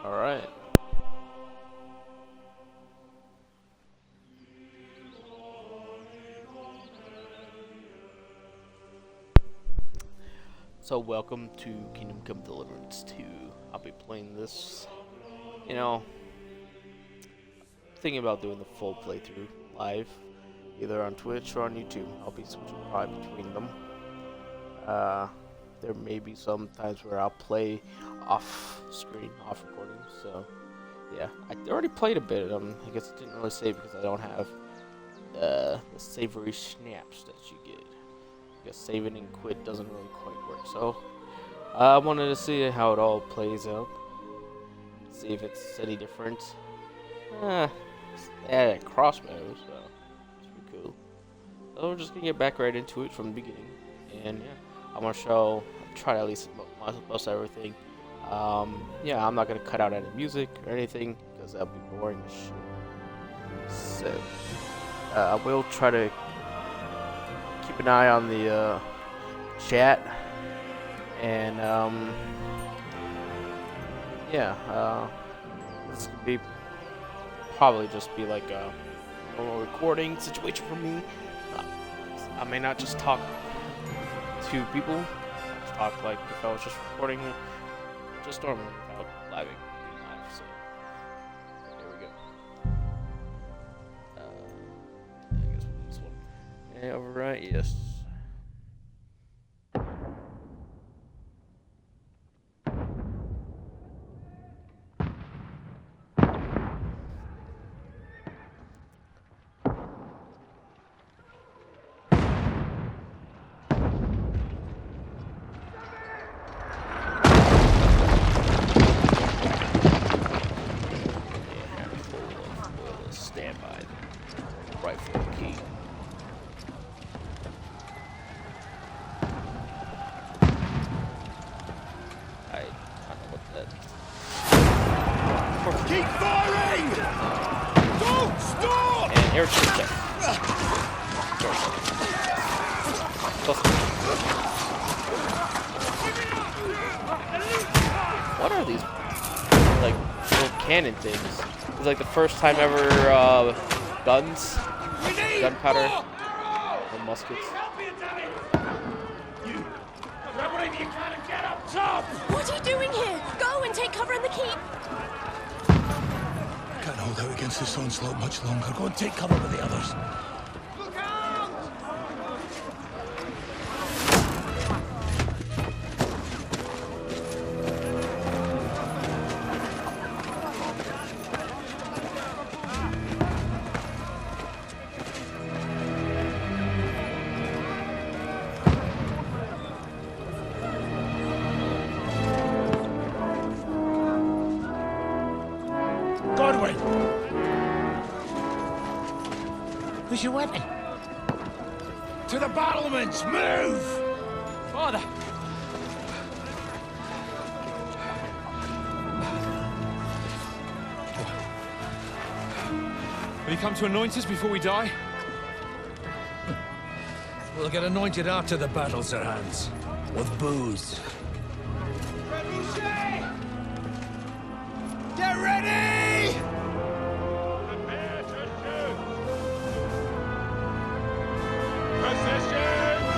All right. So welcome to Kingdom Come Deliverance 2. I'll be playing this, you know, thinking about doing the full playthrough live, either on Twitch or on YouTube. I'll be switching probably between them. There may be some times where I'll play off screen, off recording, so yeah. I already played a bit. I guess I didn't really save because I don't have the savory snaps that you get. I guess saving and quit doesn't really quite work. So I wanted to see how it all plays out. See if it's any different. They added crossbows, so it's pretty cool. So we're just gonna get back right into it from the beginning, and yeah, I'm gonna try to at least most everything. Yeah, I'm not gonna cut out any music or anything because that'll be boring as shit. So I will try to keep an eye on the chat, and yeah, this could be probably just be like a normal recording situation for me. I may not just talk to people. I'll just talk like if I was just recording just normally without being live. So there we go. I guess we'll do this one. Yeah, overwrite, yes. Standby. Rifle key. I don't know what that. Keep firing! Don't stop! And air check. What are these like little cannon things? It's like the first time ever guns, gunpowder, and muskets. What are you doing here? Go and take cover in the keep. Can't hold out against this onslaught much longer. Go and take cover with the others. Look out! Godwin! Where's your weapon? To the battlements! Move! Father! Will you come to anoint us before we die? We'll get anointed after the battles are hands. With booze. Get ready! Prepare to shoot! Positions!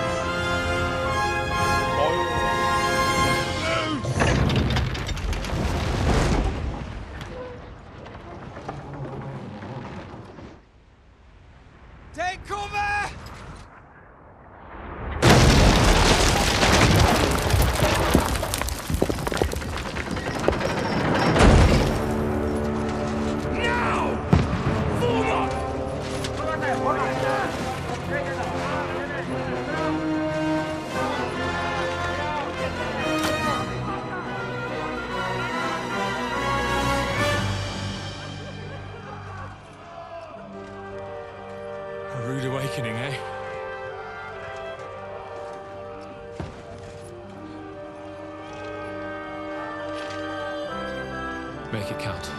Take cover! A rude awakening, eh? Make it count.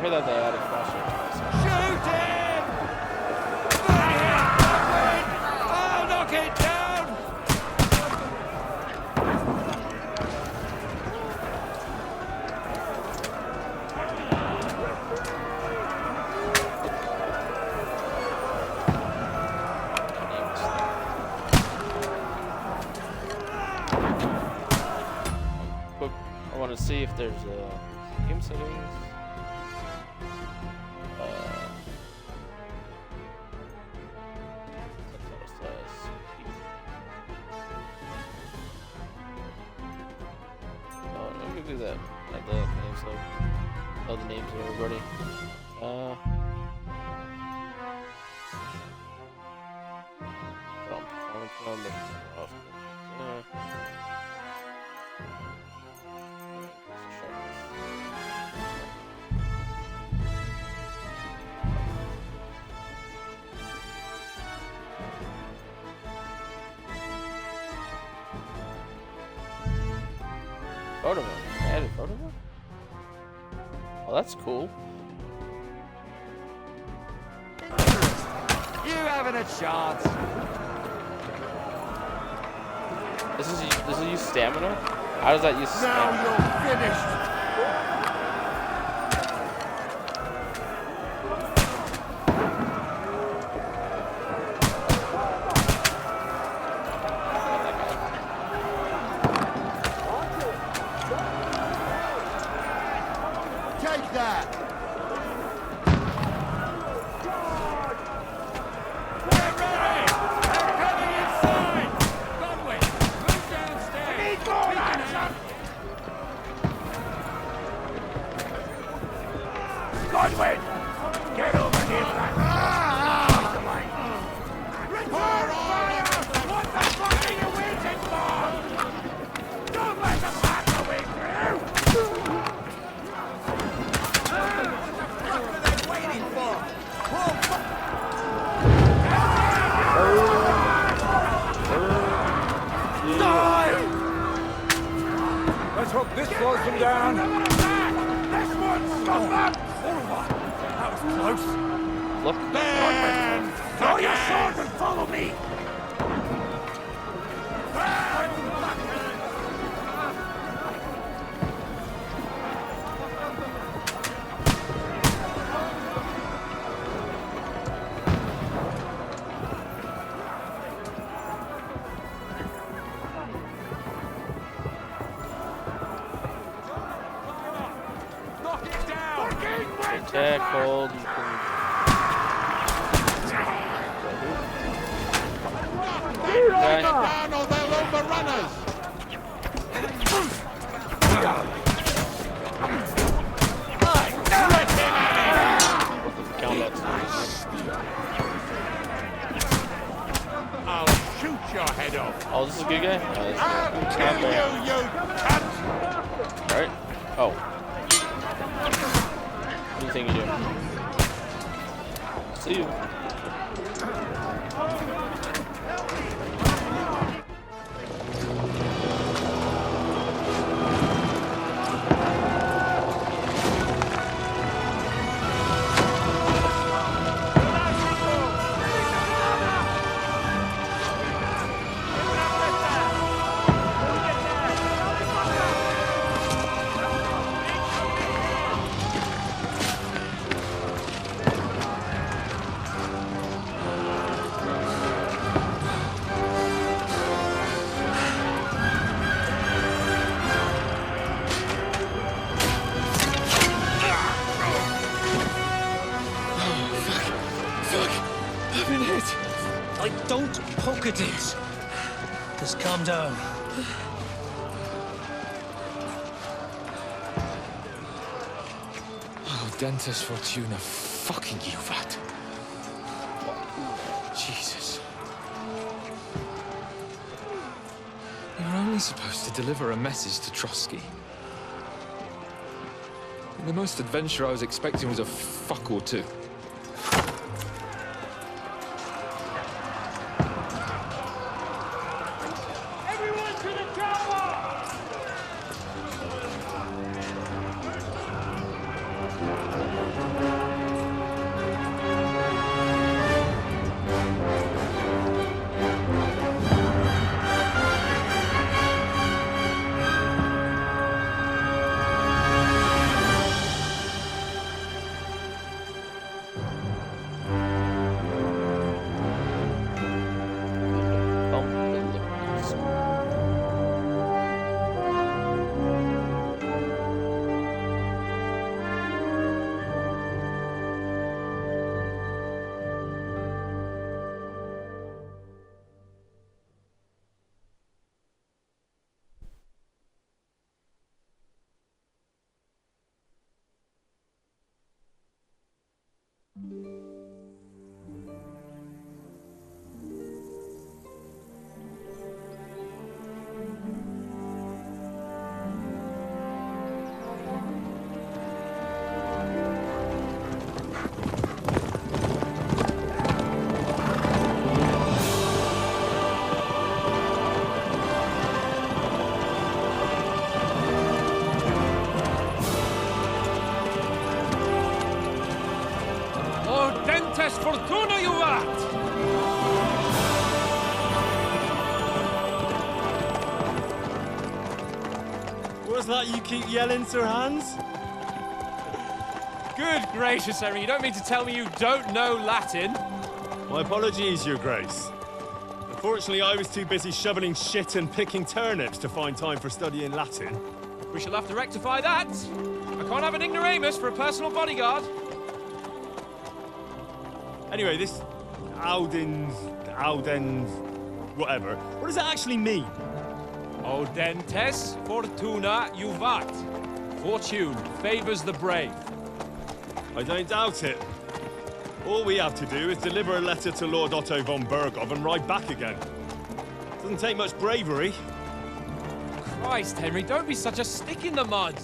hear that they added faster. Shoot him! Burn him! I'll knock it down! Quick, I want to see if there's game settings. Oh, no, we can do that. Not the names though. Oh, the names of everybody. Performance mode, off. Photo mode. Added photo mode? Oh, that's cool. You haven't a chance. Does it use stamina? How does that use stamina? Now you're finished. Take that. We're ready. They're coming inside. Godwin, move downstairs. I need more action. Godwin, get over here. Return fire! What the fuck are you waiting for? Don't let them pass the way through. What are they waiting for? Die! Let's hope this slows them down. This one, stop that! That was close. Look. Ben! Draw your sword and follow me! Knock it down! Attack, hold, you can... Okay. Down or they'll overrun us! Count that. I'll shoot your head off! Oh, this is a good guy? Oh, this I'll is kill not bad. you cunt! Alright. Oh. What do you think you do? See you. I've been hit. Like, don't poke at it. Just calm down. Oh, Dentes Fortuna, fucking you, vat. Jesus. You were only supposed to deliver a message to Trotsky. The most adventure I was expecting was a fuck or two. Everyone to the tower! fortuna juvat! What's that you keep yelling, Sir Hans? Good gracious, Henry, you don't mean to tell me you don't know Latin? My apologies, Your Grace. Unfortunately, I was too busy shoveling shit and picking turnips to find time for studying Latin. We shall have to rectify that. I can't have an ignoramus for a personal bodyguard. Anyway, this Audens, whatever. What does that actually mean? Audentes fortuna juvat. Fortune favors the brave. I don't doubt it. All we have to do is deliver a letter to Lord Otto von Bergov and ride back again. Doesn't take much bravery. Christ, Henry, don't be such a stick in the mud.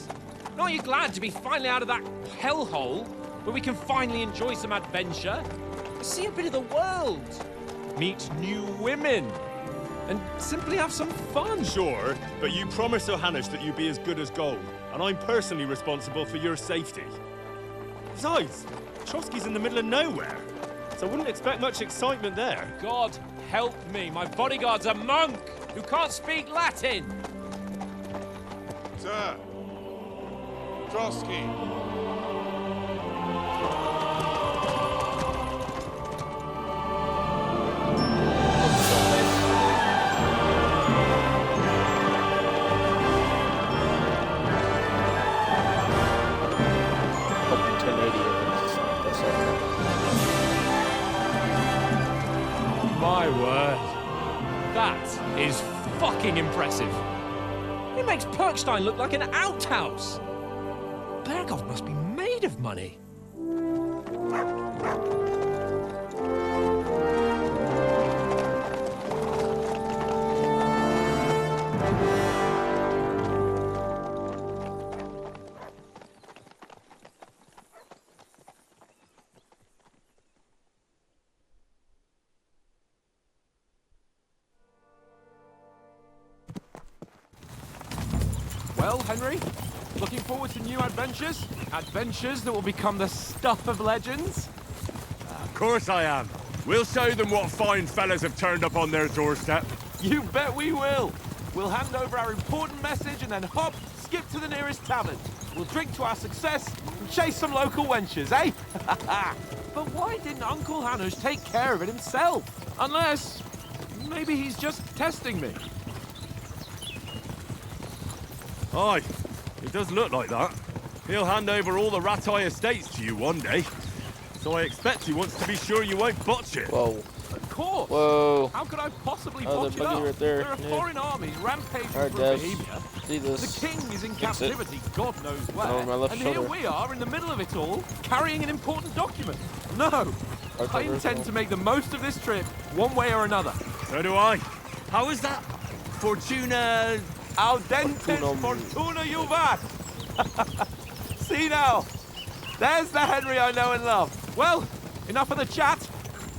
Aren't you glad to be finally out of that hellhole where we can finally enjoy some adventure? See a bit of the world. Meet new women. And simply have some fun. Sure, but you promised Johannes that you'd be as good as gold, and I'm personally responsible for your safety. Besides, Trotsky's in the middle of nowhere, so I wouldn't expect much excitement there. God help me, my bodyguard's a monk who can't speak Latin. Sir! Trotsky! My word. That is fucking impressive. It makes Perkstein look like an outhouse. Bergov must be made of money. Well, Henry, looking forward to new adventures? Adventures that will become the stuff of legends? Of course I am. We'll show them what fine fellas have turned up on their doorstep. You bet we will. We'll hand over our important message and then hop, skip to the nearest tavern. We'll drink to our success and chase some local wenches, eh? But why didn't Uncle Hanush take care of it himself? Unless, maybe he's just testing me. Aye, it does look like that. He'll hand over all the Ratai estates to you one day. So I expect he wants to be sure you won't botch it. Whoa. Of course. Whoa. How could I possibly Oh, botch the it buggy up? right there. There are Yeah. foreign armies rampaging Alright, through Des. Bohemia. See this. The king is in Fix it. captivity, God knows where. Over my left and here shoulder. we are in the middle of it all, carrying an important document. No, Right I over intend as to well. make the most of this trip, one way or another. So do I. How is that? Fortuna... Audentes fortuna juvat. See now, there's the Henry I know and love. Well, enough of the chat.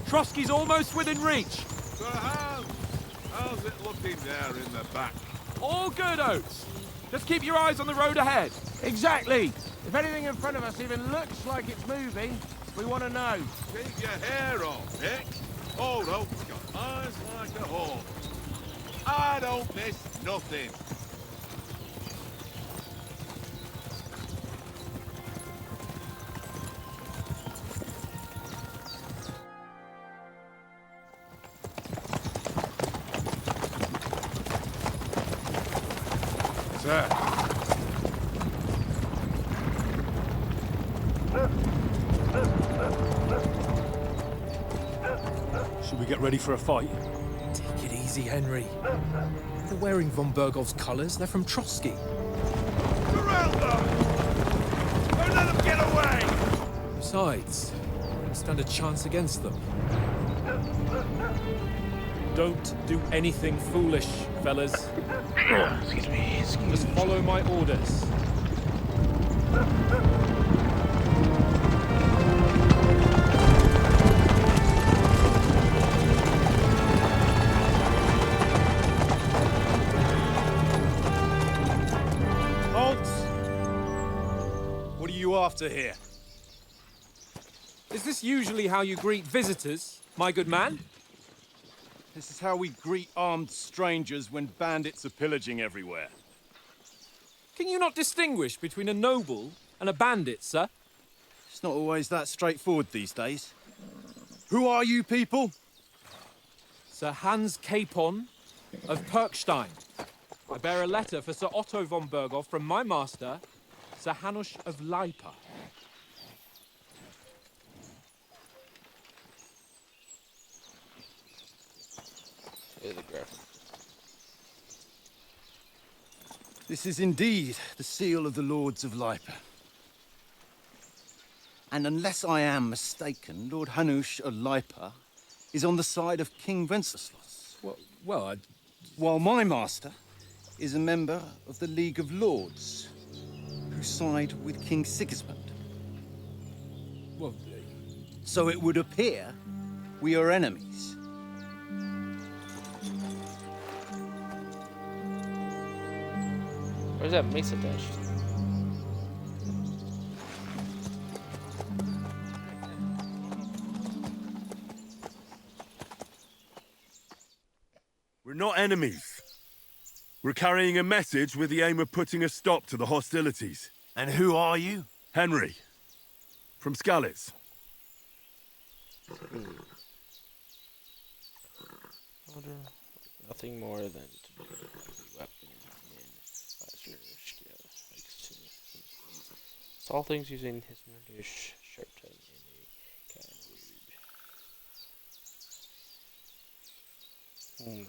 Trotsky's almost within reach. So how's it looking there in the back? All good, Oates. Just keep your eyes on the road ahead. Exactly. If anything in front of us even looks like it's moving, we want to know. Keep your hair on, Nick. Old Oak's got eyes like a hawk. I don't miss nothing. Sir. Should we get ready for a fight? Take it easy, Henry. They're wearing von Bergov's colours. They're from Trotsky. Surround them! Don't let them get away! Besides, we don't stand a chance against them. Don't do anything foolish, fellas. Excuse me. Just follow my orders. Halt! What are you after here? Is this usually how you greet visitors, my good man? This is how we greet armed strangers when bandits are pillaging everywhere. Can you not distinguish between a noble and a bandit, sir? It's not always that straightforward these days. Who are you people? Sir Hans Capon of Perkstein. I bear a letter for Sir Otto von Berghoff from my master, Sir Hanush of Leipa. This is indeed the seal of the Lords of Leipa. And unless I am mistaken, Lord Hanush of Leipa is on the side of King Wenceslas. Well, While my master is a member of the League of Lords, who side with King Sigismund. well, So it would appear we are enemies. Where's that mace attached? We're not enemies. We're carrying a message with the aim of putting a stop to the hostilities. And who are you? Henry, from Skalitz. Nothing more than to do with weapon in your it's all things using his dish sharp tongue in a kind of word.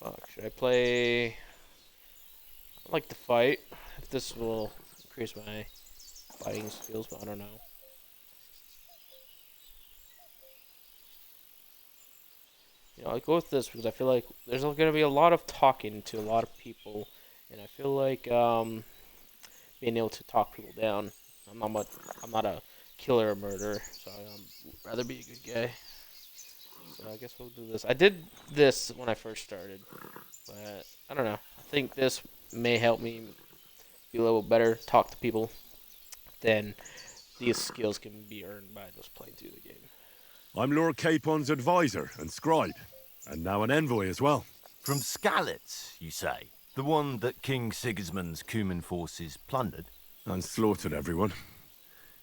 Fuck, should I play? I like to fight. If this will increase my fighting skills, but I don't know. You know, I'll go with this because I feel like there's going to be a lot of talking to a lot of people, and I feel like being able to talk people down. I'm not a killer or murderer, so I'd rather be a good guy. So I guess we'll do this. I did this when I first started, but I don't know. I think this may help me be a little better, talk to people. Then these skills can be earned by just playing through the game. I'm Lord Capon's advisor and scribe, and now an envoy as well. From Skalitz, you say? The one that King Sigismund's Cuman forces plundered? And slaughtered everyone.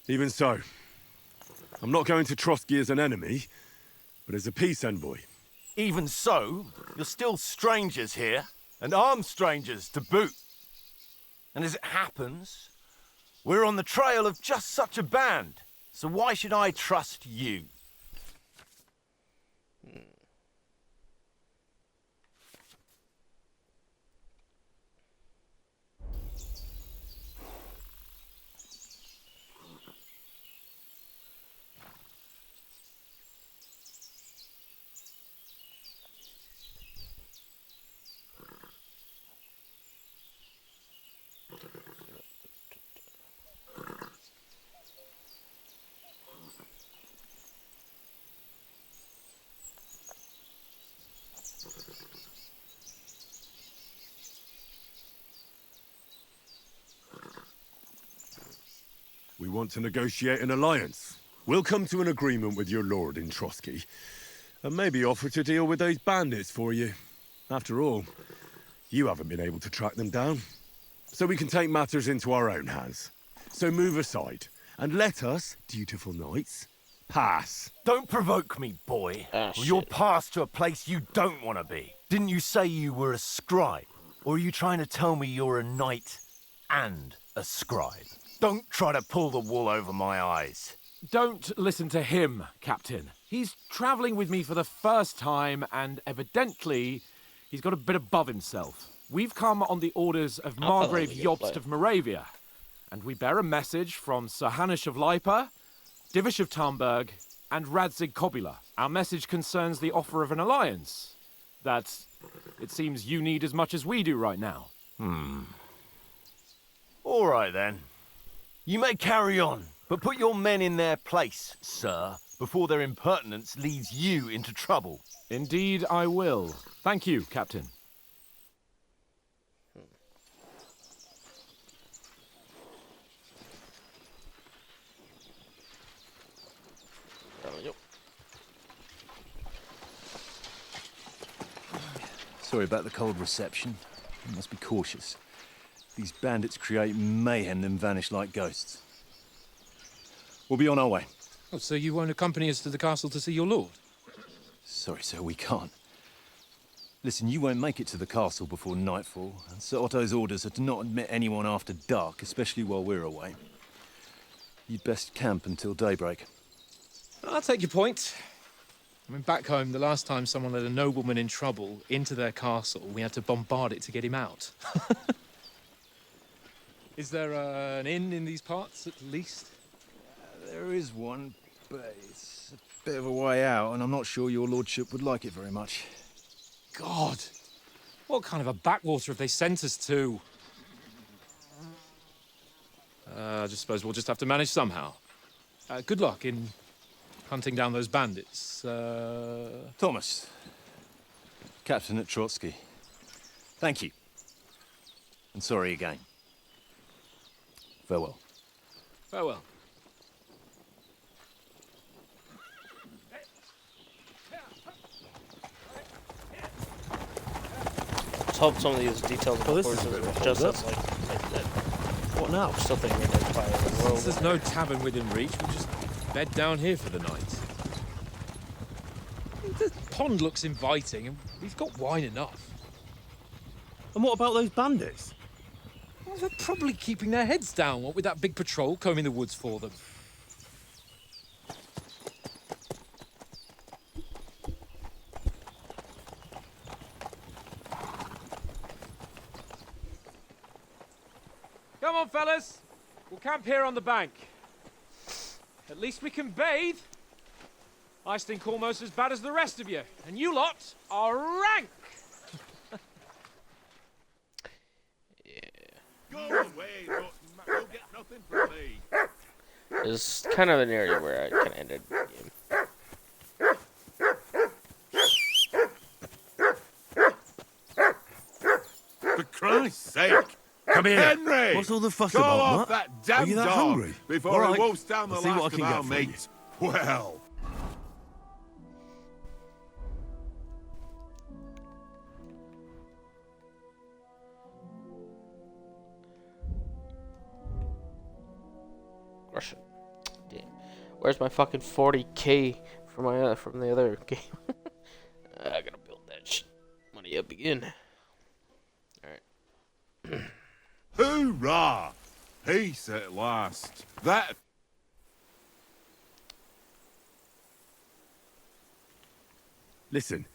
Even so, I'm not going to Trotsky as an enemy, but as a peace envoy. Even so, you're still strangers here, and armed strangers to boot. And as it happens, we're on the trail of just such a band, so why should I trust you? We want to negotiate an alliance. We'll come to an agreement with your lord in Trotsky, and maybe offer to deal with those bandits for you. After all, you haven't been able to track them down. So we can take matters into our own hands. So move aside, and let us, dutiful knights, pass. Don't provoke me, boy. Or you'll pass to a place you don't want to be. Didn't you say you were a scribe? Or are you trying to tell me you're a knight and a scribe? Don't try to pull the wool over my eyes. Don't listen to him, Captain. He's travelling with me for the first time, and evidently, he's got a bit above himself. We've come on the orders of Margrave Jobst of Moravia, and we bear a message from Sir Hanush of Leipa, Divish of Tarnberg, and Radzig Kobula. Our message concerns the offer of an alliance that it seems you need as much as we do right now. All right, then. You may carry on, but put your men in their place, sir, before their impertinence leads you into trouble. Indeed, I will. Thank you, Captain. Sorry about the cold reception. You must be cautious. These bandits create mayhem, then vanish like ghosts. We'll be on our way. Oh, so you won't accompany us to the castle to see your lord? Sorry, sir, we can't. Listen, you won't make it to the castle before nightfall, and Sir Otto's orders are to not admit anyone after dark, especially while we're away. You'd best camp until daybreak. I'll take your point. I mean, back home, the last time someone let a nobleman in trouble into their castle, we had to bombard it to get him out. Is there an inn in these parts, at least? There is one, but it's a bit of a way out, and I'm not sure your lordship would like it very much. God! What kind of a backwater have they sent us to? I just suppose we'll just have to manage somehow. Good luck in hunting down those bandits. Thomas, captain at Trotsky. Thank you. And sorry again. Farewell. Farewell. Let's hope some of these details of Well, the this is courses a bit are just hold as up. like that. What now? Still think we're gonna fire the world. Since there's no tavern within reach, we'll just bed down here for the night. The pond looks inviting, and we've got wine enough. And what about those bandits? Well, they're probably keeping their heads down, what with that big patrol combing the woods for them. Come on, fellas. We'll camp here on the bank. At least we can bathe. I stink almost as bad as the rest of you, and you lot are rank. Go away, you'll get nothing from me. It's kind of an area where I kind of ended the game. For Christ's sake! Come here. Henry! What's all the fuss Go about, off Matt? that damn Are you that dog hungry? before All he right. wolfs down the I'll see what I last can of get our for you. mates. Well, Russian. Damn. Where's my fucking 40k from my from the other game? I gotta build that shit. Money up again. Alright. hoorah! Peace at last. That... Listen,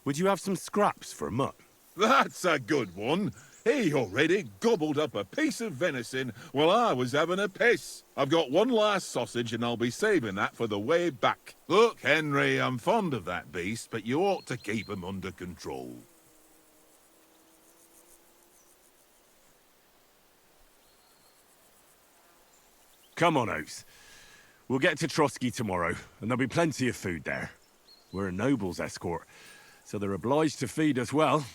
would you have some scraps for Mutt? That's a good one. He already gobbled up a piece of venison while I was having a piss. I've got one last sausage and I'll be saving that for the way back. Look, Henry, I'm fond of that beast, but you ought to keep him under control. Come on, Oates. We'll get to Trotsky tomorrow, and there'll be plenty of food there. We're a noble's escort, so they're obliged to feed us well.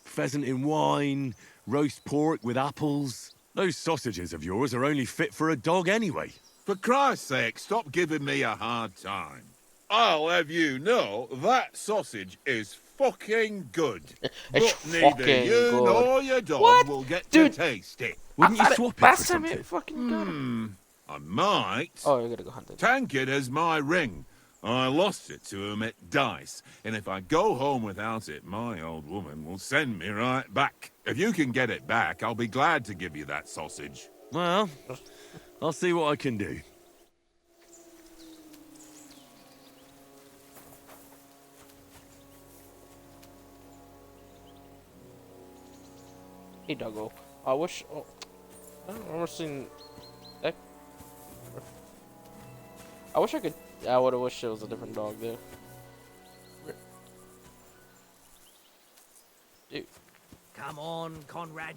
Pheasant in wine, roast pork with apples. Those sausages of yours are only fit for a dog anyway. For Christ's sake, stop giving me a hard time. I'll have you know that sausage is fucking good. It's But neither fucking you good. nor your dog What? will get Dude. to taste it. Wouldn't you swap it for Last time something? it fucking got him. I might. Oh, you're gonna go hunt it. Tankard has my ring. I lost it to him at dice, and if I go home without it, my old woman will send me right back. If you can get it back, I'll be glad to give you that sausage. Well, I'll see what I can do. Hey, doggo. I wish. Oh, I don't remember seeing that. I wish I could. I would have wished it was a different dog there. Dude. Come on, Conrad.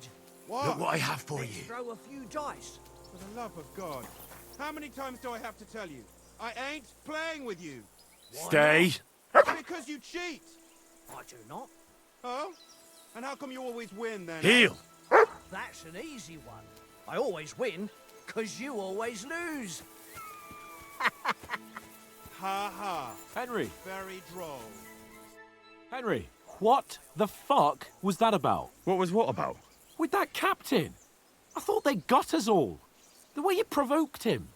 Look what I have for Let's you. throw a few dice. For the love of God. How many times do I have to tell you? I ain't playing with you. Stay. Because you cheat. I do not. Oh? And how come you always win then? Heel. That's an easy one. I always win, because you always lose. Ha ha. Henry, Very droll. Henry, What the fuck was that about? What was what about? With that captain? I thought they got us all. The way you provoked him.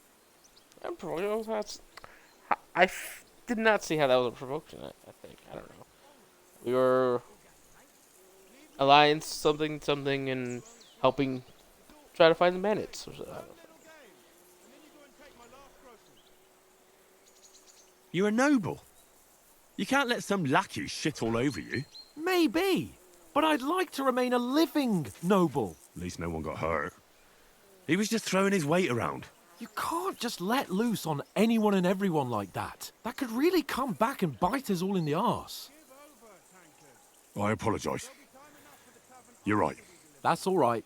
Did not see how that was a provocation, I think. I don't know. We were alliance something and helping try to find the bandits. I don't know. You're a noble. You can't let some lackey shit all over you. Maybe. But I'd like to remain a living noble. At least no one got hurt. He was just throwing his weight around. You can't just let loose on anyone and everyone like that. That could really come back and bite us all in the arse. I apologise. You're right. That's all right.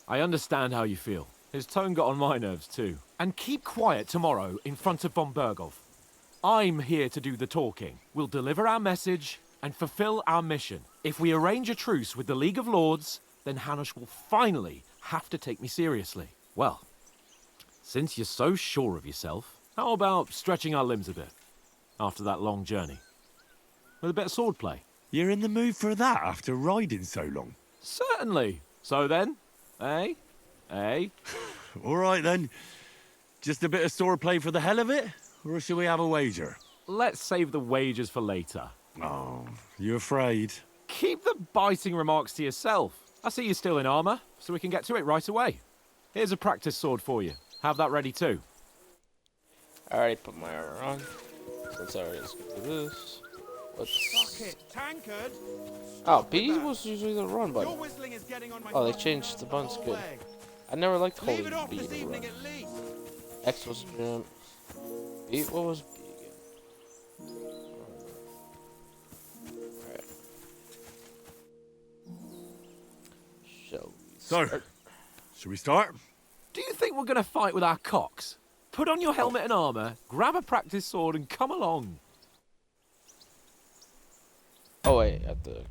I understand how you feel. His tone got on my nerves too. And keep quiet tomorrow in front of von Berghoff. I'm here to do the talking. We'll deliver our message and fulfill our mission. If we arrange a truce with the League of Lords, then Hanush will finally have to take me seriously. Well, since you're so sure of yourself, how about stretching our limbs a bit after that long journey? With a bit of swordplay. You're in the mood for that after riding so long? Certainly. So then, eh? All right then. Just a bit of swordplay for the hell of it? Or shall we have a wager? Let's save the wagers for later. Oh, you afraid? Keep the biting remarks to yourself. I see you're still in armour, so we can get to it right away. Here's a practice sword for you. Have that ready too. I already put my armor on. Let's already do this. Fuck it, tankard. Oh, B was usually the run button. Your whistling is getting on my Oh, they changed the buttons. Good. I never liked holding Leave it off B this to evening run. at least. X was jump. B, what was B again? Alright. Shall we start? Shall we start? Do you think we're going to fight with our cocks? Put on your helmet and armour, grab a practice sword and come along. Oh wait, at the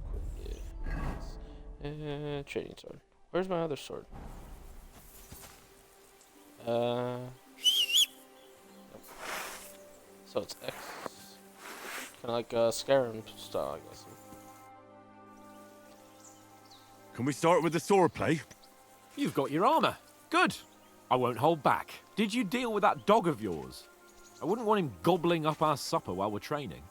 trading sword. Where's my other sword? So it's X. Kind of like Skyrim style, I guess. Can we start with the swordplay? You've got your armour. Good. I won't hold back. Did you deal with that dog of yours? I wouldn't want him gobbling up our supper while we're training.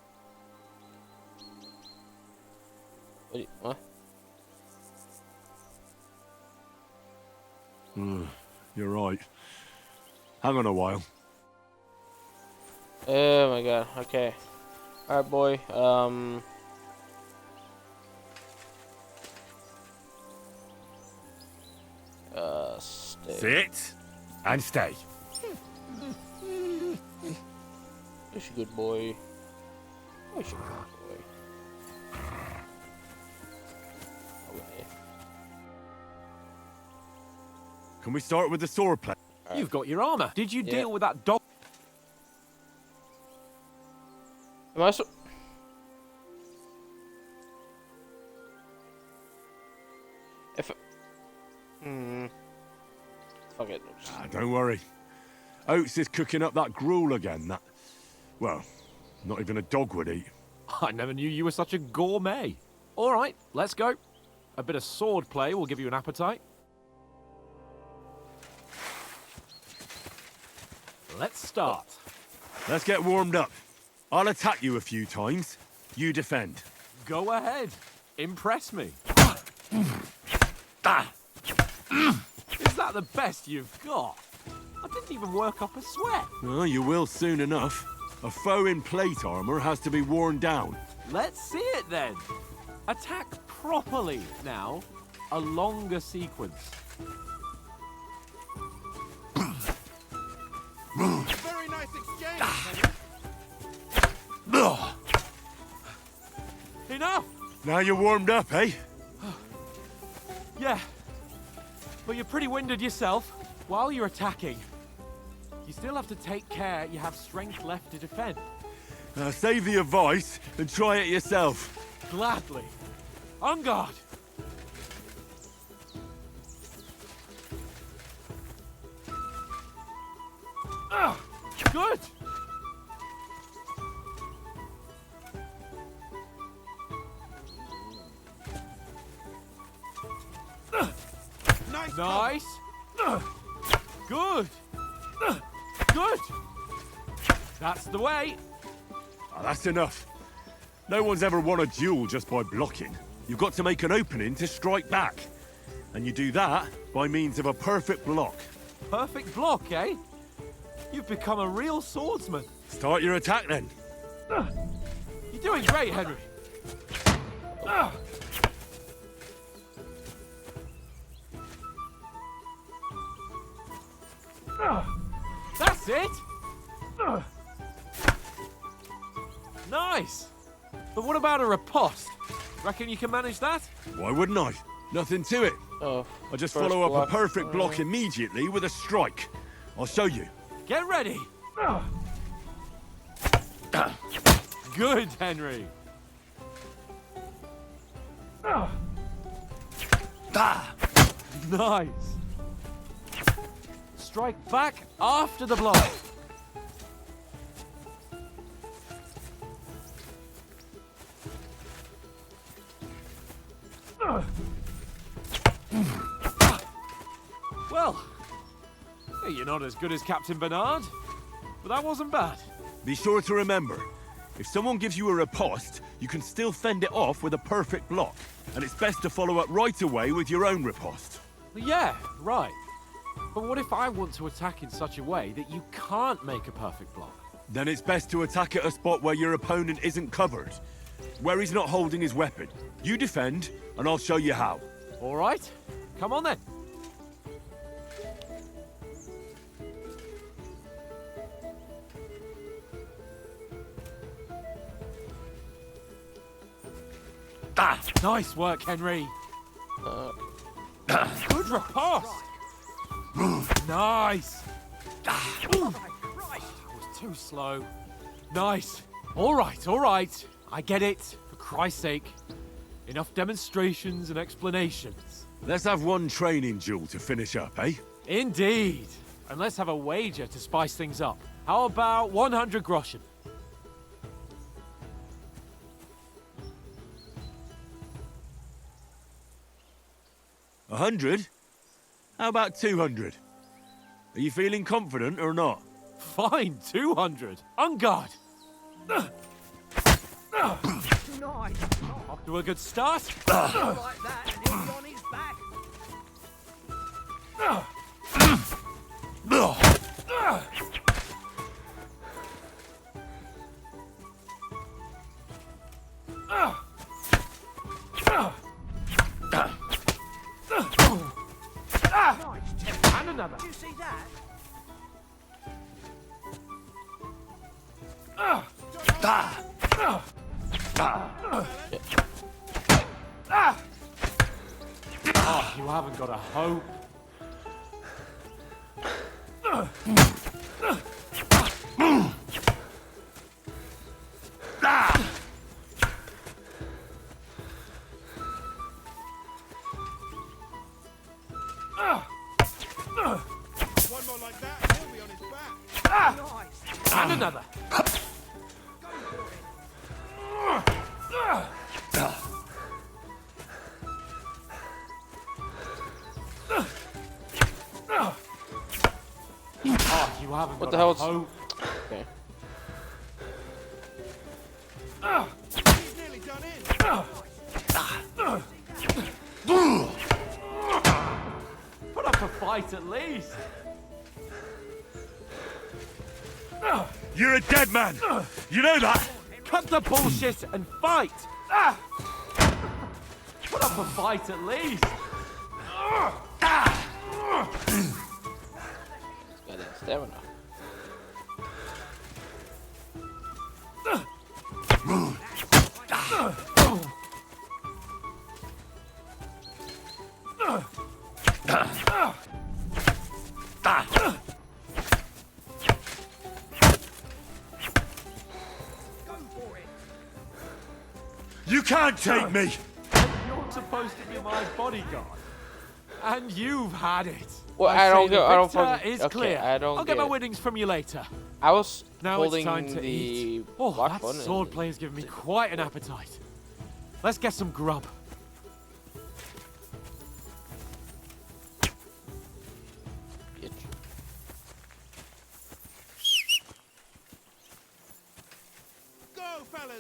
What? You're right. Hang on a while. Oh my god, okay. Alright, boy, stay. Sit and stay. You're a good boy. You're a good boy. Okay. Can we start with the swordplay? Right. You've got your armour. Did you deal with that dog? Am I so... If... Fuck it. Don't worry. Oates is cooking up that gruel again. That... Well, not even a dog would eat. I never knew you were such a gourmet. All right, let's go. A bit of sword play will give you an appetite. Let's start. Let's get warmed up. I'll attack you a few times. You defend. Go ahead. Impress me. Is that the best you've got? I didn't even work up a sweat. Oh, you will soon enough. A foe in plate armor has to be worn down. Let's see it then. Attack properly now. A longer sequence. Very nice exchange. Enough! Now you're warmed up, eh? Yeah. But you're pretty winded yourself. While you're attacking, you still have to take care you have strength left to defend. Now save the advice and try it yourself. Gladly. On guard. Good. Nice. Good. Good. That's the way. Ah, that's enough. No one's ever won a duel just by blocking. You've got to make an opening to strike back. And you do that by means of a perfect block. Perfect block, eh? You've become a real swordsman. Start your attack then. You're doing great, Henry. That's it. Nice. But what about a riposte? Reckon you can manage that? Why wouldn't I? Nothing to it. Oh, I just first follow up block. a perfect block immediately with a strike. I'll show you. Get ready. Good, Henry. Nice. Strike back after the blow. Well, you're not as good as Captain Bernard, but that wasn't bad. Be sure to remember, if someone gives you a riposte, you can still fend it off with a perfect block. And it's best to follow up right away with your own riposte. Yeah, right. But what if I want to attack in such a way that you can't make a perfect block? Then it's best to attack at a spot where your opponent isn't covered, where he's not holding his weapon. You defend, and I'll show you how. All right, come on then. Nice work, Henry. Good riposte. Nice. That was too slow. Nice. All right. I get it. For Christ's sake. Enough demonstrations and explanations. Let's have one training duel to finish up, eh? Indeed. And let's have a wager to spice things up. How about 100 groschen? 100? How about 200? Are you feeling confident or not? Fine, 200. On guard. Nice. Off to a good start. Like that, and he's on his back. And another. Did you see that? Oh, you haven't got a hope. One more like that, and he'll be on his back. Nice. And another. Oh, you haven't What got the hell? a hope. Okay. He's nearly done in. Put up a fight at least. You're a dead man! You know that? Cut the bullshit and fight. Put up a fight at least. Got that stamina. You can't take me! You're supposed to be my bodyguard, and you've had it. Well, I don't say get. the I don't victor fucking. is Okay, clear. I don't I'll get get my it. winnings from you later. I was Now holding it's time to the eat. Oh, block that button sword and- play has given me quite an appetite. Let's get some grub.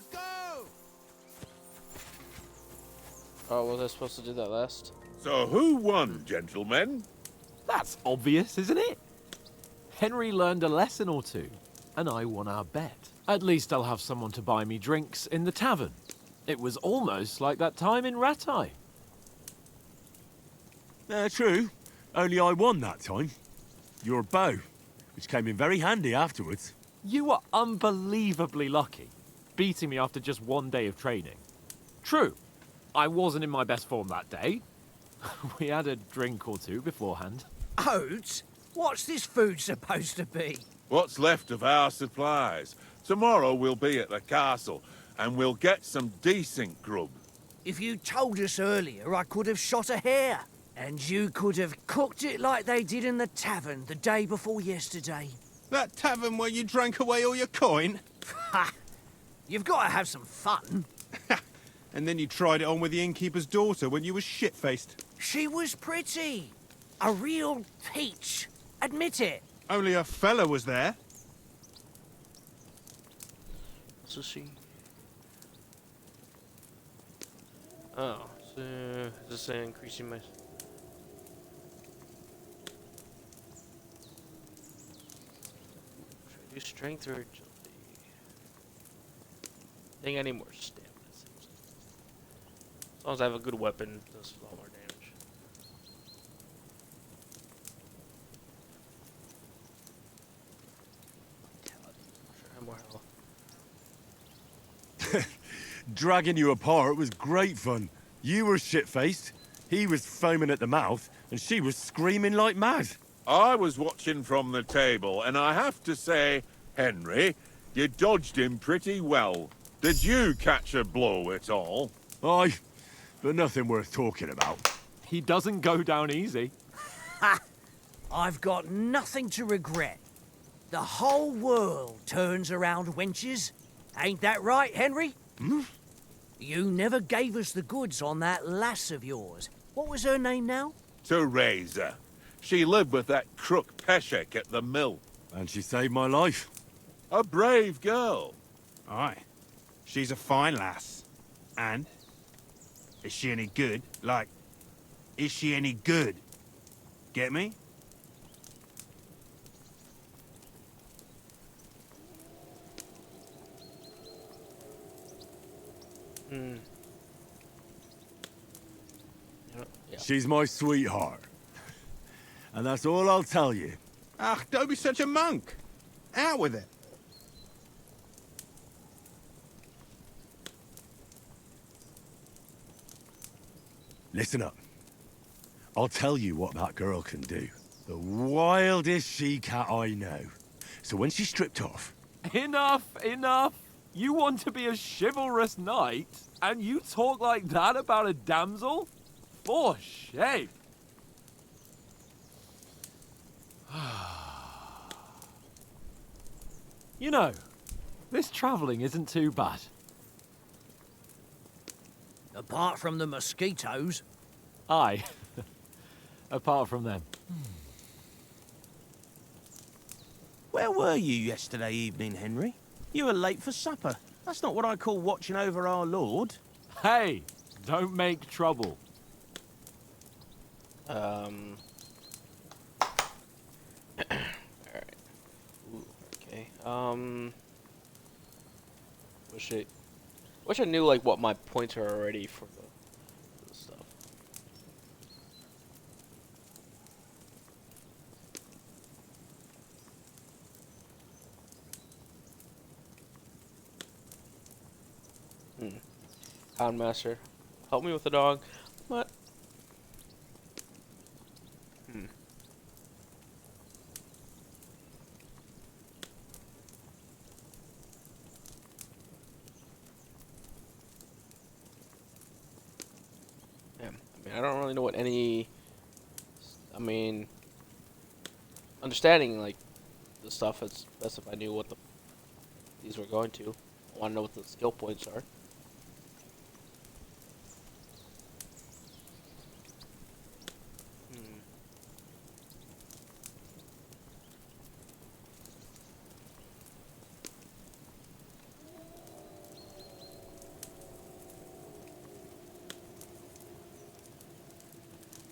orders, go! Oh, was I supposed to do that last? So who won, gentlemen? That's obvious, isn't it? Henry learned a lesson or two, and I won our bet. At least I'll have someone to buy me drinks in the tavern. It was almost like that time in Rattay. True. Only I won that time. Your bow, which came in very handy afterwards. You were unbelievably lucky, beating me after just one day of training. True, I wasn't in my best form that day. We had a drink or two beforehand. Oats? What's this food supposed to be? What's left of our supplies. Tomorrow we'll be at the castle, and we'll get some decent grub. If you told us earlier, I could have shot a hare. And you could have cooked it like they did in the tavern the day before yesterday. That tavern where you drank away all your coin? Ha! You've got to have some fun. And then you tried it on with the innkeeper's daughter when you were shit-faced. She was pretty. A real peach. Admit it. Only a fella was there. So she. Oh, so is this increasing my? Should I do strength or agility? I think I need more stamina. As long as I have a good weapon, does a lot more damage. Sure, I have more health. Dragging you apart was great fun. You were shit-faced, he was foaming at the mouth, and she was screaming like mad. I was watching from the table, and I have to say, Henry, you dodged him pretty well. Did you catch a blow at all? Aye, but nothing worth talking about. He doesn't go down easy. Ha! I've got nothing to regret. The whole world turns around wenches. Ain't that right, Henry? Hmm? You never gave us the goods on that lass of yours. What was her name now? Teresa. She lived with that crook Peshek at the mill. And she saved my life. A brave girl. Aye. She's a fine lass. And? Is she any good? Like, is she any good? Get me? Hmm. Yeah. She's my sweetheart. And that's all I'll tell you. Ach, don't be such a monk. Out with it. Listen up. I'll tell you what that girl can do. The wildest she-cat I know. So when she's stripped off... Enough, enough. You want to be a chivalrous knight, and you talk like that about a damsel? For shame. You know, this travelling isn't too bad. Apart from the mosquitoes. Aye. Apart from them. Where were you yesterday evening, Henry? You were late for supper. That's not what I call watching over our lord. Hey, don't make trouble. Alright. Ooh, okay. Wish I knew like what my points are already for the stuff. Hound master, help me with the dog. What? I don't really know what any. I mean, understanding like the stuff, it's best if I knew what these were going to. I want to know what the skill points are.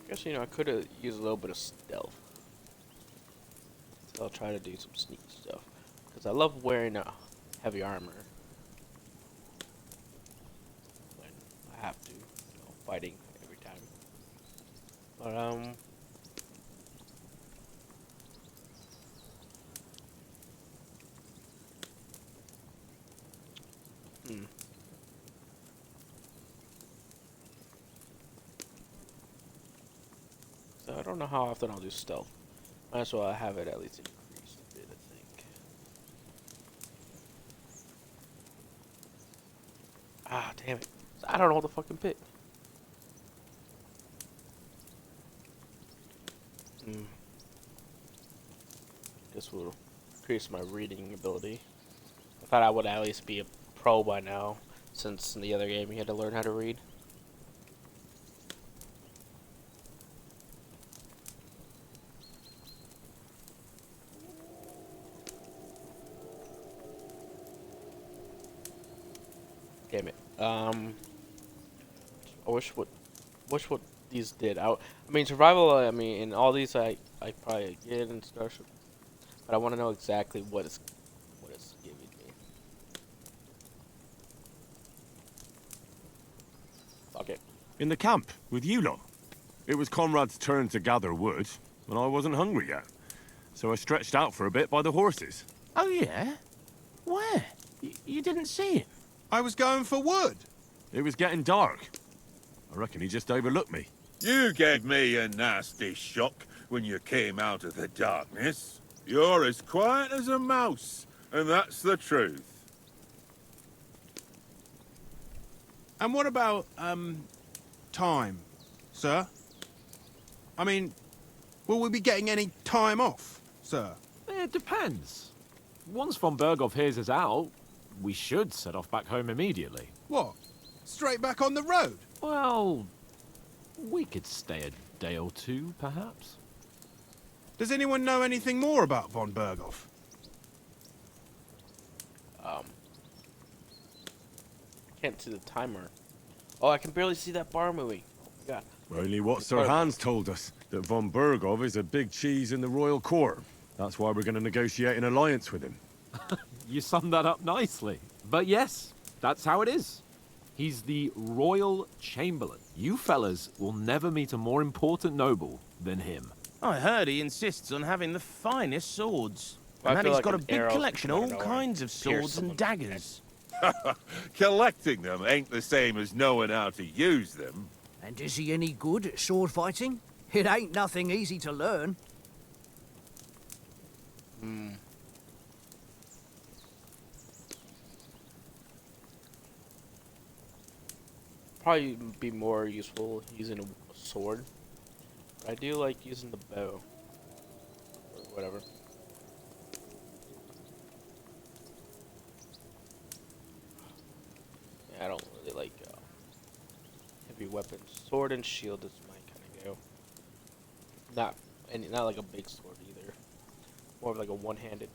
Guess, you know, I could have used a little bit of stealth. So I'll try to do some sneak stuff. Because I love wearing heavy armor. When I have to, you know, fighting every time. But, So I don't know how often I'll do stealth. Might as well have it at least increased a bit, I think. Ah, damn it. I don't know what to fucking pick. Guess we'll increase my reading ability. I thought I would at least be a pro by now, since in the other game you had to learn how to read. Damn it. I wish what these did. I mean, survival. I mean, in all these, I probably get and stuff, but I want to know exactly what it's giving me. Fuck it. In the camp with you lot. It was Conrad's turn to gather wood, and I wasn't hungry yet, so I stretched out for a bit by the horses. Oh, yeah? Where? You didn't see him? I was going for wood. It was getting dark. I reckon he just overlooked me. You gave me a nasty shock when you came out of the darkness. You're as quiet as a mouse, and that's the truth. And what about, time, sir? I mean, will we be getting any time off, sir? It depends. Once von Berghoff hears us out, we should set off back home immediately. What? Straight back on the road? Well, we could stay a day or two, perhaps. Does anyone know anything more about von Berghoff? I can't see the timer. Oh, I can barely see that bar moving. Oh my god. Only what Sir Hans told us, that von Berghoff is a big cheese in the royal court. That's why we're going to negotiate an alliance with him. You summed that up nicely. But yes, that's how it is. He's the Royal Chamberlain. You fellas will never meet a more important noble than him. I heard he insists on having the finest swords. I And that feel he's like got a an big arrow collection of coming all out of kinds of nowhere. swords and daggers. Collecting them ain't the same as knowing how to use them. And is he any good at sword fighting? It ain't nothing easy to learn. Probably be more useful using a sword. But I do like using the bow. Or whatever. Yeah, I don't really like heavy weapons. Sword and shield is my kind of go. Not like a big sword either. More of like a one-hand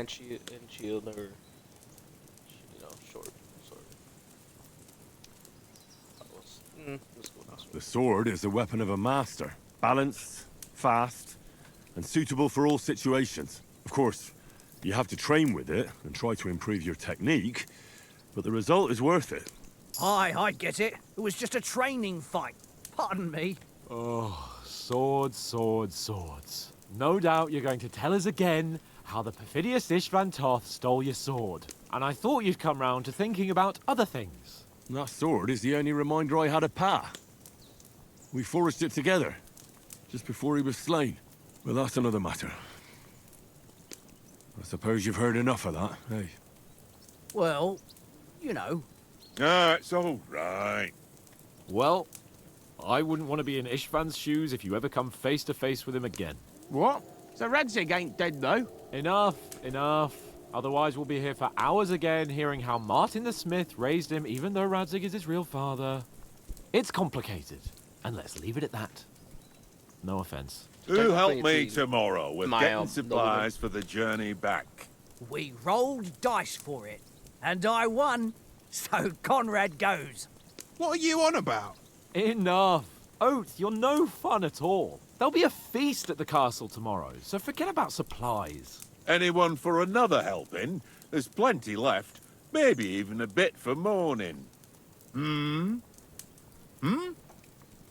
shield, or short sword. Let's go with this one. The sword is the weapon of a master. Balanced, fast, and suitable for all situations. Of course, you have to train with it and try to improve your technique, but the result is worth it. Aye, I get it. It was just a training fight. Pardon me. Oh, swords, swords, swords. No doubt you're going to tell us again how the perfidious Istvan Toth stole your sword. And I thought you'd come round to thinking about other things. That sword is the only reminder I had of Pa. We forged it together, just before he was slain. But that's another matter. I suppose you've heard enough of that, eh? Well, you know. It's all right. Well, I wouldn't want to be in Istvan's shoes if you ever come face to face with him again. What? So Radzig ain't dead, though? Enough, enough. Otherwise, we'll be here for hours again, hearing how Martin the Smith raised him, even though Radzig is his real father. It's complicated, and let's leave it at that. No offense. Who help me tomorrow with my getting supplies for the journey back? We rolled dice for it, and I won, so Conrad goes. What are you on about? Enough. Oath, you're no fun at all. There'll be a feast at the castle tomorrow, so forget about supplies. Anyone for another helping? There's plenty left. Maybe even a bit for morning. No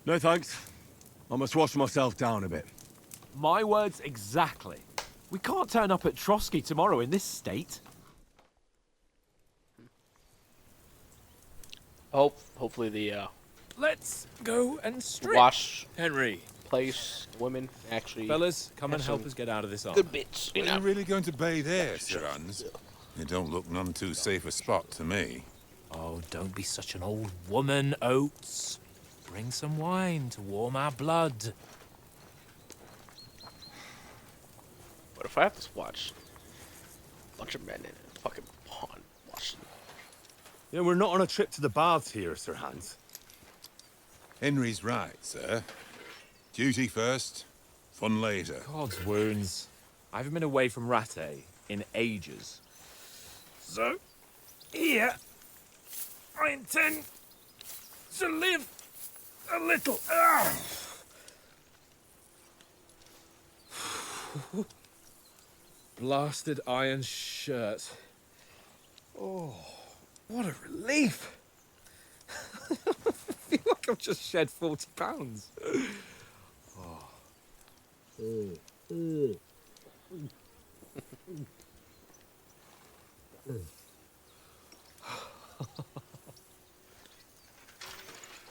thanks. I must wash myself down a bit. My words exactly. We can't turn up at Trotsky tomorrow in this state. Hopefully the Let's go and strip. wash Henry. place, women actually. Fellas, come and have help some us get out of this armor. good bits. Are you really going to bathe here, Sir Hans? It don't look none too safe a spot to me. Oh, don't be such an old woman, Oates. Bring some wine to warm our blood. What if I have to watch a bunch of men in a fucking pond washing? Yeah, we're not on a trip to the baths here, Sir Hans. Henry's right, sir. Duty first, fun later. God's wounds. I haven't been away from Rattay in ages. So, here, I intend to live a little. Blasted iron shirt. Oh, what a relief. I feel like I've just shed 40 pounds.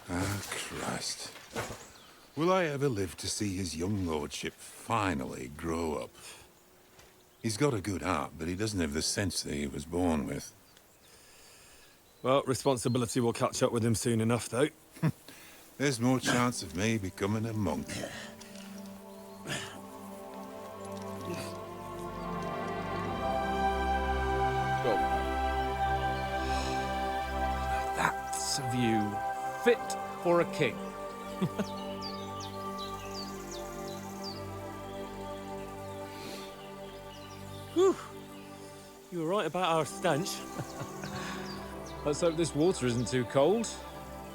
Ah, Christ. Will I ever live to see his young lordship finally grow up? He's got a good heart, but he doesn't have the sense that he was born with. Well, responsibility will catch up with him soon enough, though. There's more chance of me becoming a monk. That's a view fit for a king. Whew. You were right about our stench. Let's hope this water isn't too cold.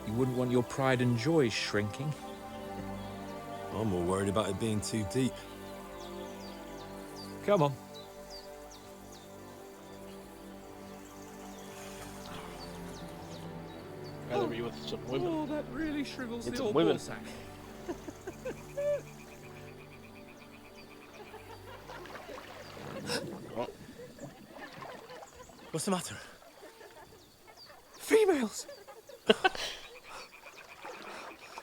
You wouldn't want your pride and joy shrinking. I'm more worried about it being too deep. Come on. Rather be with some women. Oh, that really shrivels It's the a old women. ballsack. What's the matter? Females!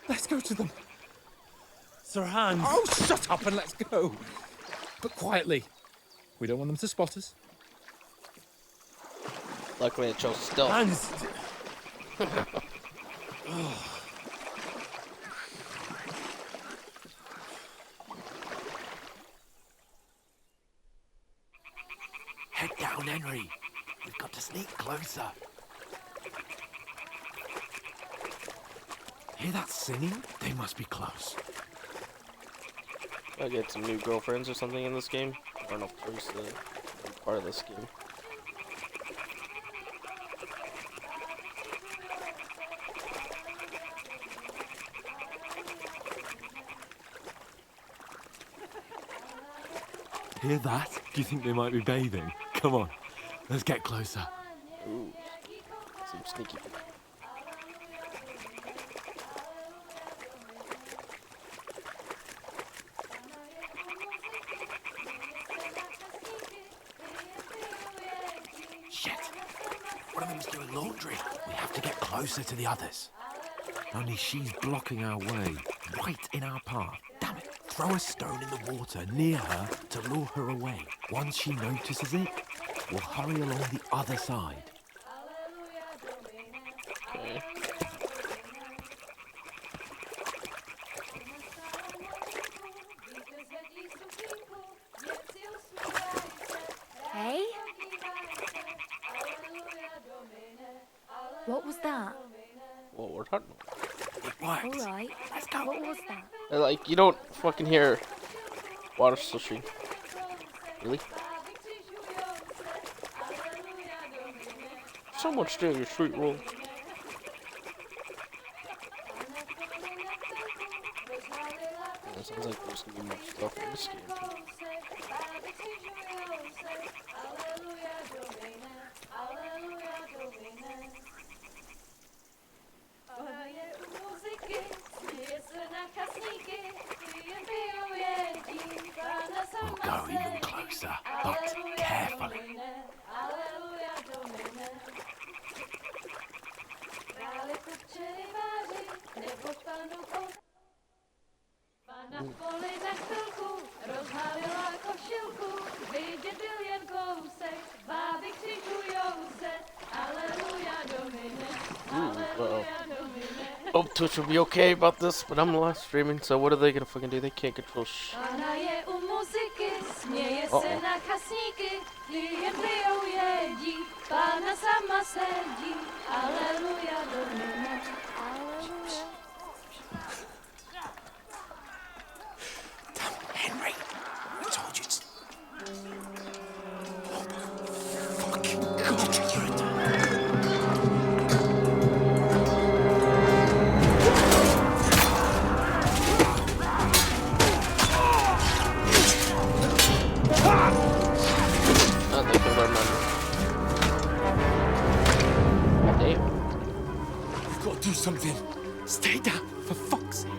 Let's go to them. Sir Hans! Oh, shut up and let's go. But quietly. We don't want them to spot us. Luckily, it chose stealth. Hans! Head down, Henry. We've got to sneak closer. Hear that singing? They must be close. I get some new girlfriends or something in this game. I don't know if there's part of this game. Hear that? Do you think they might be bathing? Come on, let's get closer. Ooh, some sneaky. Shit! One of them's doing laundry. We have to get closer to the others. Only she's blocking our way, right in our path. Damn it! Throw a stone in the water near her to lure her away. Once she notices it, we'll hurry along the other side. Okay. Hey? What was that? Well, we're talking. Alright. Let's go. What was that? Like, you don't fucking hear water slushing. Really? So much to your sweet roll. sounds like there's gonna be more stuff in this game. We'll go even closer, but carefully. Na poli na chvilku rozhalila košilku, vidět byl jen kousek, báby křičujou se, aleluja Domine, aleluja Domine. Hope Twitch will be okay about this, but I'm live streaming, so what are they gonna fucking do? They can't control Pana je u muziky, směje se na kasníky, klient pijou jedí, Pána sama sedí, aleluja Domine, aleluja. Henry, I told you to... Oh, fucking God, you're a... Oh, they can learn that. Damn. We've got to do something. Stay down, for fuck's sake.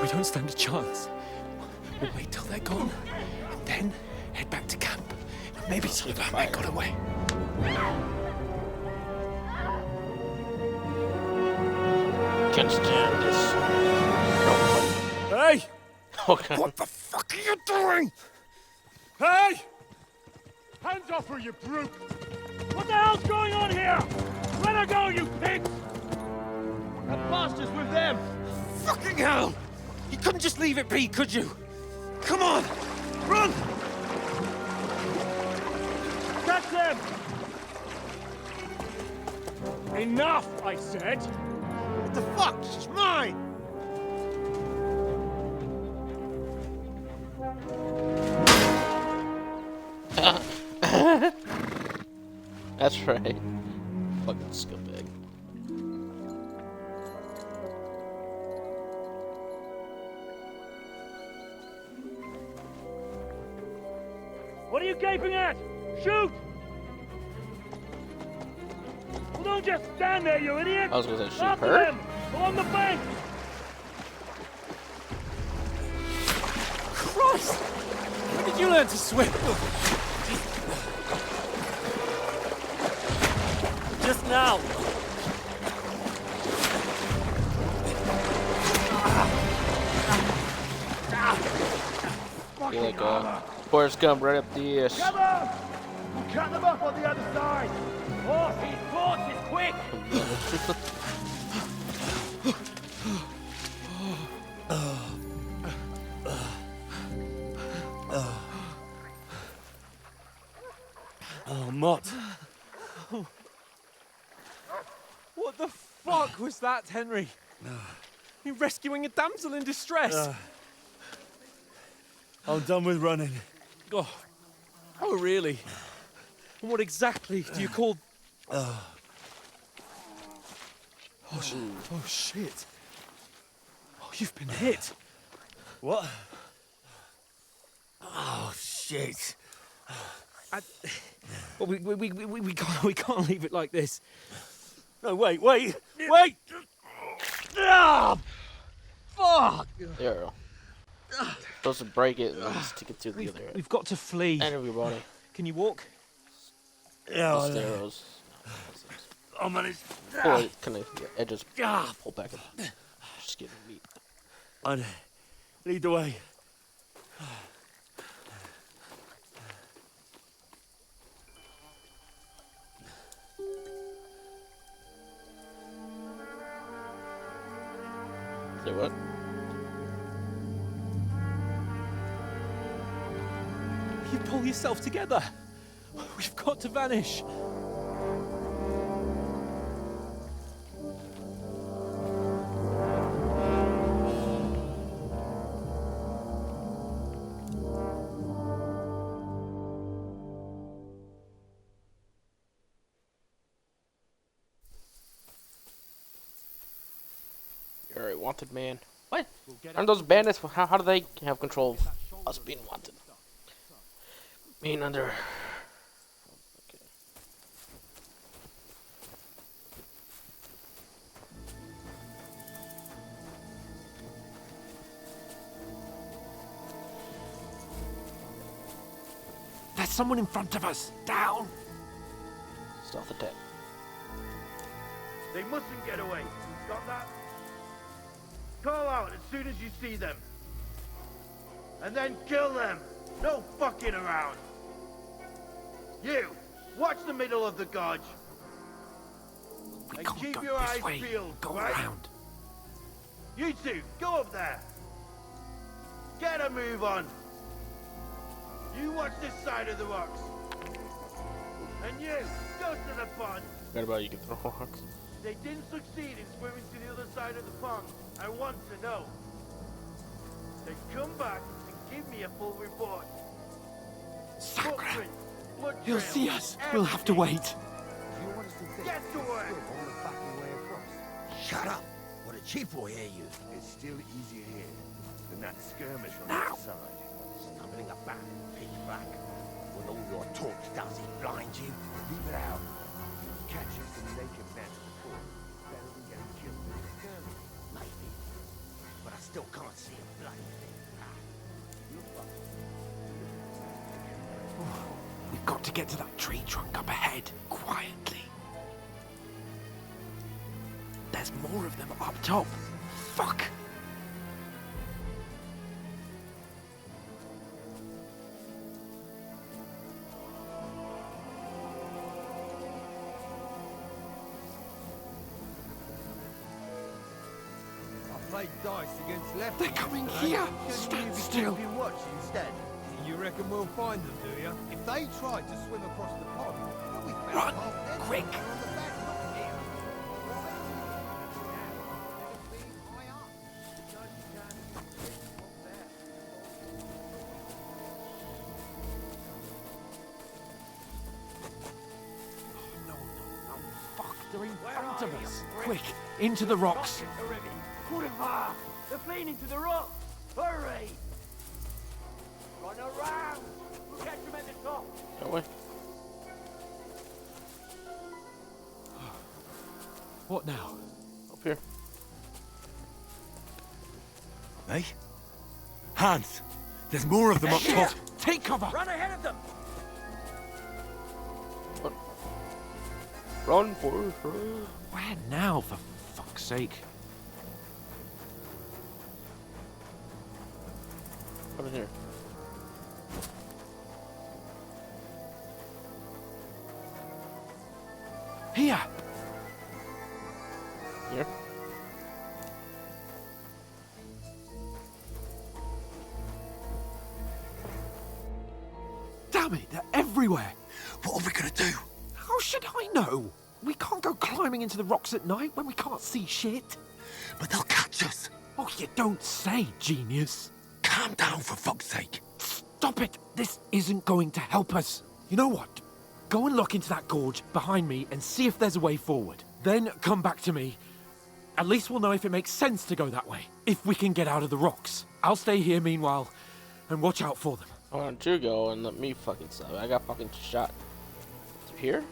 We don't stand a chance. We'll wait till they're gone, and then head back to camp. Maybe some of our men got away. Can't stand this. Hey! Okay. What the fuck are you doing? Hey! Hands off her, you brute! What the hell's going on here? Let her go, you pigs! That bastard's with them! Fucking hell! You couldn't just leave it be, could you? Come on! Run! Catch them! Enough, I said! What the fuck? It's mine! That's right. Fucking scumbag. What are you gaping at? Shoot! Well, don't just stand there, you idiot! I was gonna say shoot After her. them! Along the bank! Christ! When did you learn to swim? Just now! You're like Forrest Gump right up the ass. Come on! We'll cut them up on the other side! Oh, his torch is quick! Oh, Mott. What the fuck was that, Henry? You rescuing a damsel in distress? I'm done with running. Oh, really? And what exactly do you call... Oh, shit. Oh, you've been hit. What? Oh, shit. Well, we can't leave it like this. No, wait! Ah! Fuck! There. Supposed to break it and then stick it to the other. We've got to flee. And everybody. Can you walk? Yeah. Just arrows. I'm on his... Pull it, kind of your edges. Pull back up. Just getting meat. On. Lead the way. Say what? You pull yourself together. We've got to vanish. You're a wanted man. What? Aren't those bandits? How do they have control of us being wanted? Being under. Okay. There's someone in front of us. Down. Stealth attack. They mustn't get away. Got that? Call out as soon as you see them. And then kill them. No fucking around. You, watch the middle of the gorge. And keep your eyes peeled, Go right? around. You two, go up there. Get a move on. You watch this side of the rocks. And you, go to the pond. Forgot about you can throw rocks. They didn't succeed in swimming to the other side of the pond. I want to know. Then come back and give me a full report. Footprints, blood He'll trails, see us. We'll have to wait. Get to work. Shut up! What a chief will hear you. It's still easier here than that skirmish on the other side. Stumbling about, pitch black. When all your talk does is blind you, leave it out. Catch you some naked men at the fort. Better than getting killed in a skirmish. Maybe. But I still can't see a bloody thing. We've got to get to that tree trunk up ahead, quietly. There's more of them up top. Fuck! I played dice against left. They're coming here. Stand still. Watch instead. You reckon we'll find them, do you? If they tried to swim across the pond, they'll be found Run, half dead. quick. They're on the back, not here. They're in front of us. Quick, into the rocks. They're fleeing into the rock. Hurry! Run around! We'll catch them at the top. That way. What now? Up here. Hey? Hans! There's more of them up top! Take cover! Run ahead of them! Run for Where now, for fuck's sake? Over here. Here! Here? Damn it, they're everywhere! What are we gonna do? How should I know? We can't go climbing into the rocks at night when we can't see shit. But they'll catch us! Oh, you don't say, genius. Calm down, for fuck's sake! Stop it! This isn't going to help us. You know what? Go and look into that gorge behind me and see if there's a way forward. Then come back to me. At least we'll know if it makes sense to go that way. If we can get out of the rocks. I'll stay here meanwhile and watch out for them. Why don't you go and let me fucking stop? I got fucking shot. Through here?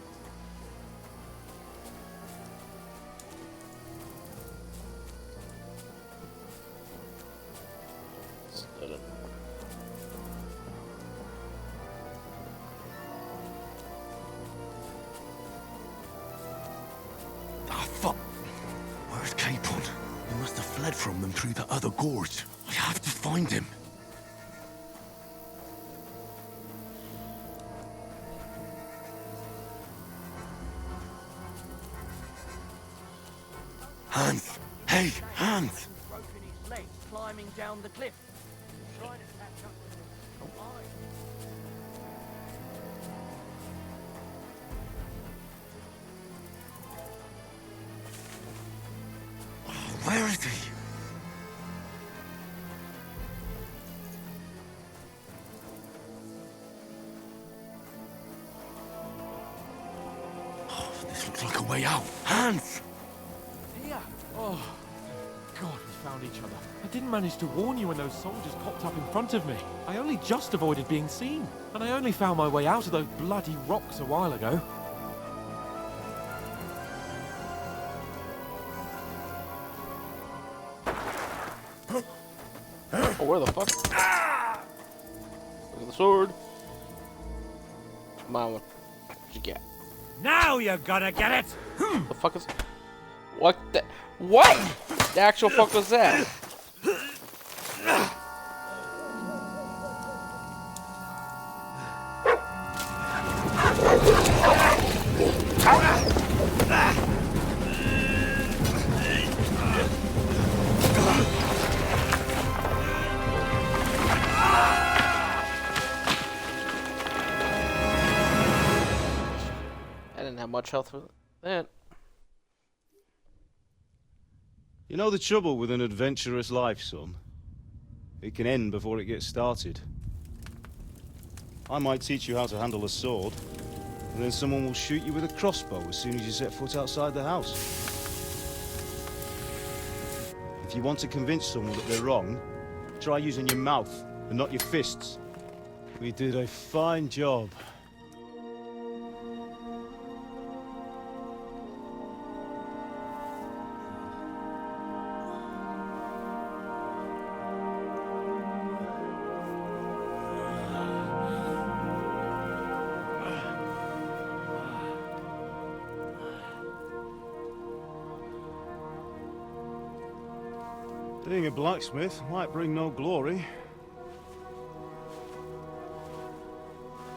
Ah, fuck! Where's Capon? He must have fled from them through the other gorge. I have to find him. Hans! Hey, Hans! climbing down the cliff. Trying to catch up with them. Where is he? Oh, this looks like a way out. Hans! Here! Oh, God, we found each other. I didn't manage to warn you when those soldiers popped up in front of me. I only just avoided being seen. And I only found my way out of those bloody rocks a while ago. Oh, where the fuck? Look at the sword. Come on, what you get? Now you're gonna get it! The fuck is... What the... What? The actual fuck was that? I didn't have much health for that. You know the trouble with an adventurous life, son? It can end before it gets started. I might teach you how to handle a sword, and then someone will shoot you with a crossbow as soon as you set foot outside the house. If you want to convince someone that they're wrong, try using your mouth and not your fists. We did a fine job. Being a blacksmith might bring no glory,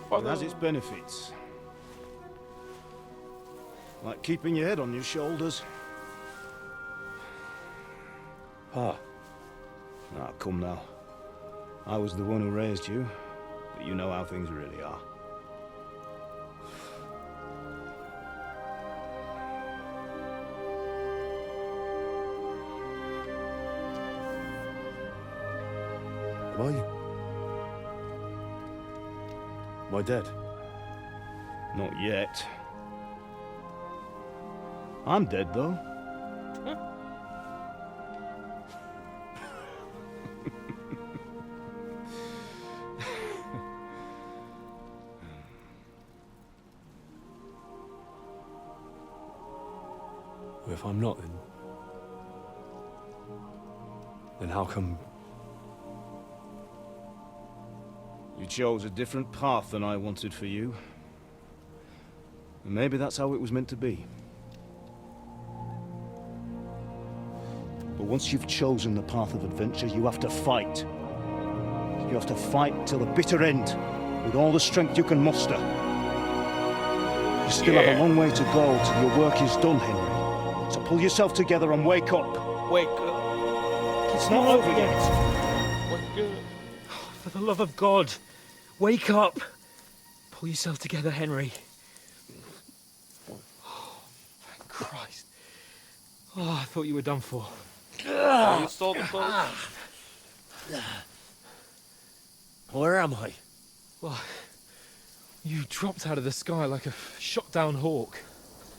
but it has its benefits. Like keeping your head on your shoulders. Pa. Ah, come now. I was the one who raised you, but you know how things really are. Am I dead? Not yet. I'm dead, though. Well, if I'm not, then how come... You chose a different path than I wanted for you. And maybe that's how it was meant to be. But once you've chosen the path of adventure, you have to fight. You have to fight till the bitter end, with all the strength you can muster. You still have a long way to go till your work is done, Henry. So pull yourself together and wake up. Wake up. It's not over yet. Wake up. For the love of God, wake up. Pull yourself together, Henry. Oh, thank Christ. Oh, I thought you were done for. You stole the boat. Where am I? Well, you dropped out of the sky like a shot down hawk.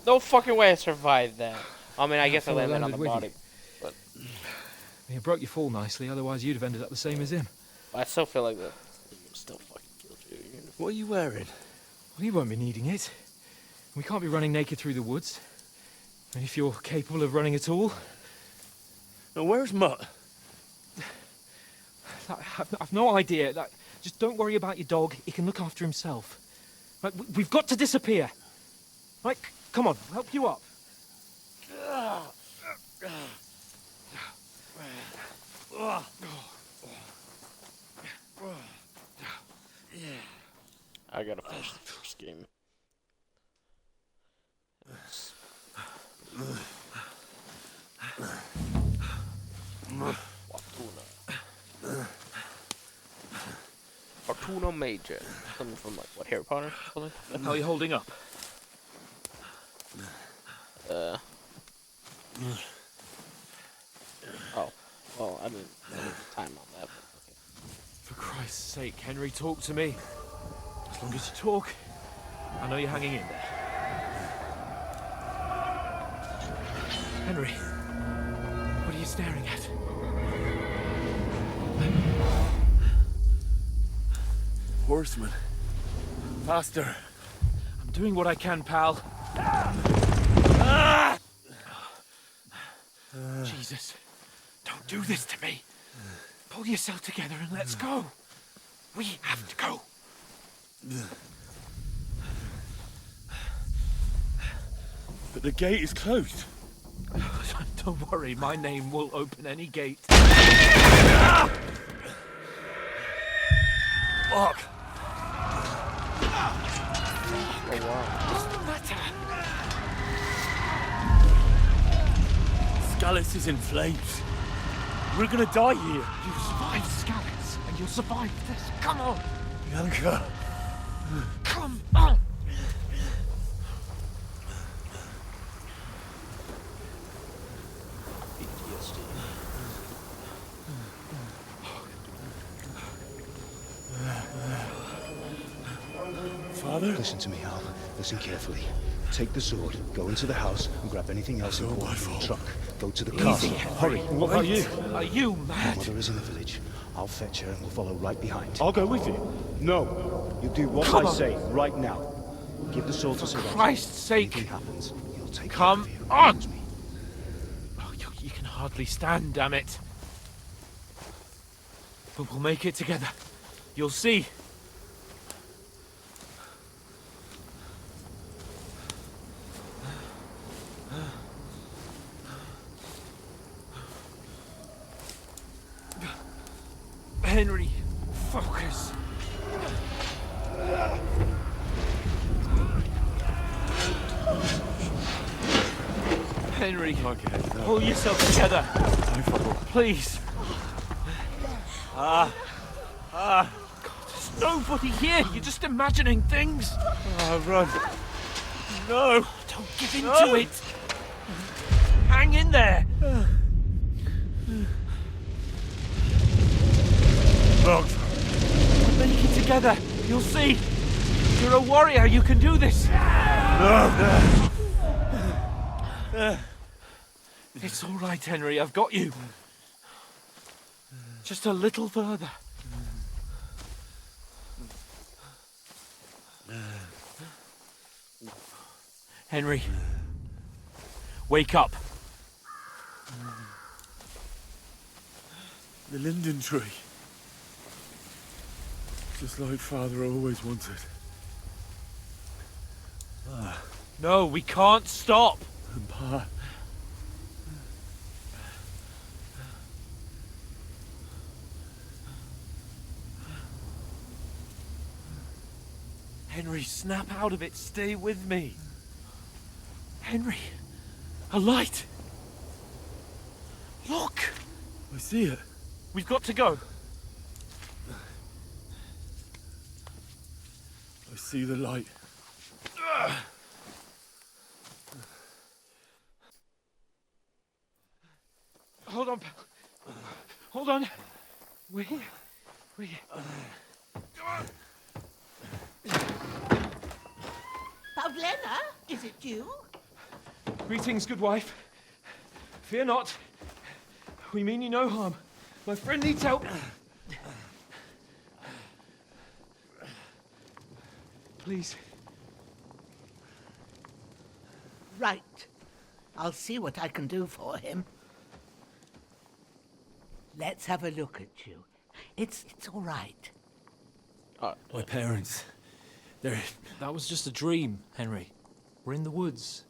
No fucking way I survived that. I mean, I guess I thought I landed on the landed with body. you. But You broke your fall nicely, otherwise you'd have ended up the same as him. I still feel like that. Still fucking killed you. What are you wearing? Well, you won't be needing it. We can't be running naked through the woods. And if you're capable of running at all... Now, where's Mutt? I've no idea. Just don't worry about your dog. He can look after himself. We've got to disappear. Right, come on, I'll help you up. I gotta finish the first game. Fortuna. Tuna Major. Something from like what, Harry Potter? Something? How are you holding up? Oh, well, I didn't time on that. But okay. For Christ's sake, Henry, talk to me. As long as you talk, I know you're hanging in there. Henry, what are you staring at? Horseman. Faster. I'm doing what I can, pal. Jesus, don't do this to me. Pull yourself together and let's go. We have to go. But the gate is closed. Don't worry, my name will open any gate. Fuck. Oh wow. What's the matter? Scallis is in flames. We're gonna die here. You survived Scallis, and you'll survive this. Come on. Bianca. Come on. Father? Listen to me, Al. Listen carefully. Take the sword, go into the house, and grab anything else important from the truck. Go to the castle. Hurry. What about you? Are you mad? Mother is in the village. I'll fetch her and we'll follow right behind. I'll go with you. No. You do what Come I on. say right now. Give the sword to For Sir Christ's sake. Anything happens, you'll take Come care of on. Oh, you can hardly stand, damn it. But we'll make it together. You'll see. Henry, focus. Henry, pull yourself together. Please. God, there's nobody here. You're just imagining things. Run. No. Don't give in to it. Hang in there. Look. We'll make it together. You'll see. You're a warrior. You can do this. No. It's all right, Henry. I've got you. Just a little further. Henry, wake up. The linden tree. Just like Father always wanted. No, we can't stop. And Pa. Henry, snap out of it. Stay with me. Henry, a light. Look. I see it. We've got to go. I see the light. Hold on, pal. Hold on. We're here. We're here. Pavlena, is it you? Greetings, good wife. Fear not. We mean you no harm. My friend needs help. Please. Right. I'll see what I can do for him. Let's have a look at you. It's all right. My parents. That was just a dream, Henry. We're in the woods.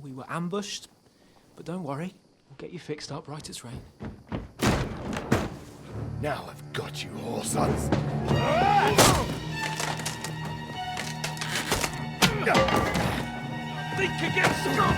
We were ambushed, but don't worry. We'll get you fixed up right as rain. Now I've got you, whore sons. Think again, strong!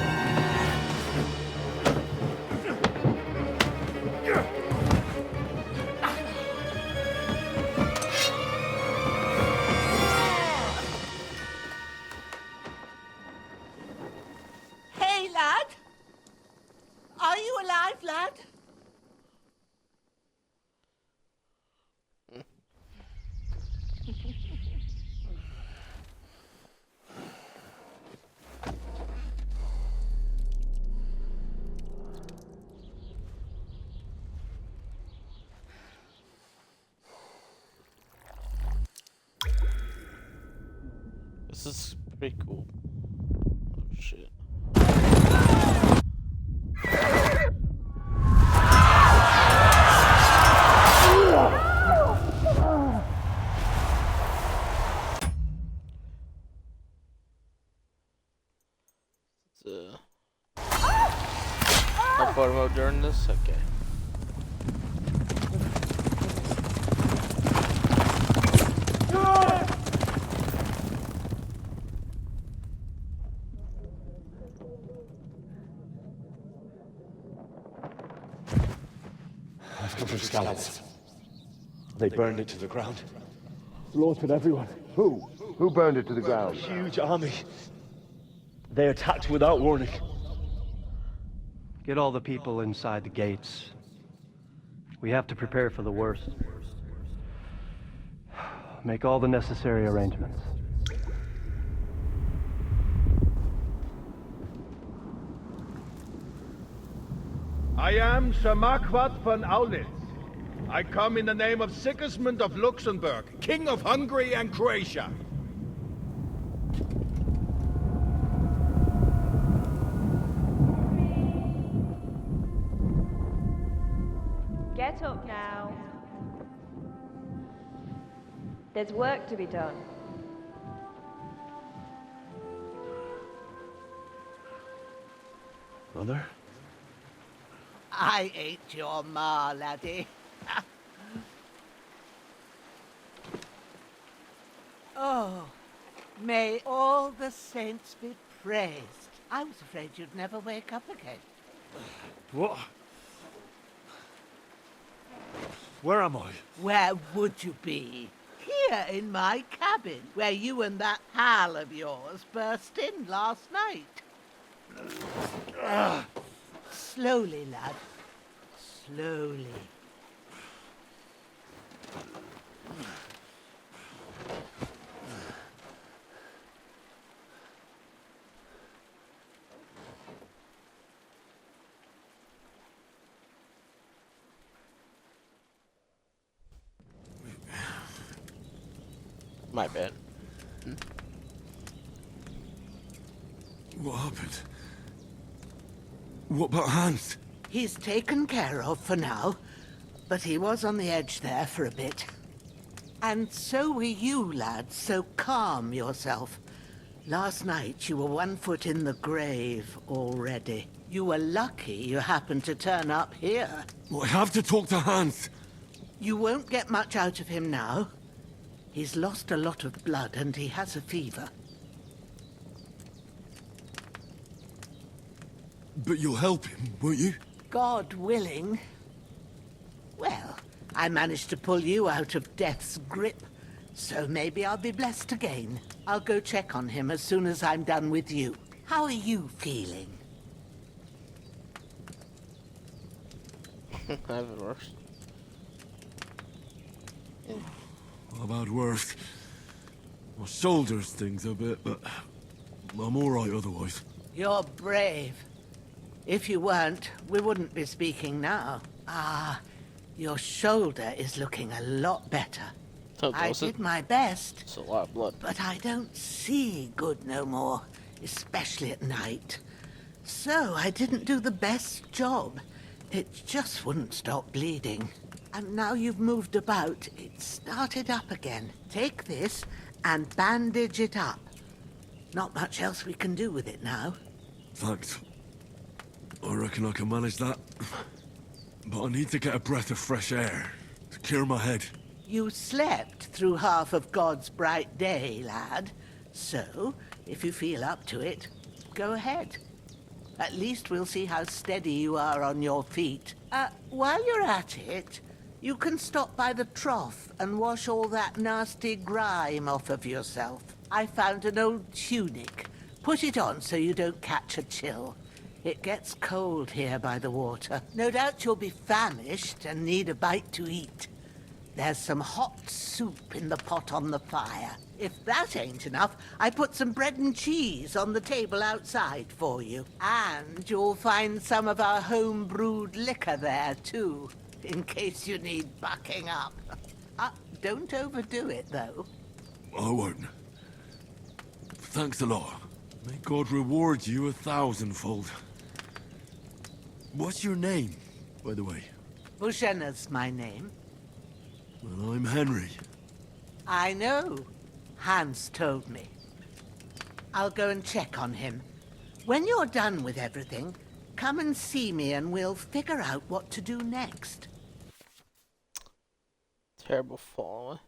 This is pretty cool. Oh shit. Photo mode during this? Okay. I've come from Scallops. They burned it to the ground. Slaughtered everyone. Who? Who burned it to the ground? A huge army. They attacked without warning. Get all the people inside the gates. We have to prepare for the worst. Make all the necessary arrangements. I am Sir Marquardt von Aulitz. I come in the name of Sigismund of Luxembourg, King of Hungary and Croatia. Get up now. There's work to be done. Mother? I ain't your ma, laddie. Oh, may all the saints be praised. I was afraid you'd never wake up again. What? Where am I? Where would you be? Here in my cabin, where you and that pal of yours burst in last night. Slowly, lad. Slowly. My bad. What happened? What about Hans? He's taken care of for now, but he was on the edge there for a bit. And so were you, lad, so calm yourself. Last night you were 1 foot in the grave already. You were lucky you happened to turn up here. Well, I have to talk to Hans. You won't get much out of him now. He's lost a lot of blood and he has a fever. But you'll help him, won't you? God willing. Well, I managed to pull you out of death's grip, so maybe I'll be blessed again. I'll go check on him as soon as I'm done with you. How are you feeling? I've been worse. I've had worse. My shoulder stings a bit, but I'm alright otherwise. You're brave. If you weren't, we wouldn't be speaking now. Ah, your shoulder is looking a lot better. Oh, I did my best. It's a lot of blood. But I don't see good no more, especially at night. So I didn't do the best job. It just wouldn't stop bleeding. And now you've moved about, it started up again. Take this and bandage it up. Not much else we can do with it now. Thanks. I reckon I can manage that. But I need to get a breath of fresh air to clear my head. You slept through half of God's bright day, lad. So, if you feel up to it, go ahead. At least we'll see how steady you are on your feet. While you're at it, you can stop by the trough and wash all that nasty grime off of yourself. I found an old tunic. Put it on so you don't catch a chill. It gets cold here by the water. No doubt you'll be famished and need a bite to eat. There's some hot soup in the pot on the fire. If that ain't enough, I put some bread and cheese on the table outside for you. And you'll find some of our home-brewed liquor there, too, in case you need bucking up. Don't overdo it, though. I won't. Thanks a lot. May God reward you 1,000-fold. What's your name, by the way? Bushenna's my name. Well, I'm Henry. I know. Hans told me. I'll go and check on him. When you're done with everything, come and see me and we'll figure out what to do next. Terrible fall.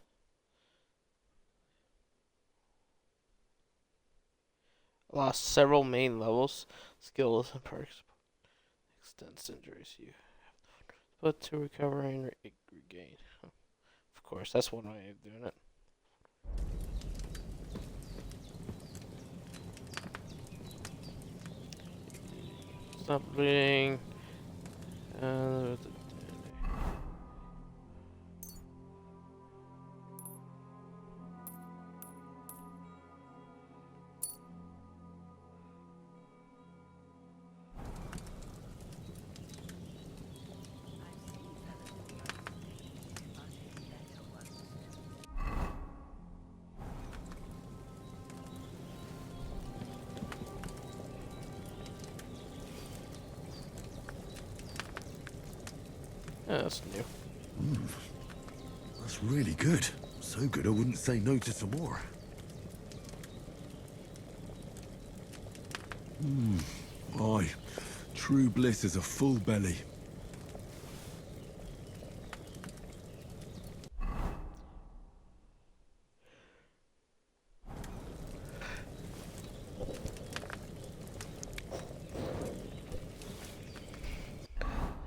Lost several main levels, skills, and perks. Extends injuries you have but to recover and regain. Of course, that's one way of doing it. Stop bleeding. Yeah, that's new. That's really good. So good I wouldn't say no to some more. Aye. True bliss is a full belly.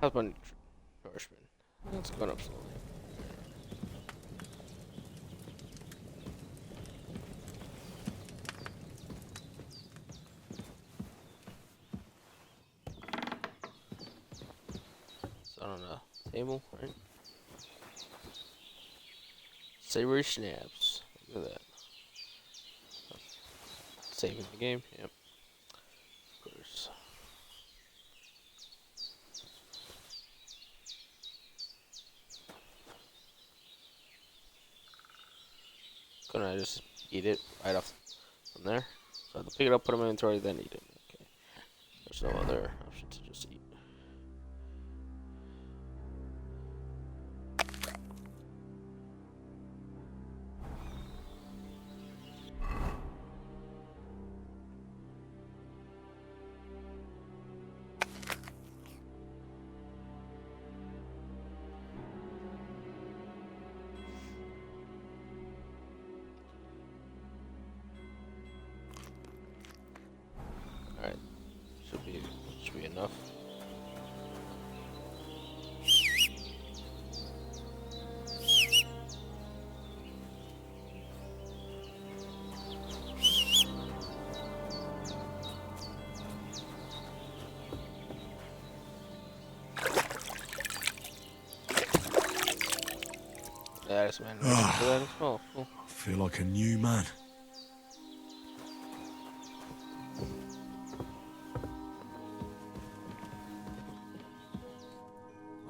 How's my nourishment? It's going up slowly. It's on a table, right? Savory snaps. Look at that. Saving the game, yep. Of course. Couldn't I just eat it right off from there? So I have to pick it up, put it in my inventory, then eat it. Okay. There's no other option to just eat. Alright. Should be enough. Yeah, this man. Oh, cool. I feel like a new man.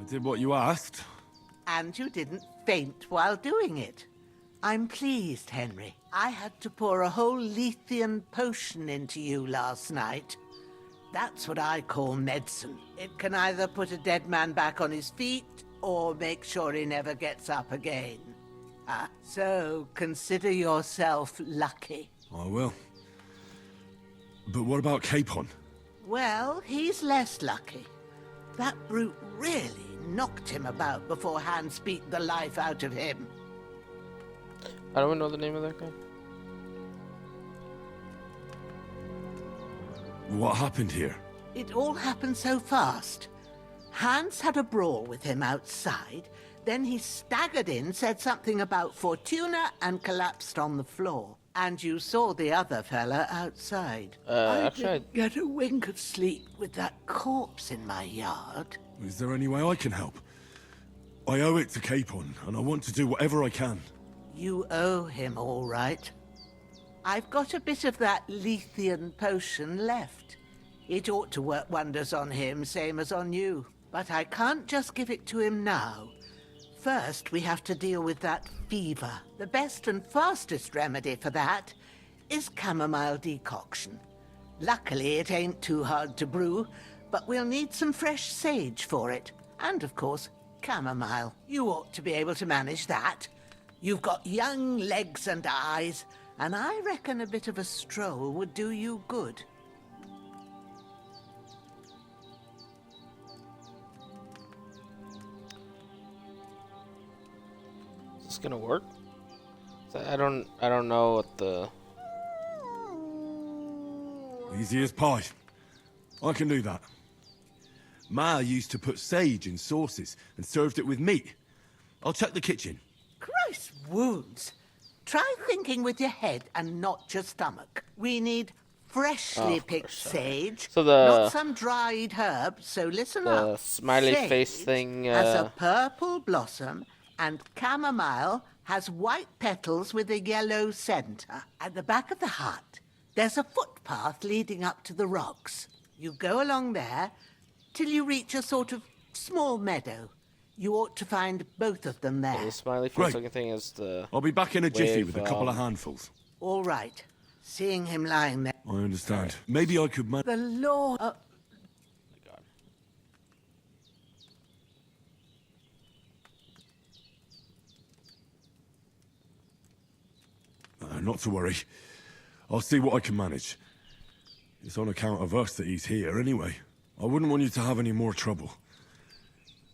I did what you asked. And you didn't faint while doing it. I'm pleased, Henry. I had to pour a whole Lethean potion into you last night. That's what I call medicine. It can either put a dead man back on his feet, or make sure he never gets up again. So consider yourself lucky. I will. But what about Capon? Well, he's less lucky. That brute really knocked him about before Hans beat the life out of him. I don't know the name of that guy. What happened here? It all happened so fast. Hans had a brawl with him outside, then he staggered in, said something about Fortuna, and collapsed on the floor. And you saw the other fella outside. I didn't get a wink of sleep with that corpse in my yard. Is there any way I can help? I owe it to Capon, and I want to do whatever I can. You owe him, all right. I've got a bit of that Lethean potion left. It ought to work wonders on him, same as on you. But I can't just give it to him now. First, we have to deal with that fever. The best and fastest remedy for that is chamomile decoction. Luckily, it ain't too hard to brew, but we'll need some fresh sage for it. And, of course, chamomile. You ought to be able to manage that. You've got young legs and eyes, and I reckon a bit of a stroll would do you good. Is this gonna work? I don't know what the... Easy as pie. I can do that. Ma used to put sage in sauces and served it with meat. I'll check the kitchen. Christ wounds! Try thinking with your head and not your stomach. We need freshly picked sage, So not some dried herb, so listen up. the smiley Sage face thing, has a purple blossom, and chamomile has white petals with a yellow centre. At the back of the hut, there's a footpath leading up to the rocks. You go along there till you reach a sort of small meadow. You ought to find both of them there. The smiley face Great. looking thing is the... I'll be back in a jiffy wave, with a couple of handfuls. All right. Seeing him lying there. I understand. Maybe I could The Lord... Not to worry. I'll see what I can manage. It's on account of us that he's here anyway. I wouldn't want you to have any more trouble.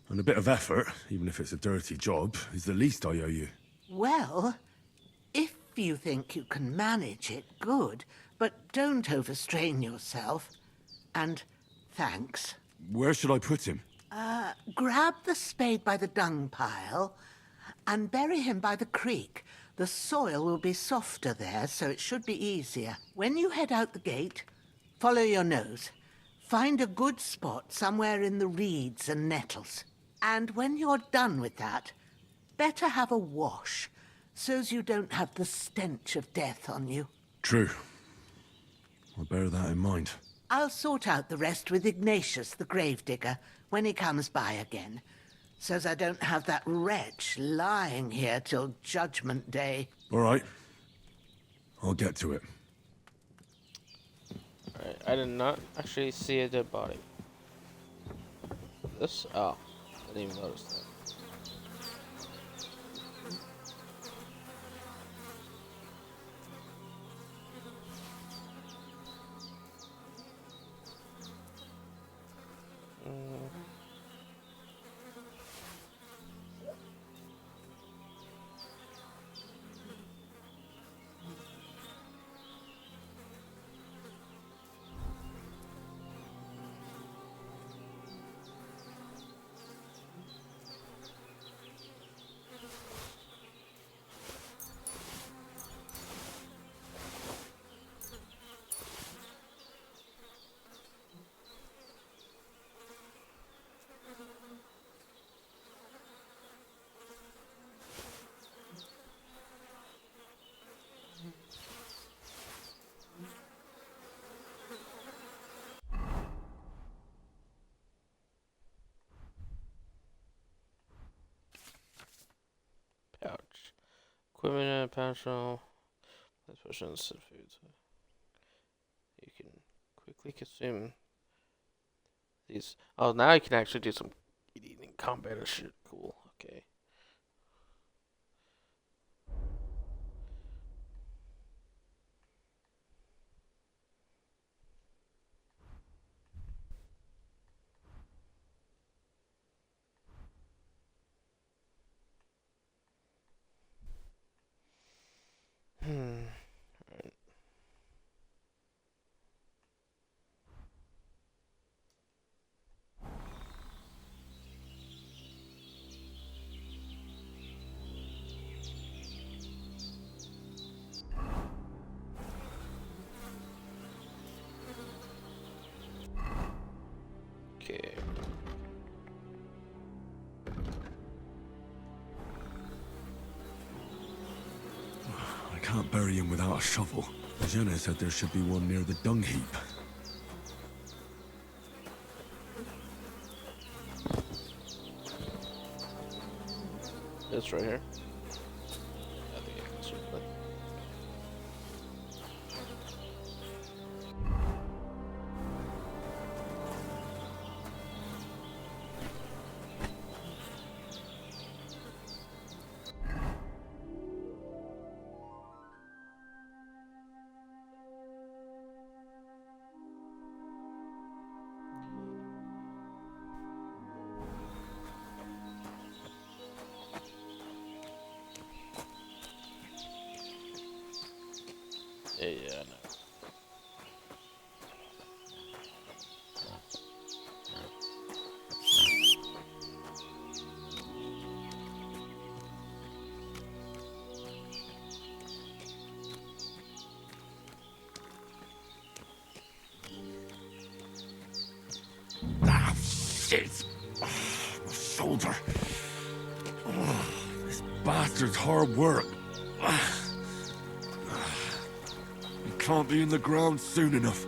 And a bit of effort, even if it's a dirty job, is the least I owe you. Well, if you think you can manage it, good. But don't overstrain yourself. And thanks. Where should I put him? Grab the spade by the dung pile and bury him by the creek. The soil will be softer there, so it should be easier. When you head out the gate, follow your nose. Find a good spot somewhere in the reeds and nettles. And when you're done with that, better have a wash, so's you don't have the stench of death on you. True. I'll bear that in mind. I'll sort out the rest with Ignatius, the gravedigger, when he comes by again, so's I don't have that wretch lying here till Judgment Day. All right. I'll get to it. Alright, I did not actually see a dead body. This? Oh. I didn't even notice that. Pouch. Equipment and pouch. Potions and foods. You can quickly consume these. Oh, now you can actually do some eating in combat or shit. Cool. Okay. Alright. Okay. I can't bury him without a shovel. Jenna said there should be one near the dung heap. This right here. I think I can certainly. Shit! Oh, my shoulder. Oh, this bastard's hard work. You can't be in the ground soon enough.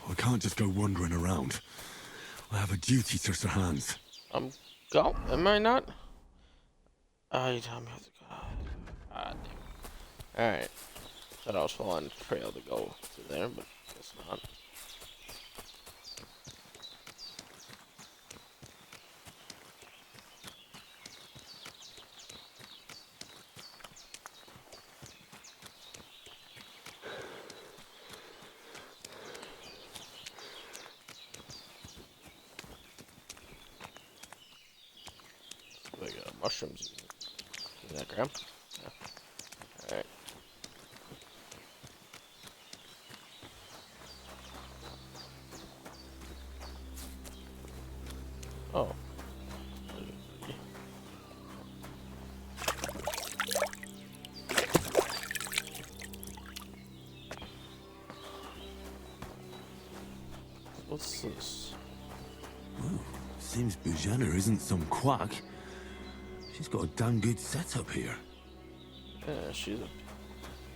I can't just go wandering around. I have a duty to Sir Hans. Go. Am I not? Oh, you tell me how to go. Ah, damn. Alright. Thought I was following the trail to go to there, but guess not. We got mushrooms. Is that Graham? Yeah. Alright. Oh. What's this? Well, seems Bujana isn't some quack. She's got a damn good setup here. Yeah, she's an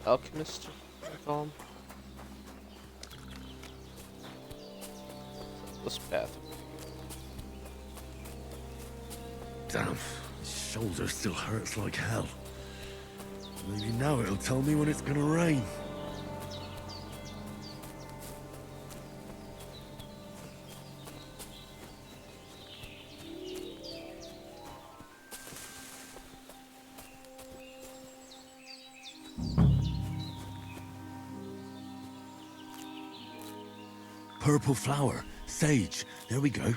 alchemist, I call him. This path. Damn, his shoulder still hurts like hell. Maybe now it'll tell me when it's gonna rain. Purple flower, sage. There we go.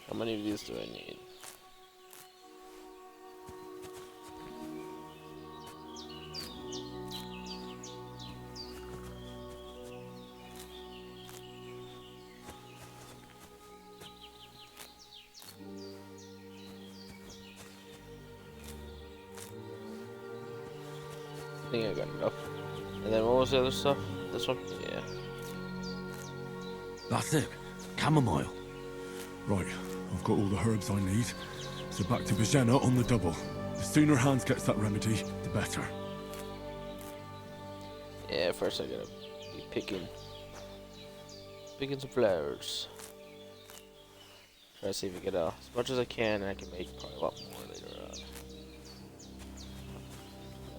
How many of these do I need? I think I got enough. And then what was the other stuff? This one? Yeah. That's it. Chamomile. Right, I've got all the herbs I need. So back to Bujana on the double. The sooner Hans gets that remedy, the better. Yeah, first I gotta be picking some flowers. Try to see if we get as much as I can, and I can make probably a lot more later on.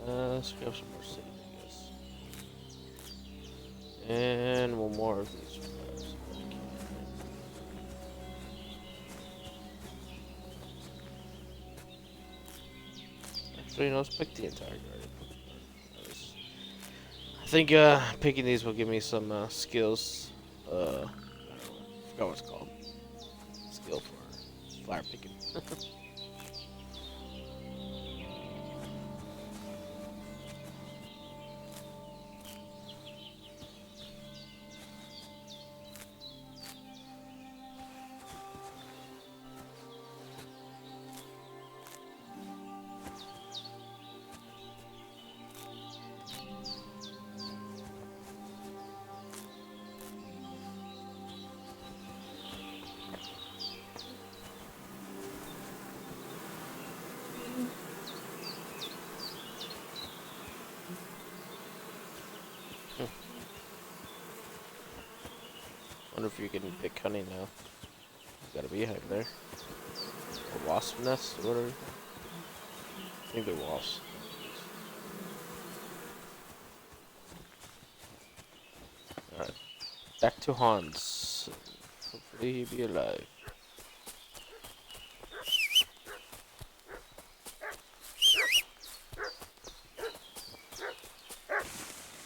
Let's grab some more seeds, I guess. And one more of these flowers. Actually, no, let's pick the entire garden. think picking these will give me some skills. I forgot what it's called. Skill for flower picking. Wonder if you can pick honey now. Gotta be hive there. A wasp nest, or whatever. I think they're wasps. Alright. Back to Hans. Hopefully he'll be alive.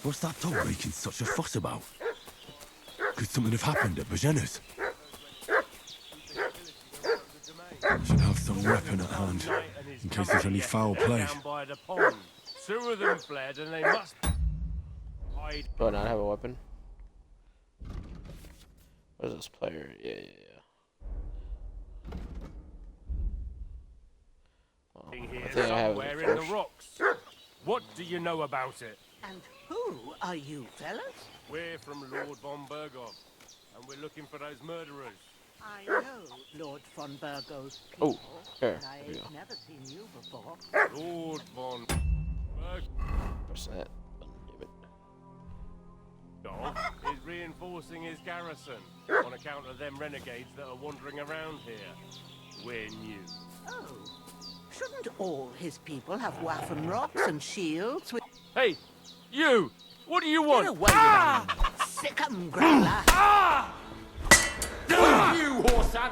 What's that dog making such a fuss about? Could something have happened at Bajena's? Should have some weapon at hand, in case there's any foul play. Down by the pond. Two of them fled, and they must hide. Do I not have a weapon? Where's this player? Yeah. Well, I think I have it Somewhere in first. the rocks. What do you know about it? And who are you, fellas? We're from Lord von Burgov, and we're looking for those murderers. I know Lord von Burgo's Oh, people, here. but I Here we ain't go. never seen you before. Lord von Burgov Where's that? Damn it. is reinforcing his garrison on account of them renegades that are wandering around here. We're new. Oh, shouldn't all his people have waffen rocks and shields with... Hey, you! What do you want? Get away with him, sick 'em, Growler. You, Horsan!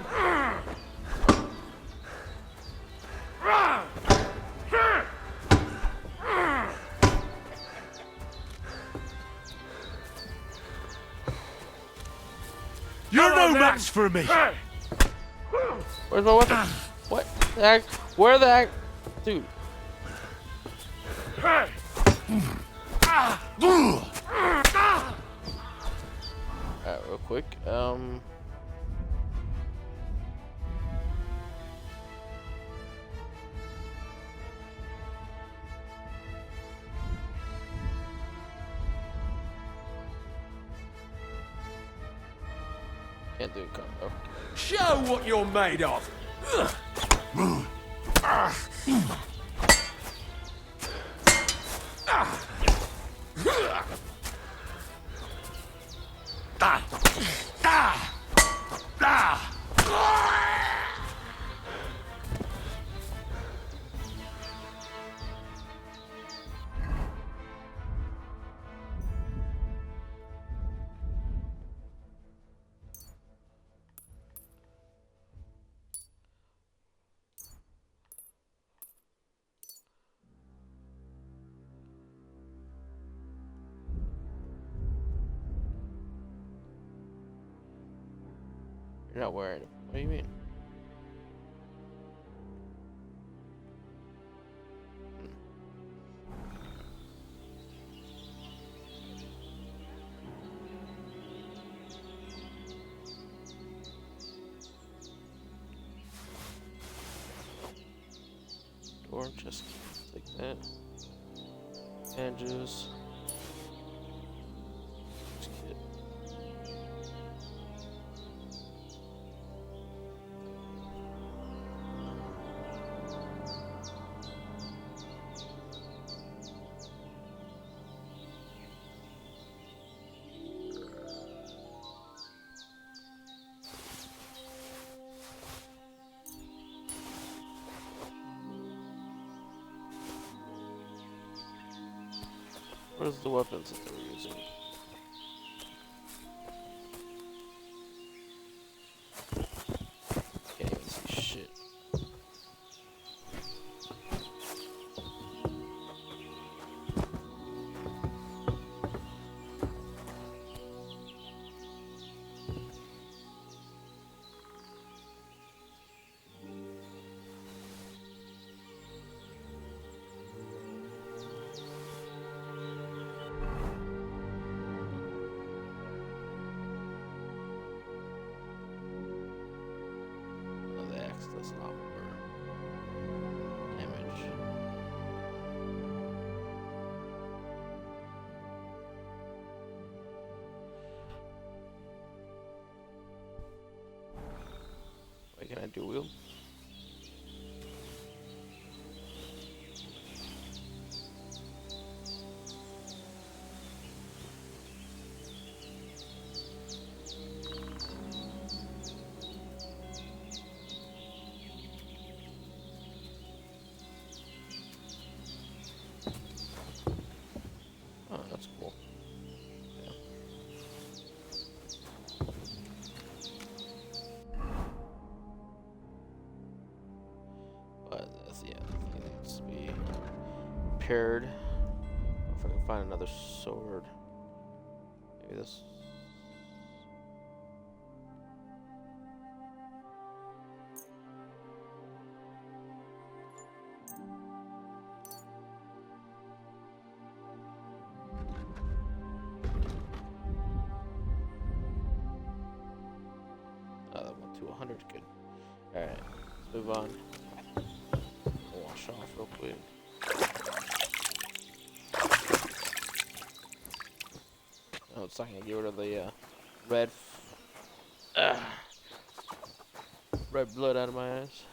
You're no match for me! Where's my weapon? What the heck? Where the heck? Dude. Alright, real quick. Can't do it combo. Show what you're made of! You're not wearing them. What do you mean? Or just like that. Bandages. Where's the weapons that they're using? Can't even see shit. dual wield. Oh, that's cool. Yeah. But that's, yeah, the thing needs to be repaired. If I can find another sword. Maybe this. Oh, that went to 100. Good. Alright, let's move on. Wash off real quick. Oh, it's not gonna get rid of the red blood out of my eyes.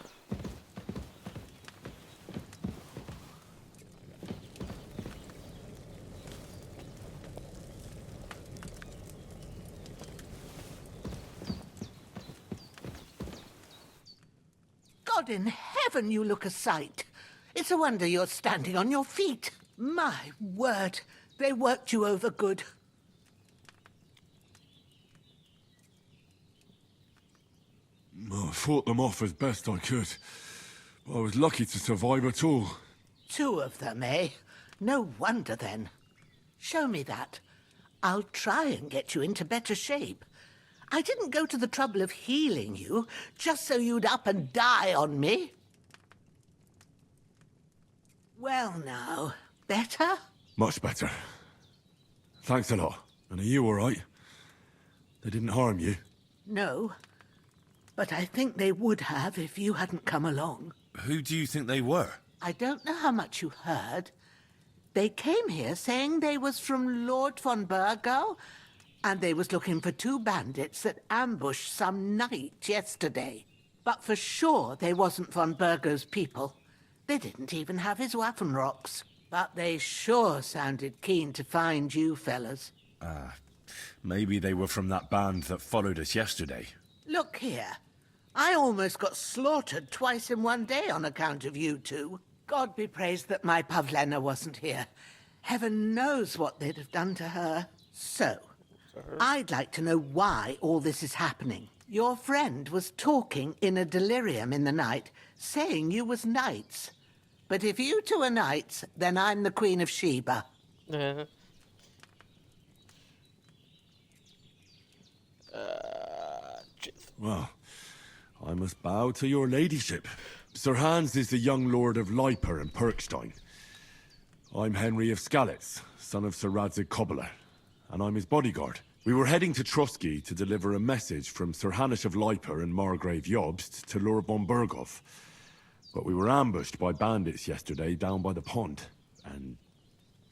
God in heaven, you look a sight. It's a wonder you're standing on your feet. My word, they worked you over good. I fought them off as best I could. But I was lucky to survive at all. 2 of them, eh? No wonder then. Show me that. I'll try and get you into better shape. I didn't go to the trouble of healing you just so you'd up and die on me. Well now, better? Much better. Thanks a lot. And are you all right? They didn't harm you? No, but I think they would have if you hadn't come along. Who do you think they were? I don't know how much you heard. They came here saying they was from Lord von Burgo, and they was looking for 2 bandits that ambushed some knight yesterday. But for sure they wasn't von Burgo's people. They didn't even have his Waffenrocks. But they sure sounded keen to find you fellas. Maybe they were from that band that followed us yesterday. Look here. I almost got slaughtered twice in one day on account of you 2. God be praised that my Pavlena wasn't here. Heaven knows what they'd have done to her. So, I'd like to know why all this is happening. Your friend was talking in a delirium in the night, saying you was knights. But if you 2 are knights, then I'm the Queen of Sheba. Well, I must bow to your ladyship. Sir Hans is the young lord of Leiper and Perkstein. I'm Henry of Skalitz, son of Sir Radzig Cobbler, and I'm his bodyguard. We were heading to Trotsky to deliver a message from Sir Hanush of Leiper and Margrave Jobst to Lord von Burgov. But we were ambushed by bandits yesterday down by the pond, and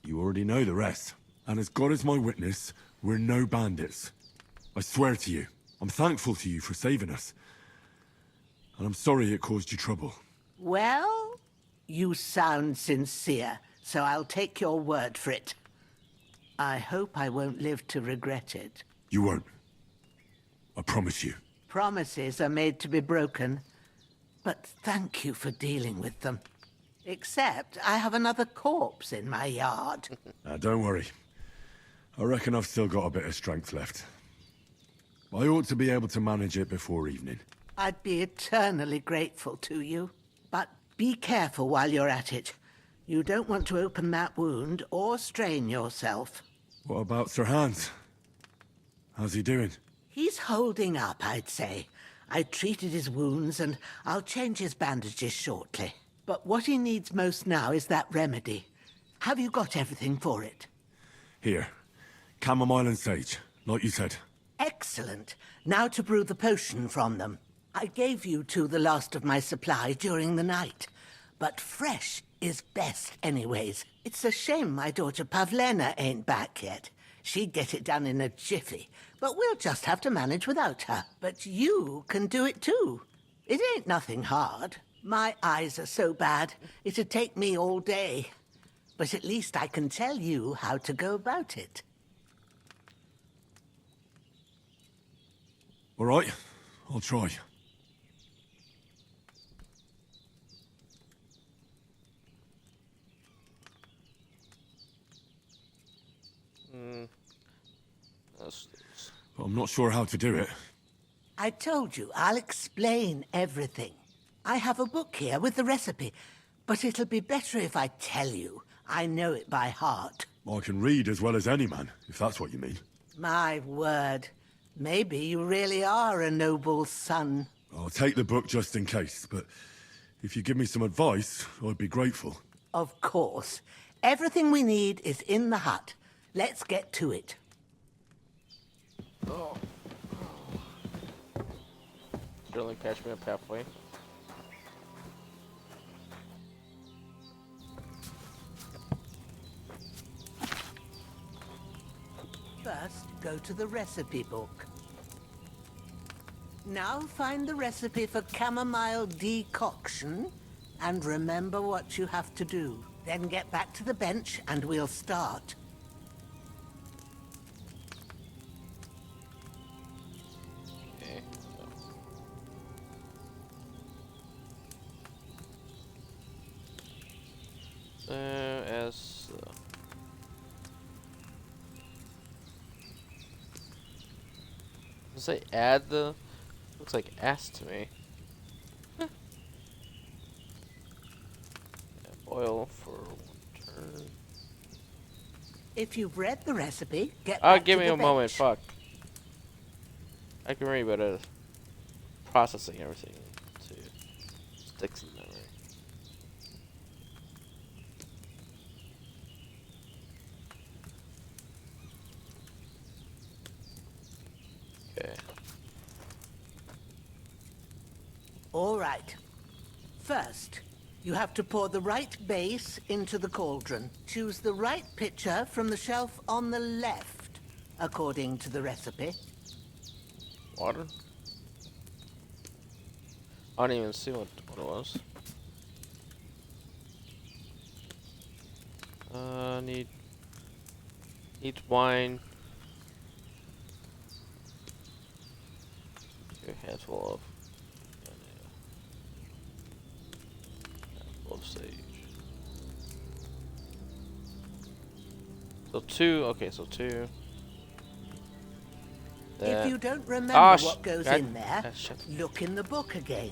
you already know the rest. And as God is my witness, we're no bandits. I swear to you, I'm thankful to you for saving us. And I'm sorry it caused you trouble. Well, you sound sincere, so I'll take your word for it. I hope I won't live to regret it. You won't. I promise you. Promises are made to be broken, but thank you for dealing with them. Except I have another corpse in my yard. Don't worry. I reckon I've still got a bit of strength left. I ought to be able to manage it before evening. I'd be eternally grateful to you. But be careful while you're at it. You don't want to open that wound or strain yourself. What about Sir Hans? How's he doing? He's holding up, I'd say. I treated his wounds and I'll change his bandages shortly. But what he needs most now is that remedy. Have you got everything for it? Here. Chamomile and sage, like you said. Excellent. Now to brew the potion from them. I gave you 2 the last of my supply during the night. But fresh is best anyways. It's a shame my daughter Pavlena ain't back yet. She'd get it done in a jiffy, but we'll just have to manage without her. But you can do it too. It ain't nothing hard. My eyes are so bad, it'd take me all day. But at least I can tell you how to go about it. All right, I'll try. I'm not sure how to do it. I told you, I'll explain everything. I have a book here with the recipe, but it'll be better if I tell you. I know it by heart. I can read as well as any man, if that's what you mean. My word. Maybe you really are a noble son. I'll take the book just in case, but if you give me some advice, I'd be grateful. Of course. Everything we need is in the hut. Let's get to it. Oh. You'll only catch me up halfway. First, go to the recipe book. Now find the recipe for chamomile decoction and remember what you have to do. Then get back to the bench and we'll start. Okay. Does it add the? Looks like S to me. Boil for 1 turn. If you've read the recipe, get Oh, back give to me the a moment. bench. Fuck. I can read, but processing everything to sticks in memory. Okay. All right. First, you have to pour the right base into the cauldron. Choose the right pitcher from the shelf on the left, according to the recipe. Water? I don't even see what it was. Need wine. A handful of sage. So 2, okay, so 2. If you don't remember what goes in there, shit. look in the book again.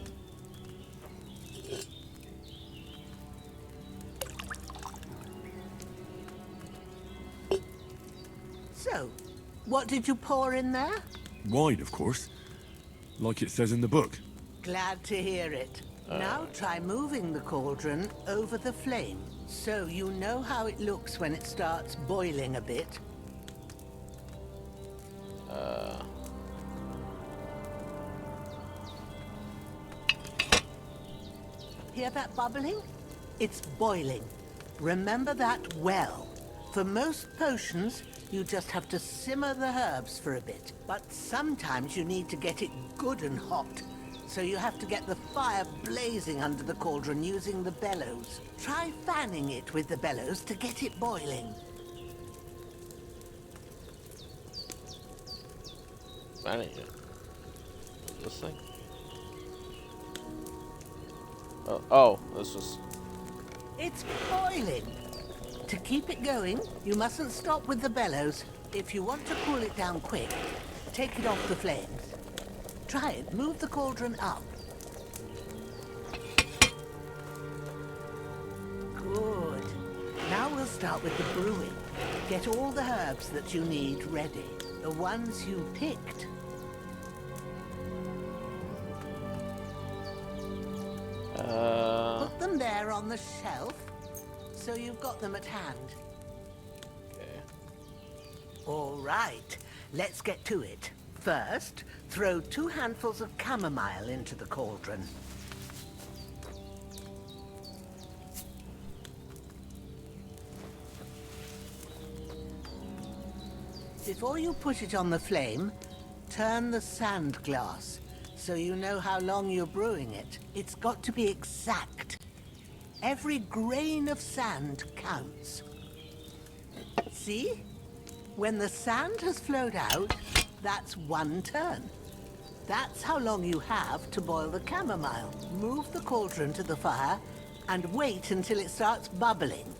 So, what did you pour in there? Wine, of course. Like it says in the book. Glad to hear it. Now try moving the cauldron over the flame, so you know how it looks when it starts boiling a bit. Hear that bubbling? It's boiling. Remember that well. For most potions, you just have to simmer the herbs for a bit. But sometimes you need to get it good and hot. So you have to get the fire blazing under the cauldron using the bellows. Try fanning it with the bellows to get it boiling. Fanning it? This thing? Oh, this was... It's boiling. To keep it going, you mustn't stop with the bellows. If you want to cool it down quick, take it off the flames. Try it. Move the cauldron up. Good. Now we'll start with the brewing. Get all the herbs that you need ready. The ones you picked. Put them there on the shelf, so you've got them at hand. Okay. All right. Let's get to it. First, throw 2 handfuls of chamomile into the cauldron. Before you put it on the flame, turn the sand glass so you know how long you're brewing it. It's got to be exact. Every grain of sand counts. See? When the sand has flowed out, that's 1 turn. That's how long you have to boil the chamomile. Move the cauldron to the fire and wait until it starts bubbling.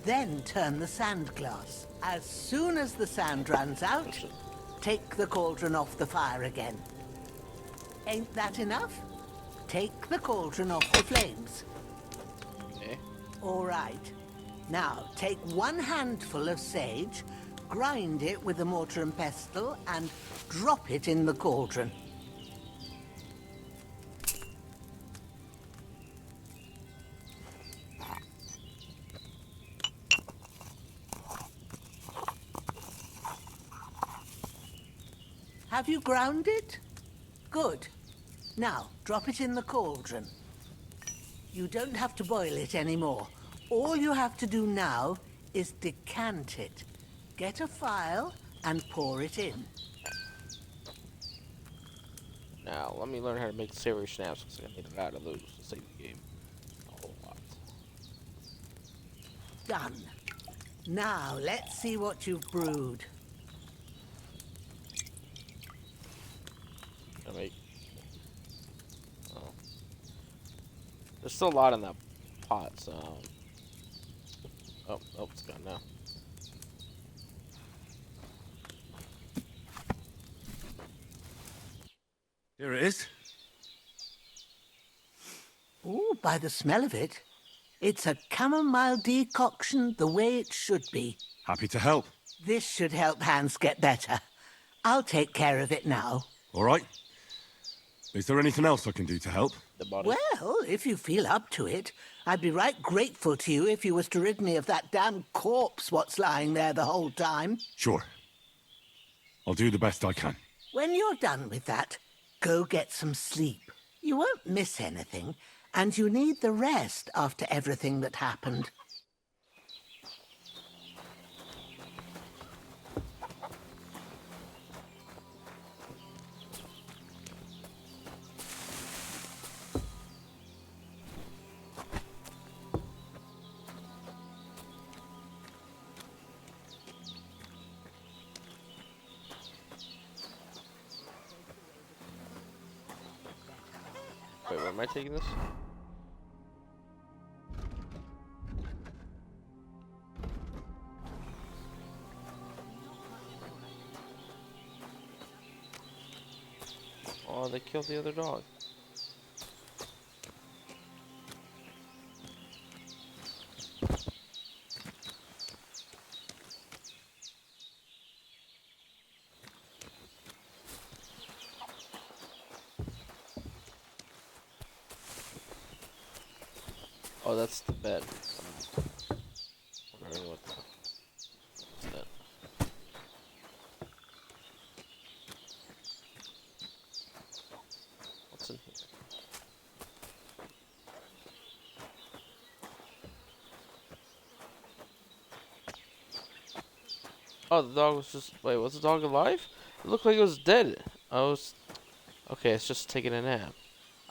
Then turn the sand glass. As soon as the sand runs out, take the cauldron off the fire again. Ain't that enough? Take the cauldron off the flames. Okay. All right. Now, take 1 handful of sage, grind it with a mortar and pestle, and drop it in the cauldron. Have you ground it? Good. Now, drop it in the cauldron. You don't have to boil it anymore. All you have to do now is decant it. Get a phial and pour it in. Now, let me learn how to make savory snaps because I need a lot to lose to save the game. A whole lot. Done. Now, let's see what you've brewed. Oh. There's still a lot in that pot, so... Oh, it's gone now. Here it is. Ooh, by the smell of it, it's a chamomile decoction the way it should be. Happy to help. This should help Hans get better. I'll take care of it now. All right. Is there anything else I can do to help? Well, if you feel up to it, I'd be right grateful to you if you was to rid me of that damn corpse what's lying there the whole time. Sure. I'll do the best I can. When you're done with that, go get some sleep. You won't miss anything, and you need the rest after everything that happened. Wait, where am I taking this? Oh, they killed the other dog. Oh, that's the bed. Wondering what's that? What's in here? Oh, the dog was just... Wait, was the dog alive? It looked like it was dead. Okay, it's just taking a nap.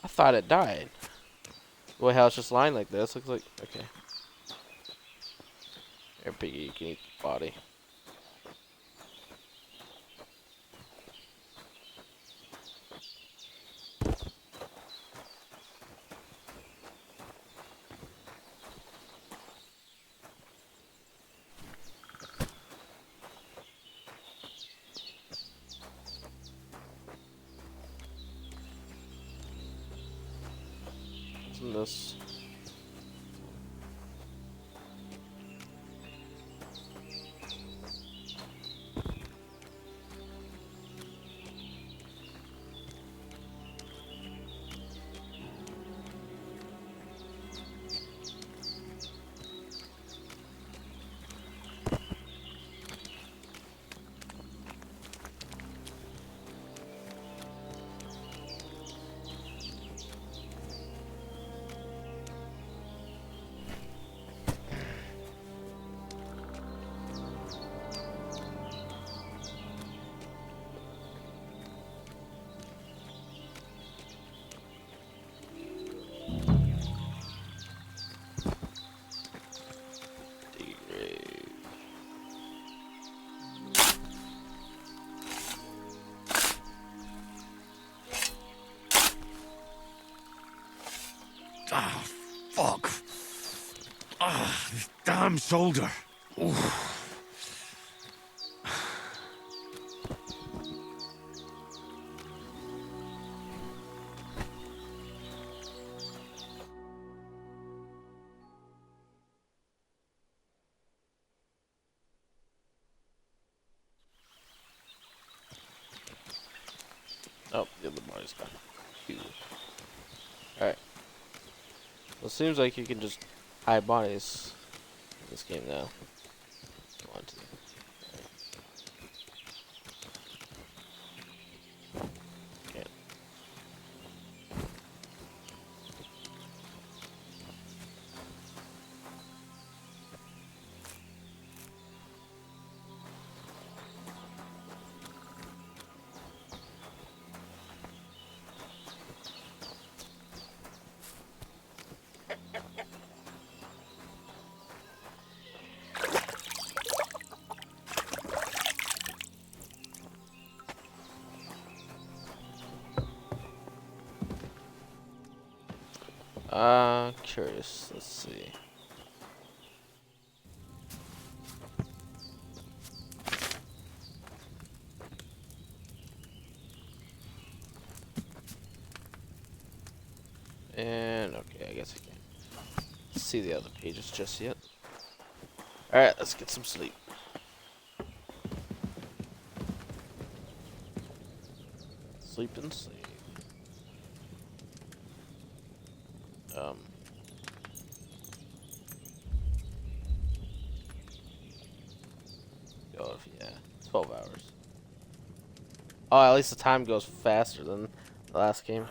I thought it died. The way how it's just lying like this looks like... Okay. Here, Piggy, you can eat the body. What's in this? Fuck. Ah, this damn shoulder. Oof. Oh, the other body's gone. Phew. Alright. Well, it seems like you can just hide bodies in this game now. If you want to. Okay. Curious. Let's see. And okay, I guess I can't see the other pages just yet. Alright, let's get some sleep. Sleep and sleep. Go if, yeah, 12 hours. Oh, at least the time goes faster than the last game.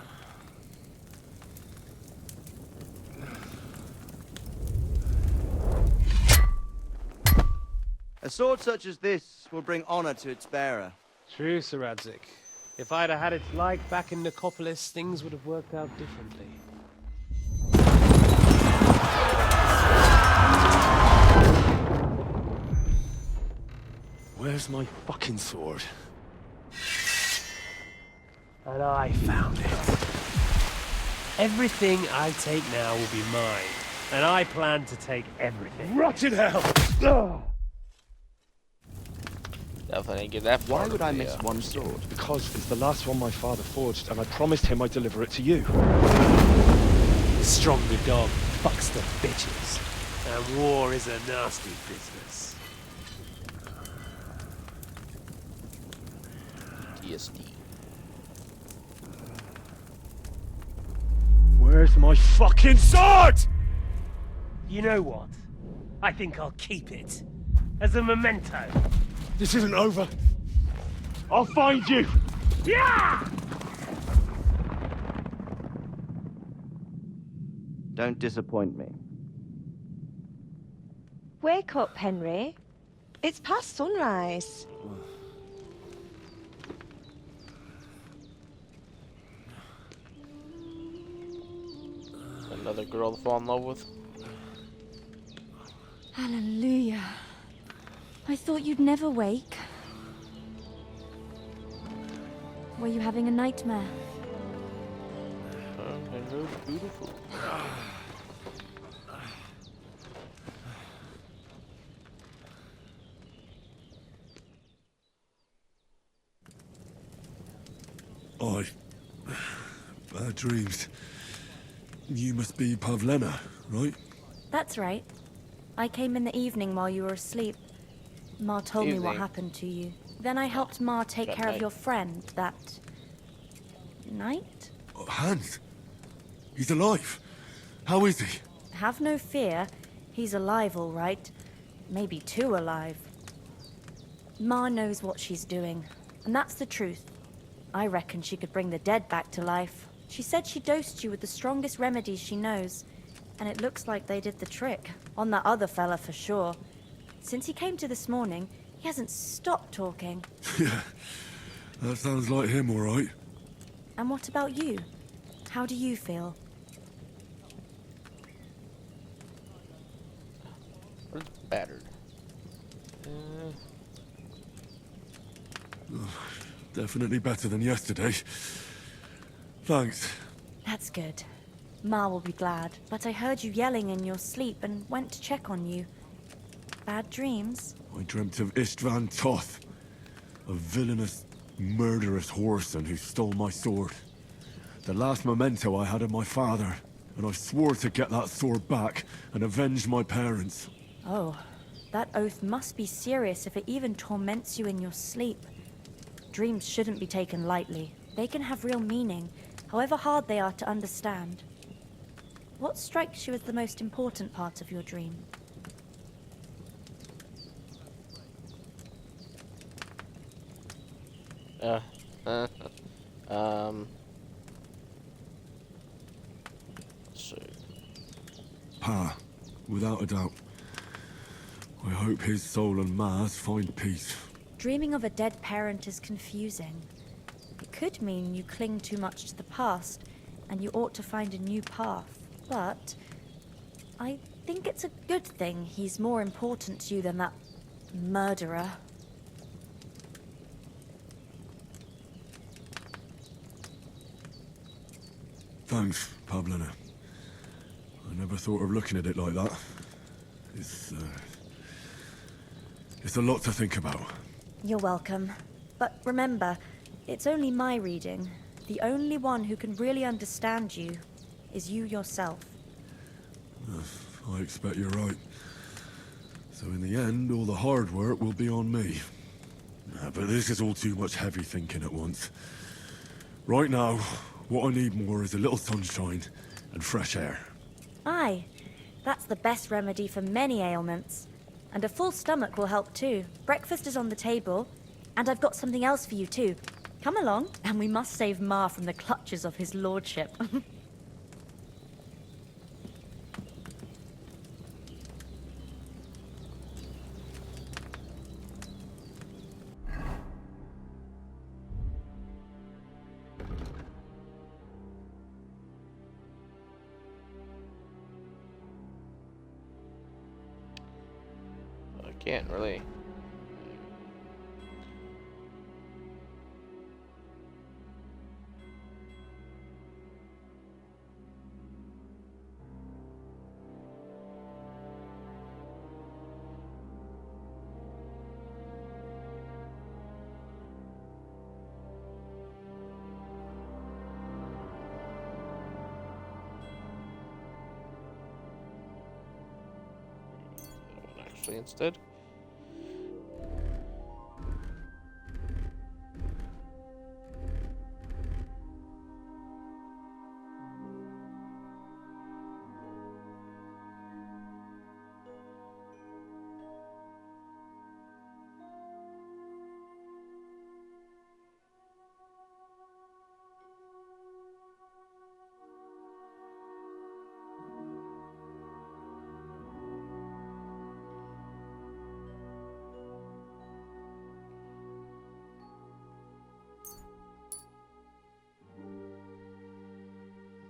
A sword such as this will bring honor to its bearer. True, Sir Radzik. If I'd have had its like back in Nicopolis, things would have worked out differently. Where's my fucking sword? And I found it. Everything I take now will be mine. And I plan to take everything. Rotten hell! Definitely didn't get that far. Why would I miss one sword? Because it's the last one my father forged, and I promised him I'd deliver it to you. The stronger dog fucks the bitches. And war is a nasty business. TSD. Where's my fucking sword? You know what? I think I'll keep it. As a memento. This isn't over. I'll find you! Yeah! Don't disappoint me. Wake up, Henry. It's past sunrise. Another girl to fall in love with. Hallelujah. I thought you'd never wake. Were you having a nightmare? Hello, beautiful. Bad dreams. You must be Pavlena, right? That's right. I came in the evening while you were asleep. Ma told me what happened to you. Then I helped Ma take care of your friend that night? Hans? He's alive. How is he? Have no fear. He's alive, all right. Maybe too alive. Ma knows what she's doing, and that's the truth. I reckon she could bring the dead back to life. She said she dosed you with the strongest remedies she knows, and it looks like they did the trick. On that other fella for sure. Since he came to this morning, he hasn't stopped talking. Yeah, that sounds like him, all right. And what about you? How do you feel? Battered. Definitely better than yesterday. Thanks. That's good. Ma will be glad, but I heard you yelling in your sleep and went to check on you. Bad dreams? I dreamt of Istvan Toth, a villainous, murderous whoreson who stole my sword. The last memento I had of my father, and I swore to get that sword back and avenge my parents. Oh, that oath must be serious if it even torments you in your sleep. Dreams shouldn't be taken lightly. They can have real meaning, however hard they are to understand. What strikes you as the most important part of your dream? Let's see. Pa, without a doubt. I hope his soul and Ma's find peace. Dreaming of a dead parent is confusing. It could mean you cling too much to the past, and you ought to find a new path. But I think it's a good thing he's more important to you than that murderer. Thanks, Pavlina. I never thought of looking at it like that. It's a lot to think about. You're welcome. But remember, it's only my reading. The only one who can really understand you is you yourself. I expect you're right. So in the end, all the hard work will be on me. But this is all too much heavy thinking at once. Right now, what I need more is a little sunshine and fresh air. Aye, that's the best remedy for many ailments. And a full stomach will help too. Breakfast is on the table, and I've got something else for you too. Come along, and we must save Ma from the clutches of his lordship. I can't really. Actually, instead.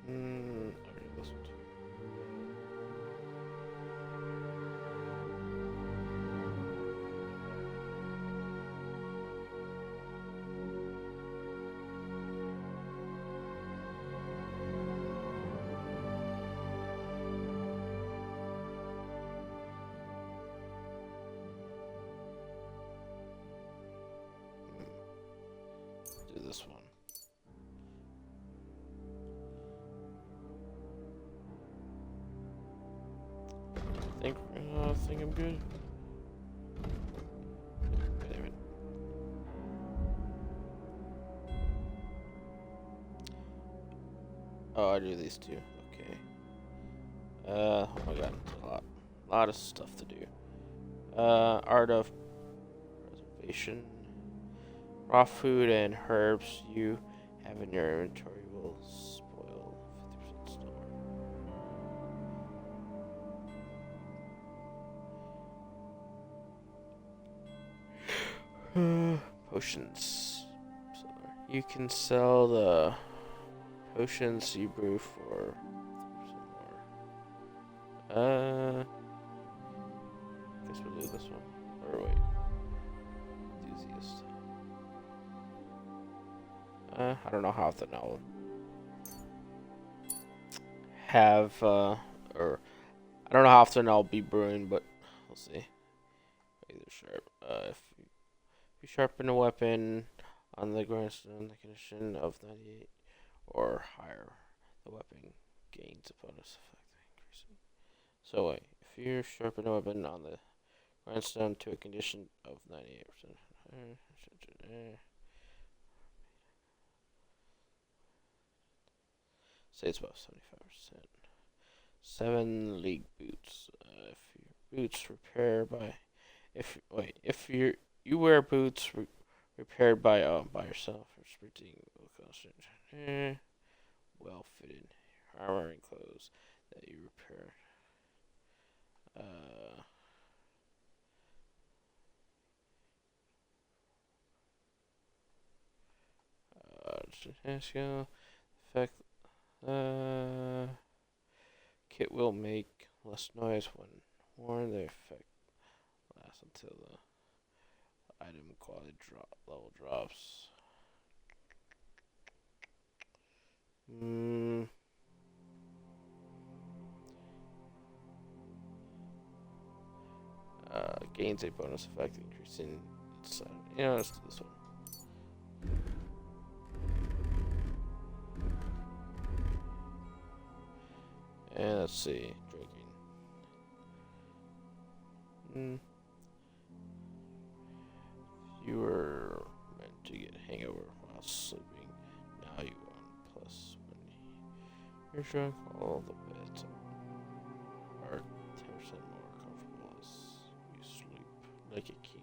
Okay, this one too. Do this one. I think I'm good. Damn it. Oh, I do these two. Okay. Oh my god, a lot of stuff to do. Art of preservation. Raw food and herbs you have in your inventory will spoil 50% store. Potions. So you can sell the potions you brew for some more. Guess we'll do this one. Or wait. Enthusiast. I don't know how to know. have, or I don't know how often I'll be brewing, but we'll see. Either sharp. If you sharpen a weapon on the grindstone, the condition of 98 or higher, the weapon gains a bonus effect increasing. So wait, if you sharpen a weapon on the grindstone to a condition of 98%. Say it's about 75%. 7 league boots. If your boots repair by, if you wear boots repaired by yourself, restricting will cost well fitted armor and clothes that you repair. Effect. Kit will make less noise when worn. The effect lasts until the item quality level drops. Gains a bonus effect, increasing its size. Let's do this one. And let's see, drinking. You were meant to get a hangover while sleeping. Now you want plus when you're drunk. All the beds are 10% more comfortable as you sleep like a king.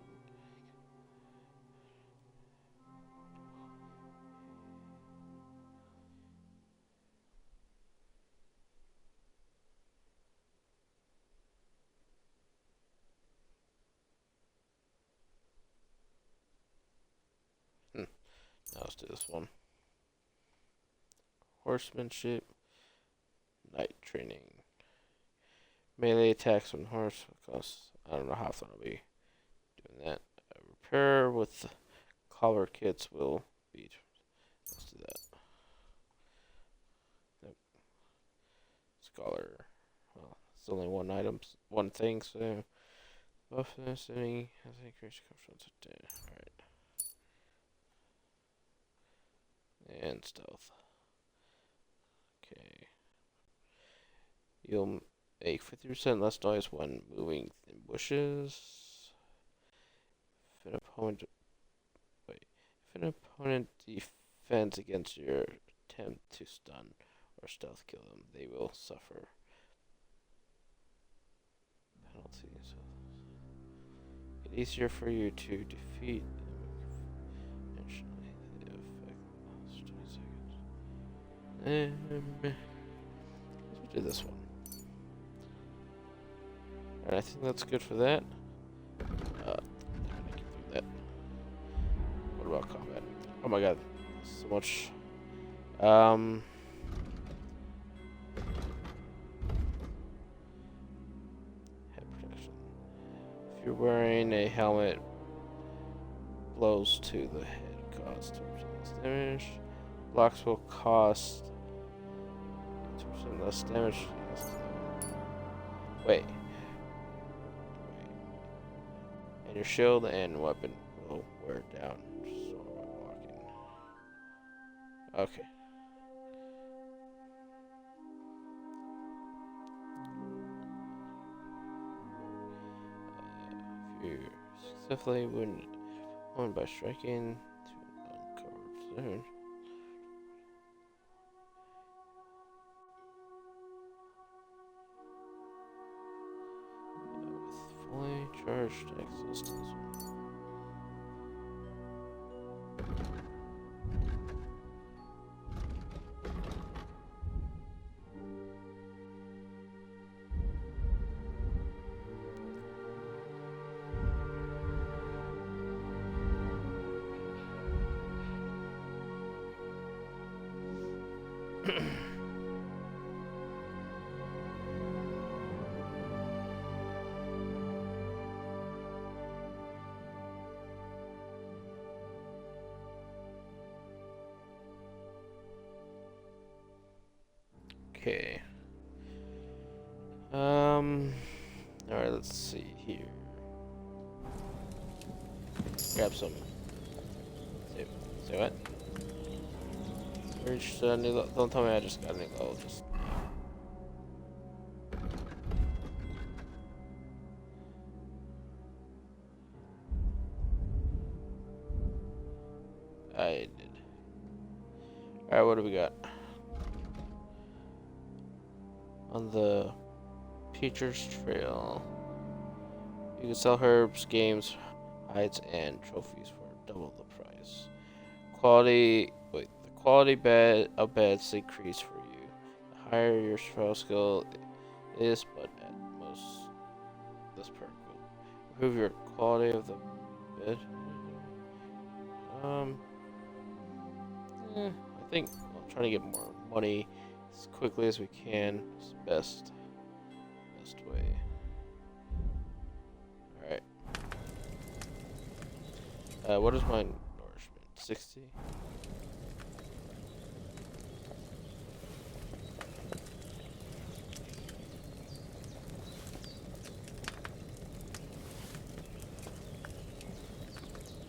Now let's do this one. Horsemanship. Night training. Melee attacks on horse. Because I don't know how often I'll be doing that. Repair with collar kits will be. Let's do that. Nope. Scholar. Well, it's only one thing, so buff this thing has increased confidence. Alright. And stealth. Okay. You'll make 50% less noise when moving in bushes. If an opponent defends against your attempt to stun or stealth kill them, they will suffer penalties. It's easier for you to defeat let's do this one. Alright, I think that's good for that. I can do that. What about combat? Oh my god, so much. Head protection. If you're wearing a helmet, blows to the head cause 2% less damage. Blocks will cost 2% less damage. Wait. And your shield and weapon will wear down. So I'm walking. Okay. If you successfully wounded one by striking to uncovered zone. Fully charged existence. Okay. Alright, let's see here. Grab some. Say what? Reached a new level. Don't tell me I just got a new level. Just. I did. Alright, what do we got? On the Teacher's Trail, you can sell herbs, games, hides, and trophies for double the price. The quality of beds increase for you. The higher your spell skill is, but at most, this perk will improve your quality of the bed. I think I'm trying to get more money as quickly as we can. It's the best way. Alright. What is my nourishment? 60?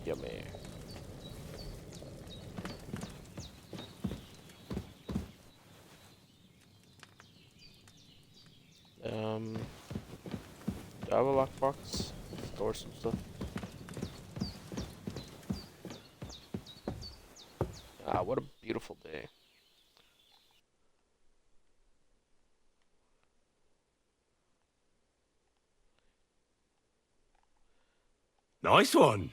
Yummy. Do I have a lockbox? Store some stuff. Ah, what a beautiful day. Nice one.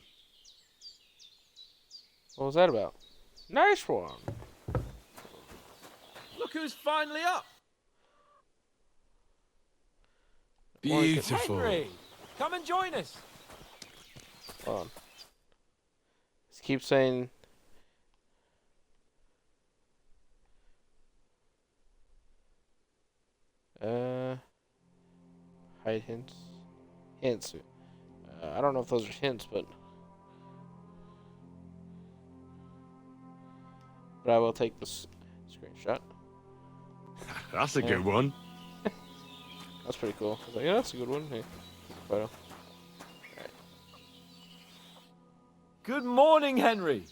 What was that about? Nice one. Look who's finally up. Beautiful. Henry, come and join us. Hold on. Just keep saying. Hide hints. Hints. I don't know if those are hints, but I will take this screenshot. That's a good one. That's pretty cool. I was like, yeah, that's a good one. Hey, photo. Alright. Good morning, Henry.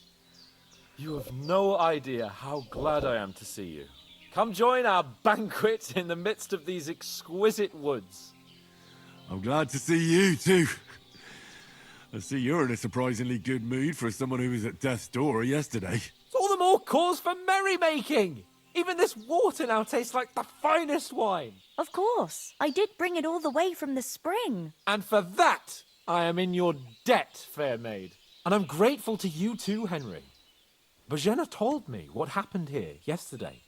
You have no idea how glad I am to see you. Come join our banquet in the midst of these exquisite woods. I'm glad to see you too. I see you're in a surprisingly good mood for someone who was at death's door yesterday. It's all the more cause for merrymaking. Even this water now tastes like the finest wine. Of course. I did bring it all the way from the spring. And for that, I am in your debt, fair maid. And I'm grateful to you too, Henry. Bojena told me what happened here yesterday.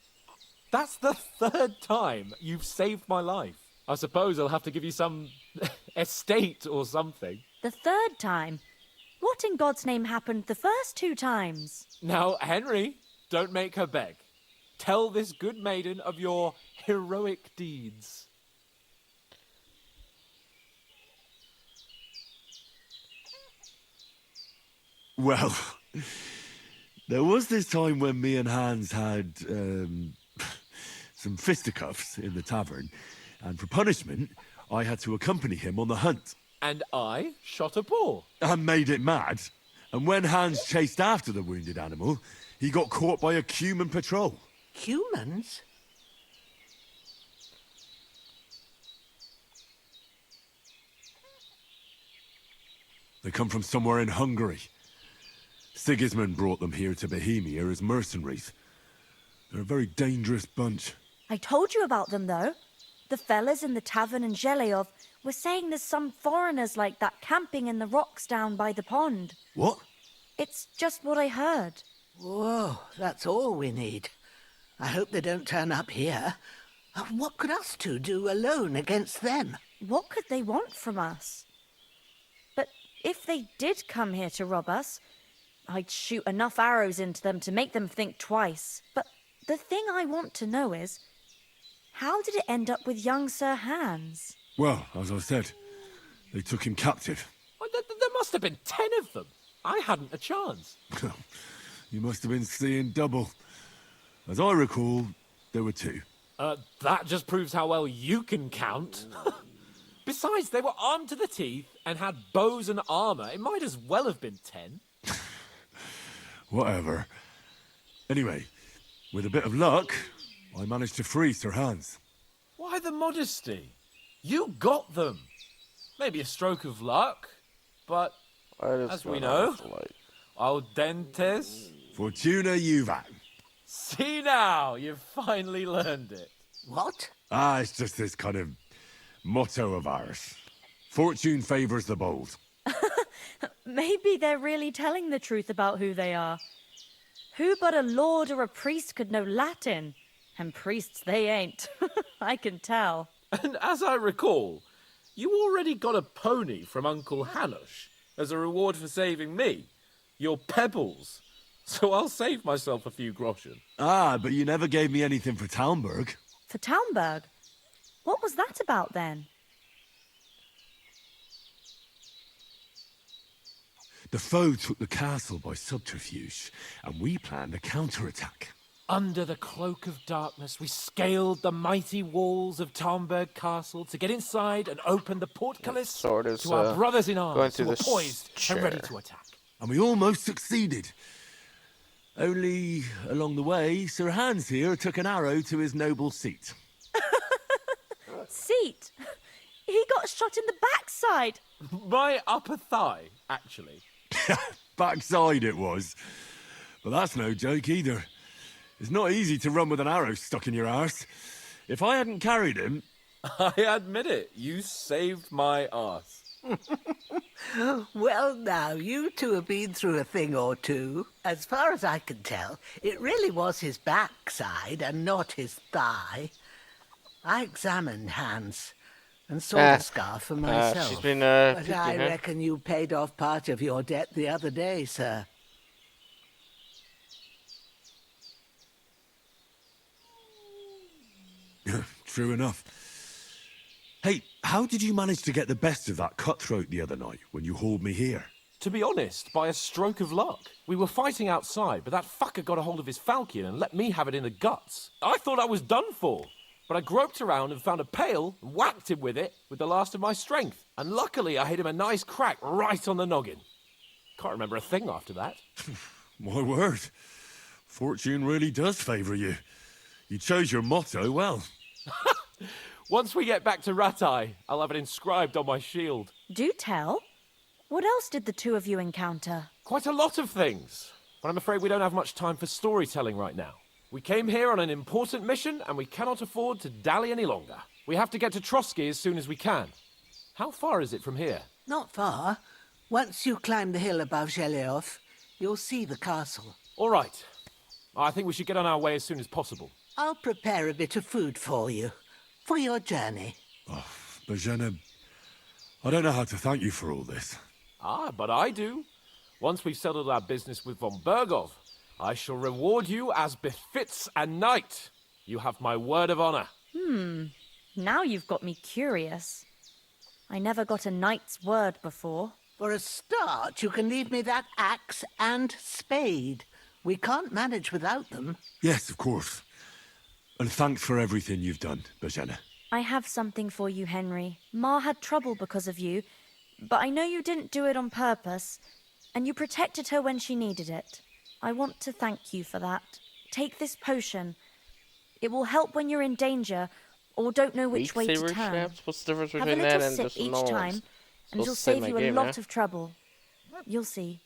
That's the third time you've saved my life. I suppose I'll have to give you some estate or something. The third time? What in God's name happened the first 2 times? Now, Henry, don't make her beg. Tell this good maiden of your heroic deeds. Well, there was this time when me and Hans had some fisticuffs in the tavern, and for punishment, I had to accompany him on the hunt. And I shot a boar. And made it mad. And when Hans chased after the wounded animal, he got caught by a human patrol. Humans? They come from somewhere in Hungary. Sigismund brought them here to Bohemia as mercenaries. They're a very dangerous bunch. I told you about them, though. The fellas in the tavern in Zheleov were saying there's some foreigners like that camping in the rocks down by the pond. What? It's just what I heard. Whoa, that's all we need. I hope they don't turn up here. What could us two do alone against them? What could they want from us? But if they did come here to rob us, I'd shoot enough arrows into them to make them think twice. But the thing I want to know is, how did it end up with young Sir Hans? Well, as I said, they took him captive. Well, there must have been 10 of them. I hadn't a chance. You must have been seeing double. As I recall, there were 2. That just proves how well you can count. Besides, they were armed to the teeth and had bows and armor. It might as well have been 10. Whatever. Anyway, with a bit of luck, I managed to free Sir Hans. Why the modesty? You got them. Maybe a stroke of luck, but as we know, al dentes. Fortuna juvat. See now, you've finally learned it. What? It's just this kind of motto of ours. Fortune favors the bold. Maybe they're really telling the truth about who they are. Who but a lord or a priest could know Latin? And priests they ain't. I can tell. And as I recall, you already got a pony from Uncle Hanush as a reward for saving me. Your pebbles. So I'll save myself a few groschen. But you never gave me anything for Talmberg. For Talmberg? What was that about then? The foe took the castle by subterfuge, and we planned a counterattack. Under the cloak of darkness, we scaled the mighty walls of Talmberg Castle to get inside and open the portcullis to our brothers in arms who were poised and ready to attack. And we almost succeeded. Only, along the way, Sir Hans here took an arrow to his noble seat. Seat? He got shot in the backside. My upper thigh, actually. Backside it was. But that's no joke either. It's not easy to run with an arrow stuck in your arse. If I hadn't carried him... I admit it, you saved my arse. Well, now, you two have been through a thing or two. As far as I can tell, it really was his backside and not his thigh. I examined Hans and saw the scar for myself. She's been, but I reckon you paid off part of your debt the other day, sir. True enough. Hey, how did you manage to get the best of that cutthroat the other night when you hauled me here? To be honest, by a stroke of luck. We were fighting outside, but that fucker got a hold of his falchion and let me have it in the guts. I thought I was done for. But I groped around and found a pail and whacked him with it with the last of my strength. And luckily I hit him a nice crack right on the noggin. Can't remember a thing after that. My word. Fortune really does favour you. You chose your motto well. Once we get back to Ratai, I'll have it inscribed on my shield. Do tell. What else did the two of you encounter? Quite a lot of things. But I'm afraid we don't have much time for storytelling right now. We came here on an important mission, and we cannot afford to dally any longer. We have to get to Trotsky as soon as we can. How far is it from here? Not far. Once you climb the hill above Zheleov, you'll see the castle. All right. I think we should get on our way as soon as possible. I'll prepare a bit of food for you, for your journey. Oh, Bozhena, I don't know how to thank you for all this. But I do. Once we've settled our business with von Bergov, I shall reward you as befits a knight. You have my word of honor. Now you've got me curious. I never got a knight's word before. For a start, you can leave me that axe and spade. We can't manage without them. Yes, of course. And thanks for everything you've done, Bozhena. I have something for you, Henry. Ma had trouble because of you, but I know you didn't do it on purpose, and you protected her when she needed it. I want to thank you for that. Take this potion. It will help when you're in danger or don't know which way to turn. Traps? What's the difference Have a between little that and sip just each normal time, ones? and it'll Supposed to save save my you a game, lot yeah? of trouble. You'll see.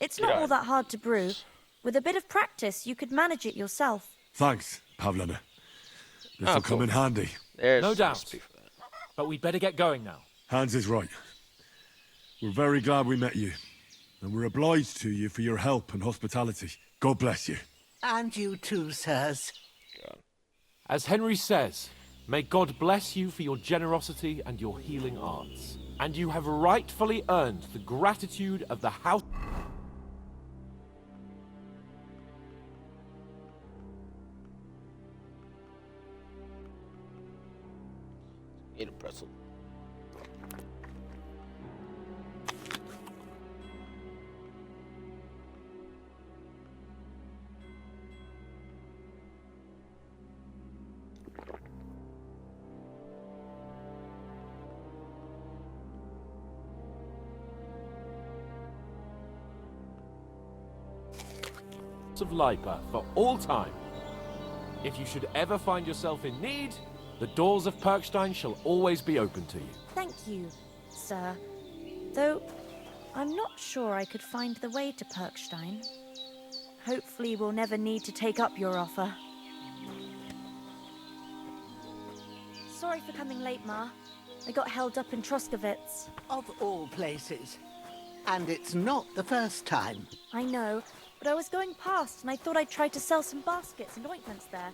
It's get not out. all that hard to brew. With a bit of practice, you could manage it yourself. Thanks, Pavlena. This'll come in handy. No doubt. But we'd better get going now. Hans is right. We're very glad we met you. And we're obliged to you for your help and hospitality. God bless you. And you too, sirs. As Henry says, may God bless you for your generosity and your healing arts. And you have rightfully earned the gratitude of the house... Eat a pretzel. of Lipa for all time. If you should ever find yourself in need, the doors of Perkstein shall always be open to you. Thank you, sir. Though, I'm not sure I could find the way to Perkstein. Hopefully we'll never need to take up your offer. Sorry for coming late, Ma. I got held up in Troskowitz. Of all places. And it's not the first time. I know, but I was going past and I thought I'd try to sell some baskets and ointments there.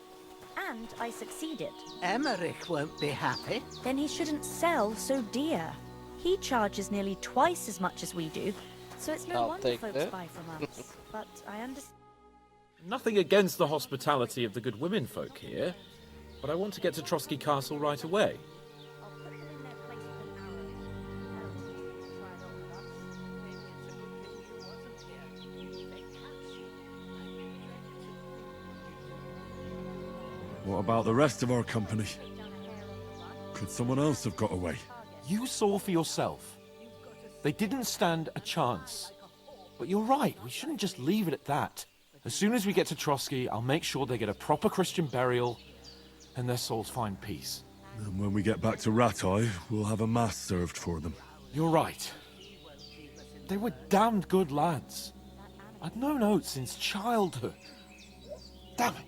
And I succeeded. Emmerich won't be happy. Then he shouldn't sell so dear. He charges nearly twice as much as we do, so it's no wonder folks buy from us. But I understand. Nothing against the hospitality of the good women folk here, but I want to get to Trotsky Castle right away. What about the rest of our company? Could someone else have got away? You saw for yourself. They didn't stand a chance. But you're right, we shouldn't just leave it at that. As soon as we get to Trotsky, I'll make sure they get a proper Christian burial and their souls find peace. And when we get back to Rattay, we'll have a mass served for them. You're right. They were damned good lads. I'd known Oates since childhood. Damn it.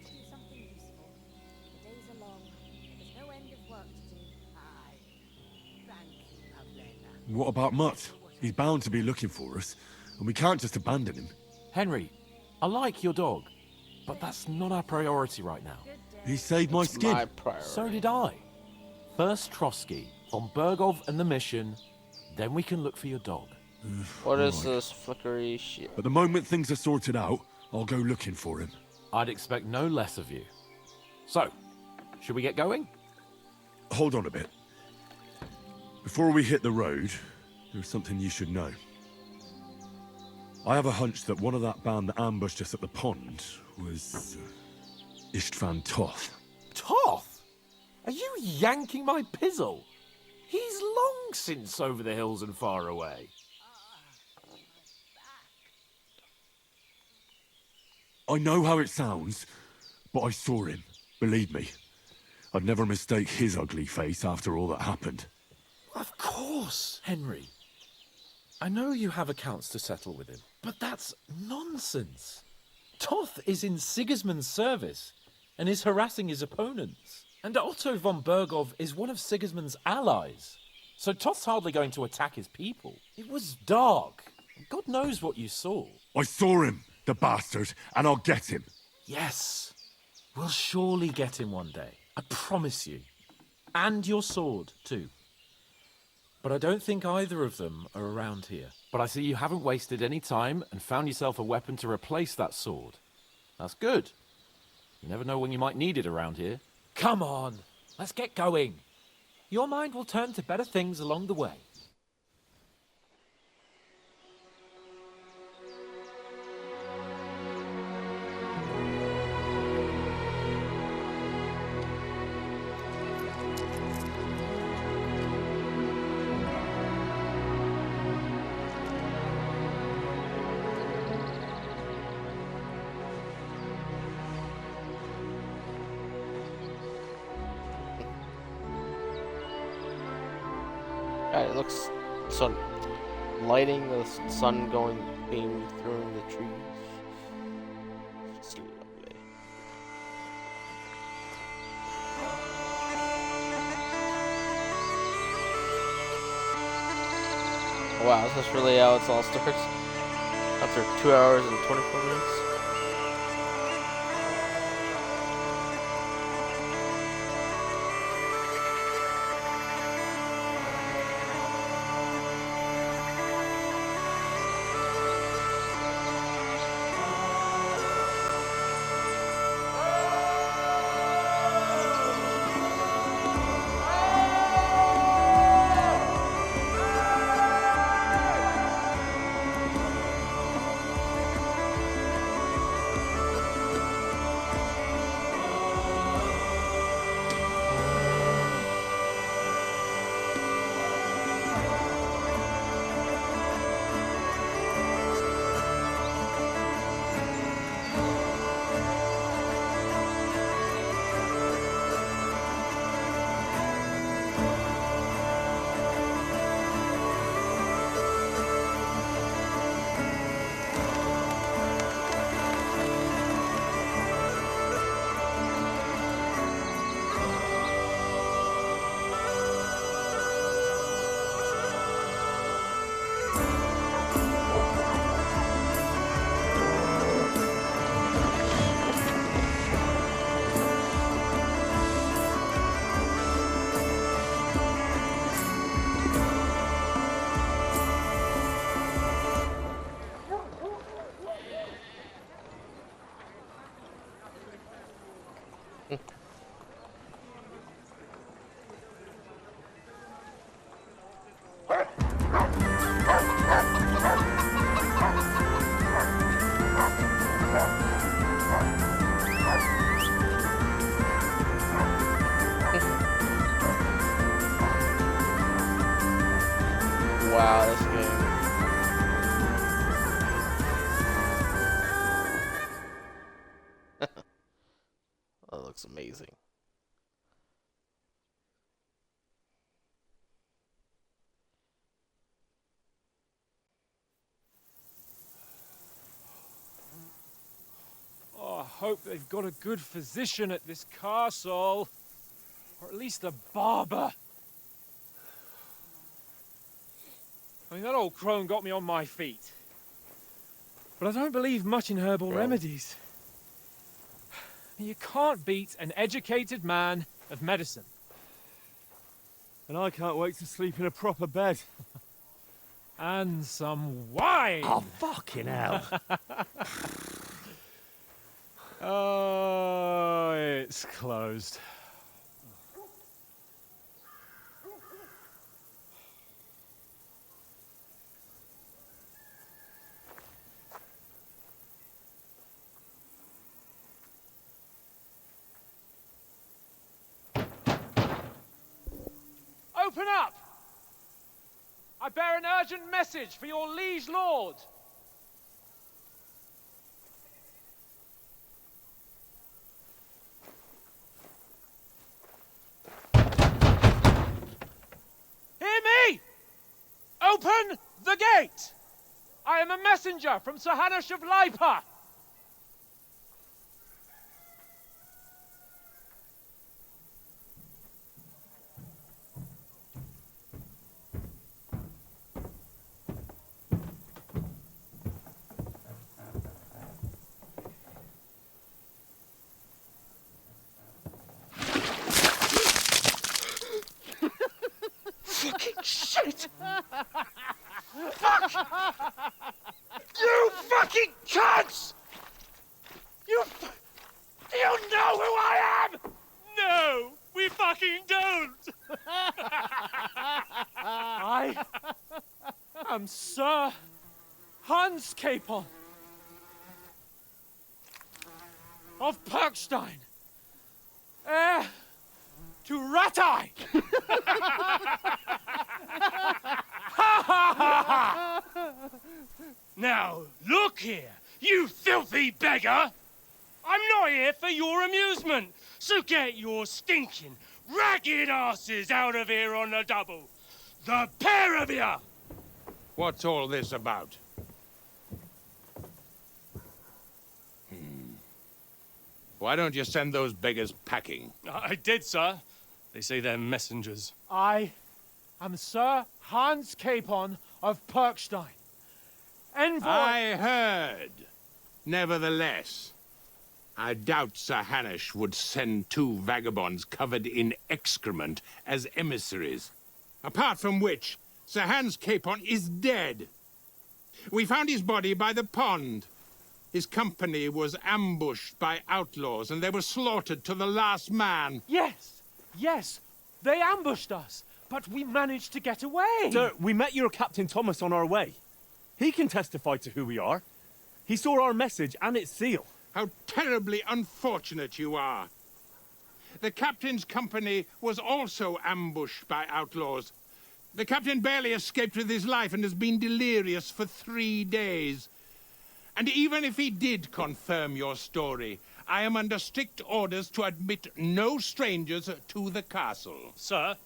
What about Mutt? He's bound to be looking for us, and we can't just abandon him. Henry, I like your dog, but that's not our priority right now. He saved my skin. My priority. So did I. First Trotsky, von Bergov and the mission, then we can look for your dog. What is this flickery shit? But the moment things are sorted out, I'll go looking for him. I'd expect no less of you. So, should we get going? Hold on a bit. Before we hit the road, there's something you should know. I have a hunch that one of that band that ambushed us at the pond was Istvan Toth. Toth? Are you yanking my pizzle? He's long since over the hills and far away. I know how it sounds, but I saw him. Believe me. I'd never mistake his ugly face after all that happened. Of course, Henry. I know you have accounts to settle with him, but that's nonsense. Toth is in Sigismund's service and is harassing his opponents. And Otto von Bergov is one of Sigismund's allies. So Toth's hardly going to attack his people. It was dark. God knows what you saw. I saw him, the bastard, and I'll get him. Yes. We'll surely get him one day. I promise you. And your sword, too. But I don't think either of them are around here. But I see you haven't wasted any time and found yourself a weapon to replace that sword. That's good. You never know when you might need it around here. Come on, let's get going. Your mind will turn to better things along the way. God, it looks so lighting the sun going beam through the trees. It's lovely. Wow, is this really how it's all starts? After 2 hours and 24 minutes? wow, this game. That looks amazing. Oh, I hope they've got a good physician at this castle. Or at least a barber. I mean, that old crone got me on my feet. But I don't believe much in herbal remedies. You can't beat an educated man of medicine. And I can't wait to sleep in a proper bed. And some wine! Oh, fucking hell. Oh, it's closed. Open up! I bear an urgent message for your liege lord. Hear me! Open the gate! I am a messenger from Sir Hanush of Lipa. Fucking shit! Fuck! You fucking cunts! You know who I am? No, we fucking don't! I am Sir Hans Capon of Perkstein, heir to Ratai! Now, look here, you filthy beggar! I'm not here for your amusement, so get your stinking, ragged asses out of here on the double. The pair of you! What's all this about? Why don't you send those beggars packing? I did, sir. They say they're messengers. I am Sir Hans Capon of Perkstein, envoy... I heard. Nevertheless, I doubt Sir Hanush would send two vagabonds covered in excrement as emissaries. Apart from which, Sir Hans Capon is dead. We found his body by the pond. His company was ambushed by outlaws, and they were slaughtered to the last man. Yes, yes, they ambushed us, but we managed to get away. Sir, we met your Captain Thomas on our way. He can testify to who we are. He saw our message and its seal. How terribly unfortunate you are. The captain's company was also ambushed by outlaws. The captain barely escaped with his life and has been delirious for 3 days. And even if he did confirm your story, I am under strict orders to admit no strangers to the castle. Sir,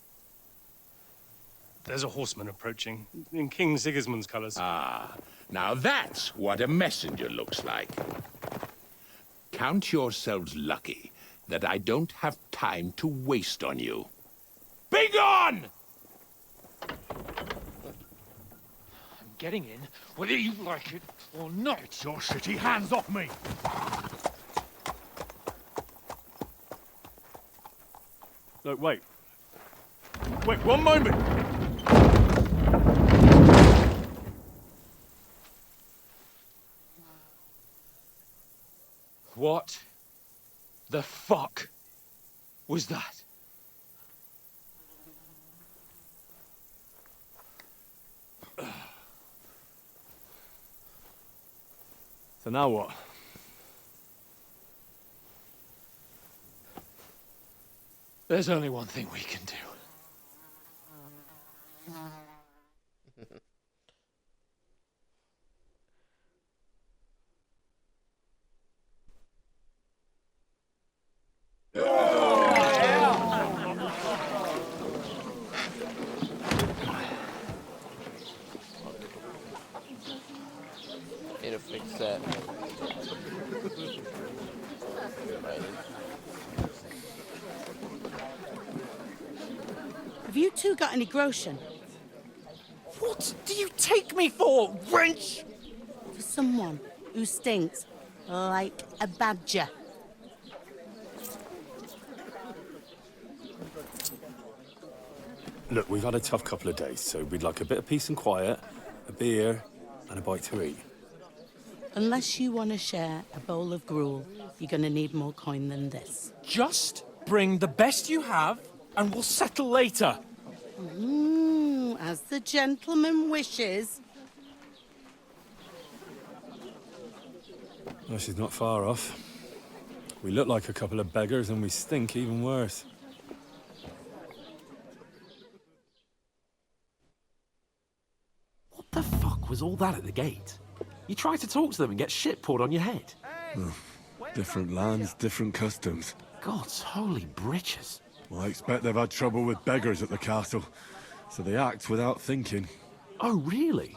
there's a horseman approaching, in King Sigismund's colours. Ah, now that's what a messenger looks like. Count yourselves lucky that I don't have time to waste on you. Be gone! I'm getting in, whether you like it or not. Get your shitty hands off me! No, wait. Wait, one moment! What the fuck was that? So now what? There's only one thing we can do. that. Have you two got any groschen? What do you take me for, wench? For someone who stinks like a badger. Look, we've had a tough couple of days, so we'd like a bit of peace and quiet, a beer, and a bite to eat. Unless you want to share a bowl of gruel, you're going to need more coin than this. Just bring the best you have, and we'll settle later. As the gentleman wishes. Well, she's not far off. We look like a couple of beggars, and we stink even worse. What the fuck was all that at the gate? You try to talk to them and get shit poured on your head. Different lands, different customs. God's holy britches. Well, I expect they've had trouble with beggars at the castle, so they act without thinking. Oh, really?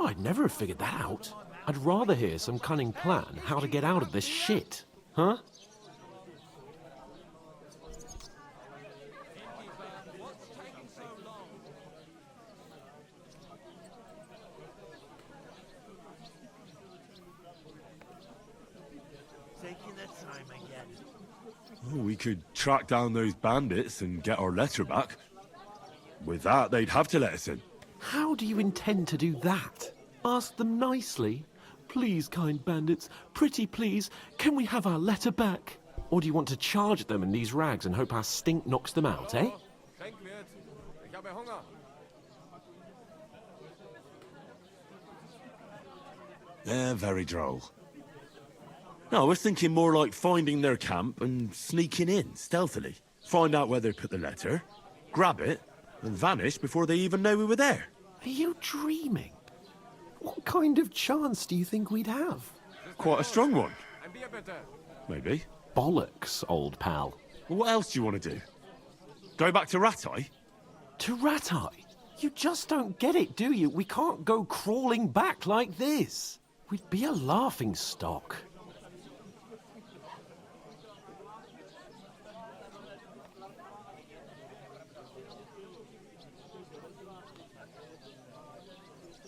I'd never have figured that out. I'd rather hear some cunning plan how to get out of this shit. Huh? Taking their time again. Well, we could track down those bandits and get our letter back. With that, they'd have to let us in. How do you intend to do that? Ask them nicely. Please, kind bandits, pretty please, can we have our letter back? Or do you want to charge at them in these rags and hope our stink knocks them out, eh? They're very droll. No, I was thinking more like finding their camp and sneaking in, stealthily. Find out where they put the letter, grab it, and vanish before they even know we were there. Are you dreaming? What kind of chance do you think we'd have? Quite a strong one. Maybe. Bollocks, old pal. Well, what else do you want to do? Go back to Ratai? To Ratai? You just don't get it, do you? We can't go crawling back like this. We'd be a laughing stock.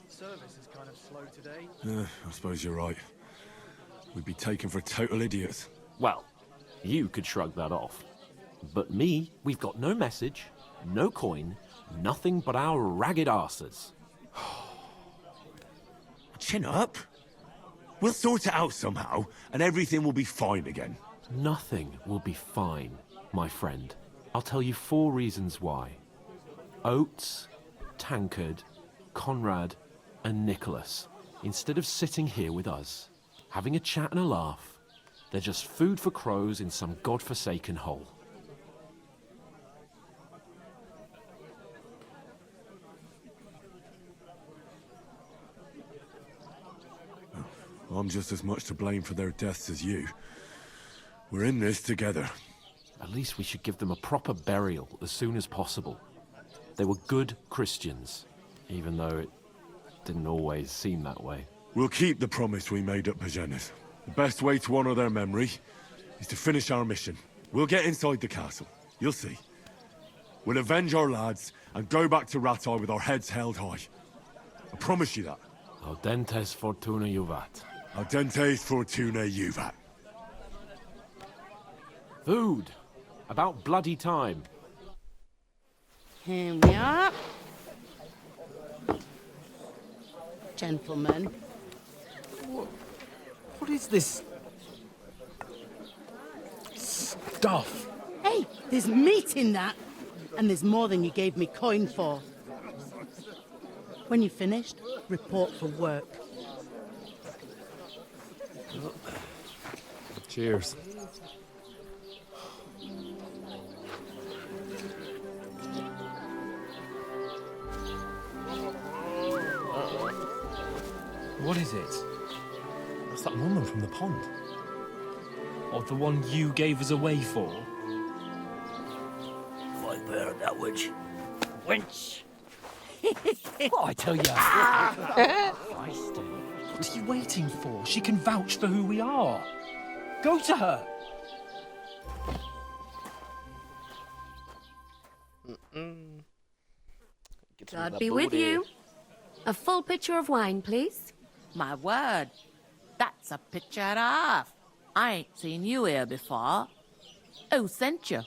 Service is kind of slow today. I suppose you're right. We'd be taken for total idiots. Well, you could shrug that off. But me, we've got no message, no coin, nothing but our ragged arses. Chin up. We'll sort it out somehow, and everything will be fine again. Nothing will be fine, my friend. I'll tell you 4 reasons why. Oates, Tankard, Conrad, and Nicholas, instead of sitting here with us, having a chat and a laugh, they're just food for crows in some godforsaken hole. I'm just as much to blame for their deaths as you. We're in this together. At least we should give them a proper burial as soon as possible. They were good Christians, even though it didn't always seem that way. We'll keep the promise we made at Pagenes. The best way to honor their memory is to finish our mission. We'll get inside the castle. You'll see. We'll avenge our lads and go back to Ratai with our heads held high. I promise you that. Audentes fortuna juvat. Audentes fortuna juvat. Food. About bloody time. Here we are. Gentlemen. What is this stuff? Hey, there's meat in that. And there's more than you gave me coin for. When you're finished, report for work. Cheers. What is it? That's that woman from the pond. Or the one you gave us away for? Fight bear that witch. Wench! What I tell you? Feisty. What are you waiting for? She can vouch for who we are. Go to her. God be with you. A full pitcher of wine, please. My word, that's a picture and a half. I ain't seen you here before. Who sent you?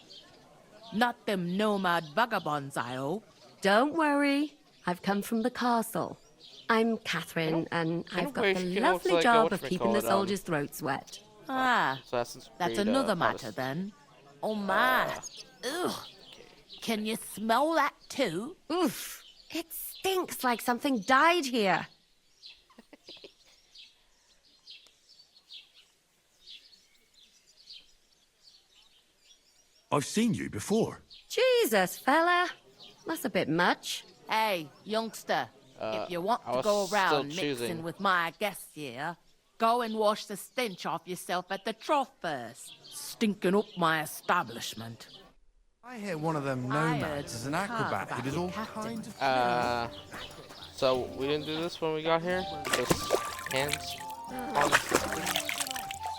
Not them nomad vagabonds, I hope. Don't worry. I've come from the castle. I'm Catherine, and I've got the lovely job of keeping the soldiers' throats wet. Ah, Assassin's that's Creed, another matter Odyssey. then. Oh my. Ugh. Can you smell that too? Oof. It stinks like something died here. I've seen you before. Jesus, fella. That's a bit much. Hey, youngster, if you want I to was go still around choosing. mixing with my guests here, go and wash the stench off yourself at the trough first. Stinking up my establishment. I hear one of them nomads is an acrobat who does all kinds of... So we didn't do this when we got here? Just hands on the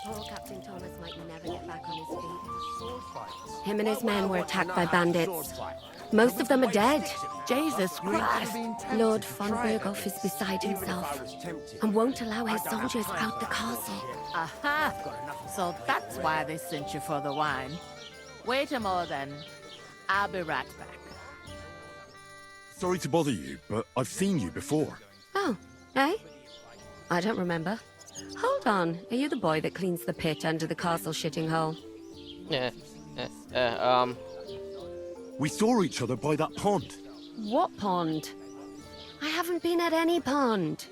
Poor Captain Thomas might never get back on his feet. Him and his men were attacked by bandits. Most of them are dead. Jesus Christ. Lord von Berghoff is beside himself and won't allow his soldiers out the castle. Aha! So that's why they sent you for the wine. Wait a moment then. I'll be right back. Sorry to bother you, but I've seen you before. Oh, eh? I don't remember. Hold on. Are you the boy that cleans the pit under the castle shitting hole? Yeah. We saw each other by that pond. What pond? I haven't been at any pond.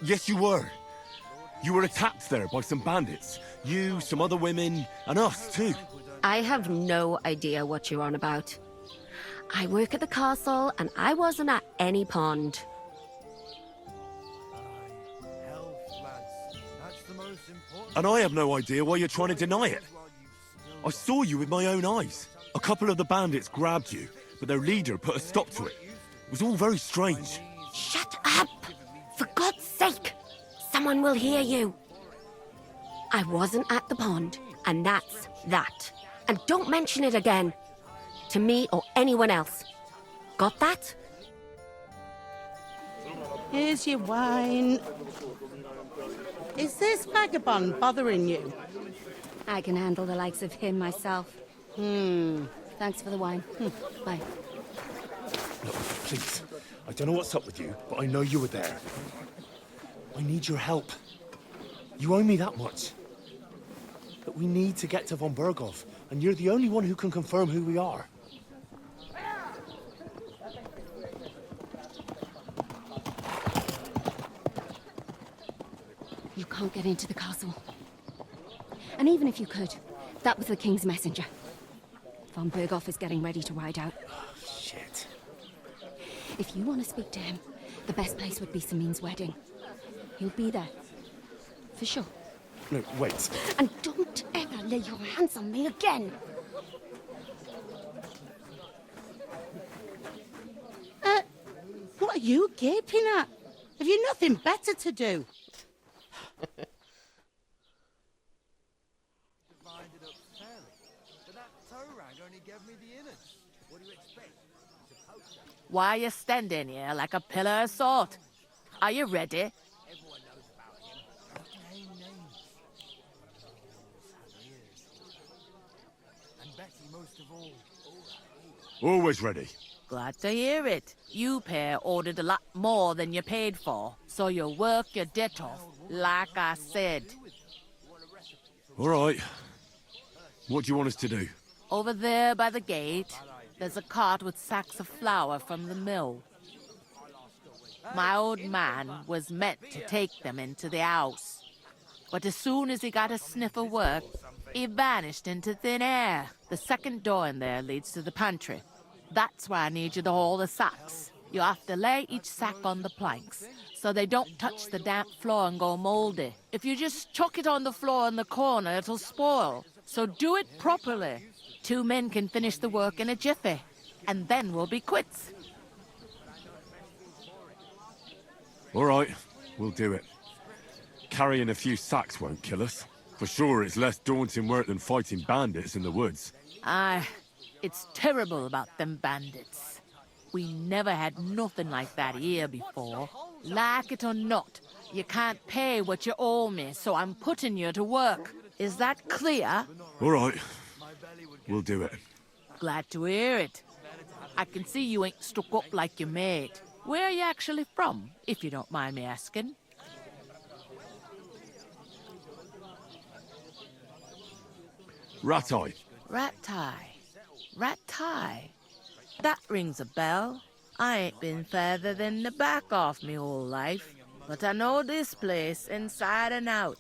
Yes, you were. You were attacked there by some bandits. You, some other women, and us too. I have no idea what you're on about. I work at the castle, and I wasn't at any pond. And I have no idea why you're trying to deny it. I saw you with my own eyes. A couple of the bandits grabbed you, but their leader put a stop to it. It was all very strange. Shut up! For God's sake! Someone will hear you. I wasn't at the pond, and that's that. And don't mention it again. To me or anyone else. Got that? Here's your wine. Is this vagabond bothering you? I can handle the likes of him myself. Thanks for the wine. Bye. Look, please. I don't know what's up with you, but I know you were there. I need your help. You owe me that much. But we need to get to von Berghoff, and you're the only one who can confirm who we are. You can't get into the castle. And even if you could, that was the King's messenger. Von Berghoff is getting ready to ride out. Shit. If you want to speak to him, the best place would be Samin's wedding. He'll be there. For sure. No, wait. And don't ever lay your hands on me again! What are you gaping at? Have you nothing better to do? Why are you standing here like a pillar of salt? Are you ready? Always ready. Glad to hear it. You pair ordered a lot more than you paid for, so you'll work your debt off, like I said. All right. What do you want us to do? Over there by the gate, there's a cart with sacks of flour from the mill. My old man was meant to take them into the house. But as soon as he got a sniff of work, he vanished into thin air. The second door in there leads to the pantry. That's why I need you to haul the sacks. You have to lay each sack on the planks, so they don't touch the damp floor and go moldy. If you just chuck it on the floor in the corner, it'll spoil. So do it properly. 2 men can finish the work in a jiffy, and then we'll be quits. All right, we'll do it. Carrying a few sacks won't kill us. For sure, it's less daunting work than fighting bandits in the woods. Aye, it's terrible about them bandits. We never had nothing like that here before. Like it or not, you can't pay what you owe me, so I'm putting you to work. Is that clear? All right, we'll do it. Glad to hear it. I can see you ain't stuck up like your mate. Where are you actually from, if you don't mind me asking? Ratai. Ratai. Ratai. That rings a bell. I ain't been further than the back off me whole life, but I know this place inside and out.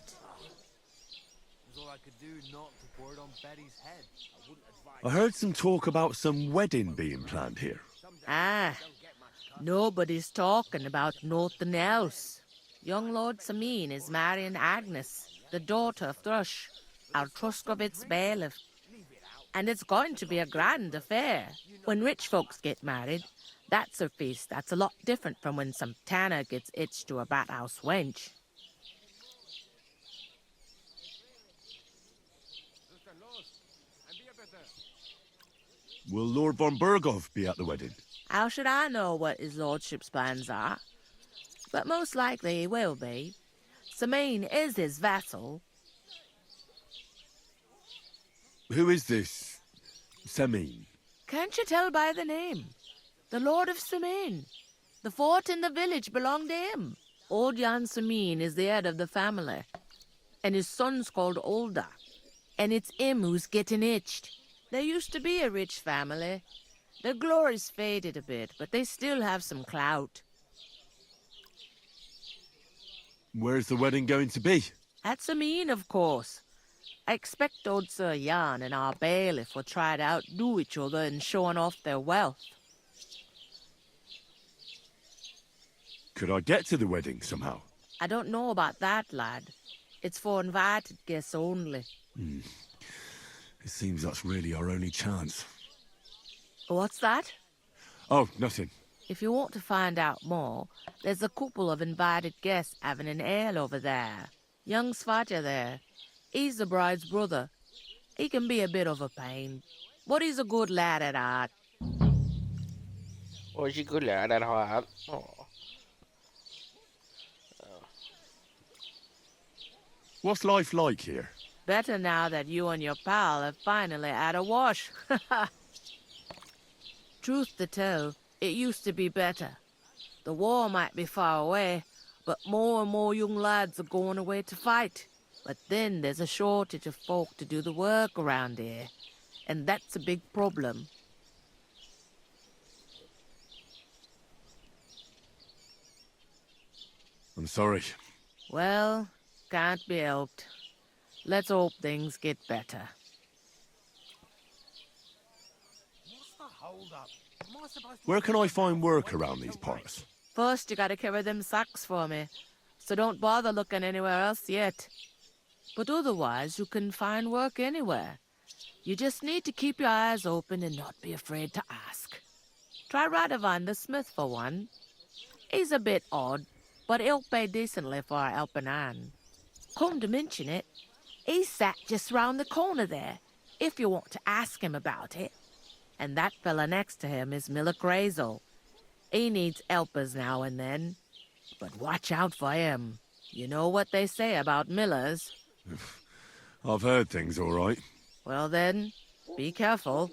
I heard some talk about some wedding being planned here. Ah, nobody's talking about nothing else. Young Lord Samin is marrying Agnes, the daughter of Thrush, our Truscovitz bailiff. And it's going to be a grand affair. When rich folks get married, that's a feast that's a lot different from when some tanner gets hitched to a bathouse wench. Will Lord von Burgov be at the wedding? How should I know what his lordship's plans are? But most likely he will be. Samin is his vassal. Who is this Semin? Can't you tell by the name? The Lord of Samin. The fort in the village belonged to him. Old Jan Samin is the head of the family, and his son's called Olda. And it's him who's getting itched. There used to be a rich family. Their glory's faded a bit, but they still have some clout. Where's the wedding going to be? At Samin, of course. I expect old Sir Jan and our bailiff will try to outdo each other in showing off their wealth. Could I get to the wedding somehow? I don't know about that, lad. It's for invited guests only. It seems that's really our only chance. What's that? Oh, nothing. If you want to find out more, there's a couple of invited guests having an ale over there. Young Svaja there. He's the bride's brother. He can be a bit of a pain, but he's a good lad at heart. Oh, he's a good lad at heart. What's life like here? Better now that you and your pal have finally had a wash. Truth to tell, it used to be better. The war might be far away, but more and more young lads are going away to fight. But then there's a shortage of folk to do the work around here, and that's a big problem. I'm sorry. Well, can't be helped. Let's hope things get better. Where can I find work around these parts? First, you gotta carry them sacks for me, so don't bother looking anywhere else yet. But otherwise, you can find work anywhere. You just need to keep your eyes open and not be afraid to ask. Try Radovan the smith for one. He's a bit odd, but he'll pay decently for a helping hand. Come to mention it, he's sat just round the corner there, if you want to ask him about it. And that fella next to him is Miller Crazel. He needs helpers now and then, but watch out for him. You know what they say about Millers. I've heard things all right. Well then, be careful.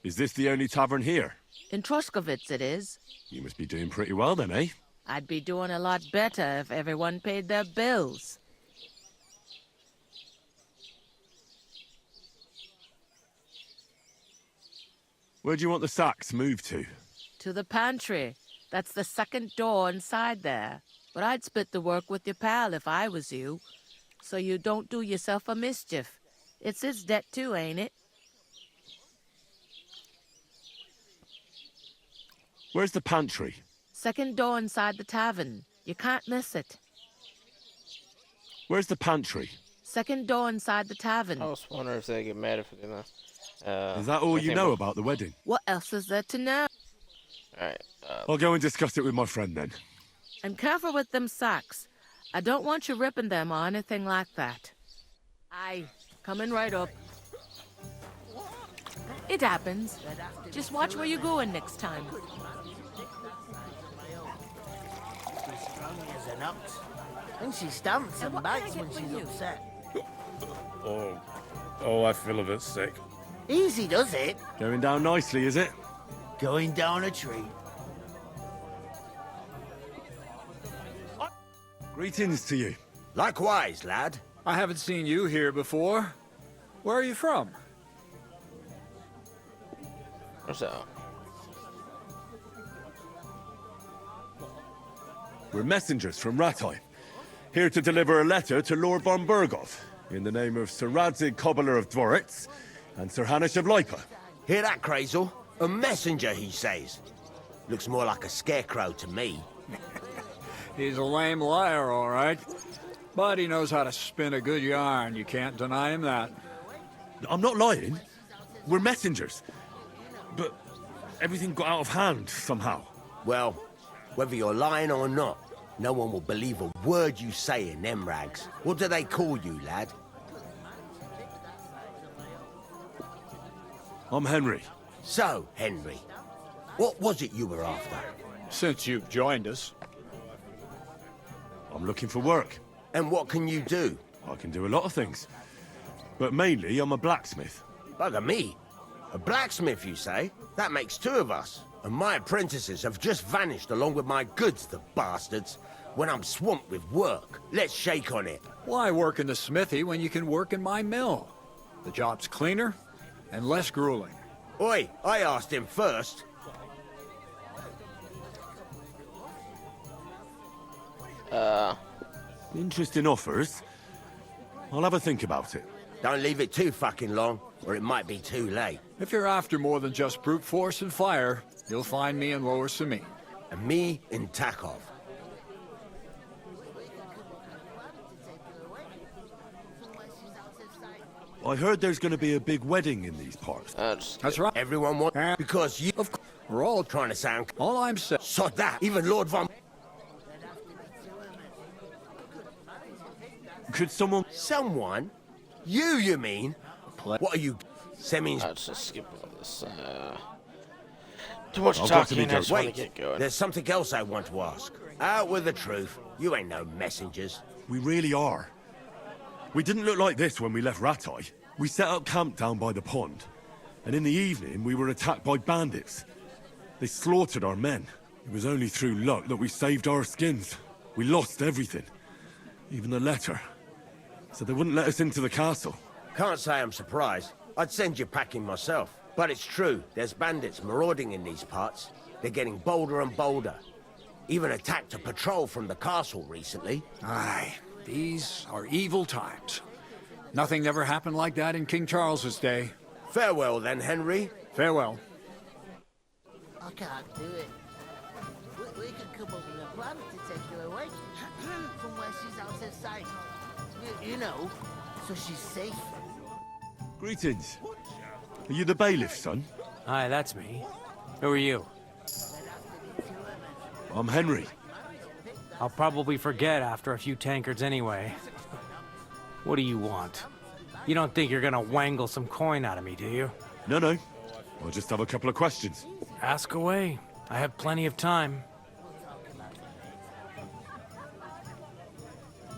Is this the only tavern here? In Truscovitz it is. You must be doing pretty well then, eh? I'd be doing a lot better if everyone paid their bills. Where do you want the sacks moved to? To the pantry. That's the second door inside there. But I'd split the work with your pal if I was you, so you don't do yourself a mischief. It's his debt too, ain't it? Where's the pantry? Second door inside the tavern. You can't miss it. Where's the pantry? Second door inside the tavern. I was wondering if they get mad if they're not. Is that all you know about the wedding? What else is there to know? Alright. I'll go and discuss it with my friend then. And careful with them sacks. I don't want you ripping them or anything like that. Aye, coming right up. It happens. Just watch where you're going next time. She's strong as an ox. And she stamps and bites when she's upset. Oh, I feel a bit sick. Easy does it. Going down nicely, is it? Going down a tree. Greetings to you. Likewise, lad. I haven't seen you here before. Where are you from? What's that? We're messengers from Rattay, here to deliver a letter to Lord von Burgov, in the name of Sir Radzig Cobbler of Dworitz and Sir Hanush of Lipa. Hear that, Crazel? A messenger, he says. Looks more like a scarecrow to me. He's a lame liar, all right. But he knows how to spin a good yarn. You can't deny him that. I'm not lying. We're messengers. But everything got out of hand somehow. Well, whether you're lying or not, no one will believe a word you say in them rags. What do they call you, lad? I'm Henry. So, Henry, what was it you were after? Since you've joined us. I'm looking for work. And what can you do? I can do a lot of things. But mainly, I'm a blacksmith. Bugger me. A blacksmith, you say? That makes two of us. And my apprentices have just vanished along with my goods, the bastards. When I'm swamped with work, let's shake on it. Why work in the smithy when you can work in my mill? The job's cleaner and less grueling. Oi, I asked him first. Interesting offers. I'll have a think about it. Don't leave it too fucking long, or it might be too late. If you're after more than just brute force and fire, you'll find me in Lower Sami. And me in Takov. I heard there's going to be a big wedding in these parts. That's right. Everyone wants... Because you... Of course, we're all trying to sound... All I'm saying... Sod that! Even Lord von... Could someone... Someone? You mean? What are you... Semins... Let's just skip all this. Too much I've got to talking. be I just want to Wait, get going. there's something else I want to ask. Out with the truth. You ain't no messengers. We really are. We didn't look like this when we left Rattay. We set up camp down by the pond. And in the evening, we were attacked by bandits. They slaughtered our men. It was only through luck that we saved our skins. We lost everything. Even the letter. So they wouldn't let us into the castle. Can't say I'm surprised. I'd send you packing myself. But it's true, there's bandits marauding in these parts. They're getting bolder and bolder. Even attacked a patrol from the castle recently. Aye, these are evil times. Nothing ever happened like that in King Charles's day. Farewell then, Henry. Farewell. I can't do it. We could come up with a plan to take her away from where she's out of sight. You know, so she's safe. Greetings. Are you the bailiff, son? Hi, that's me. Who are you? I'm Henry. I'll probably forget after a few tankards anyway. What do you want? You don't think you're gonna wangle some coin out of me, do you? No. I'll just have a couple of questions. Ask away. I have plenty of time.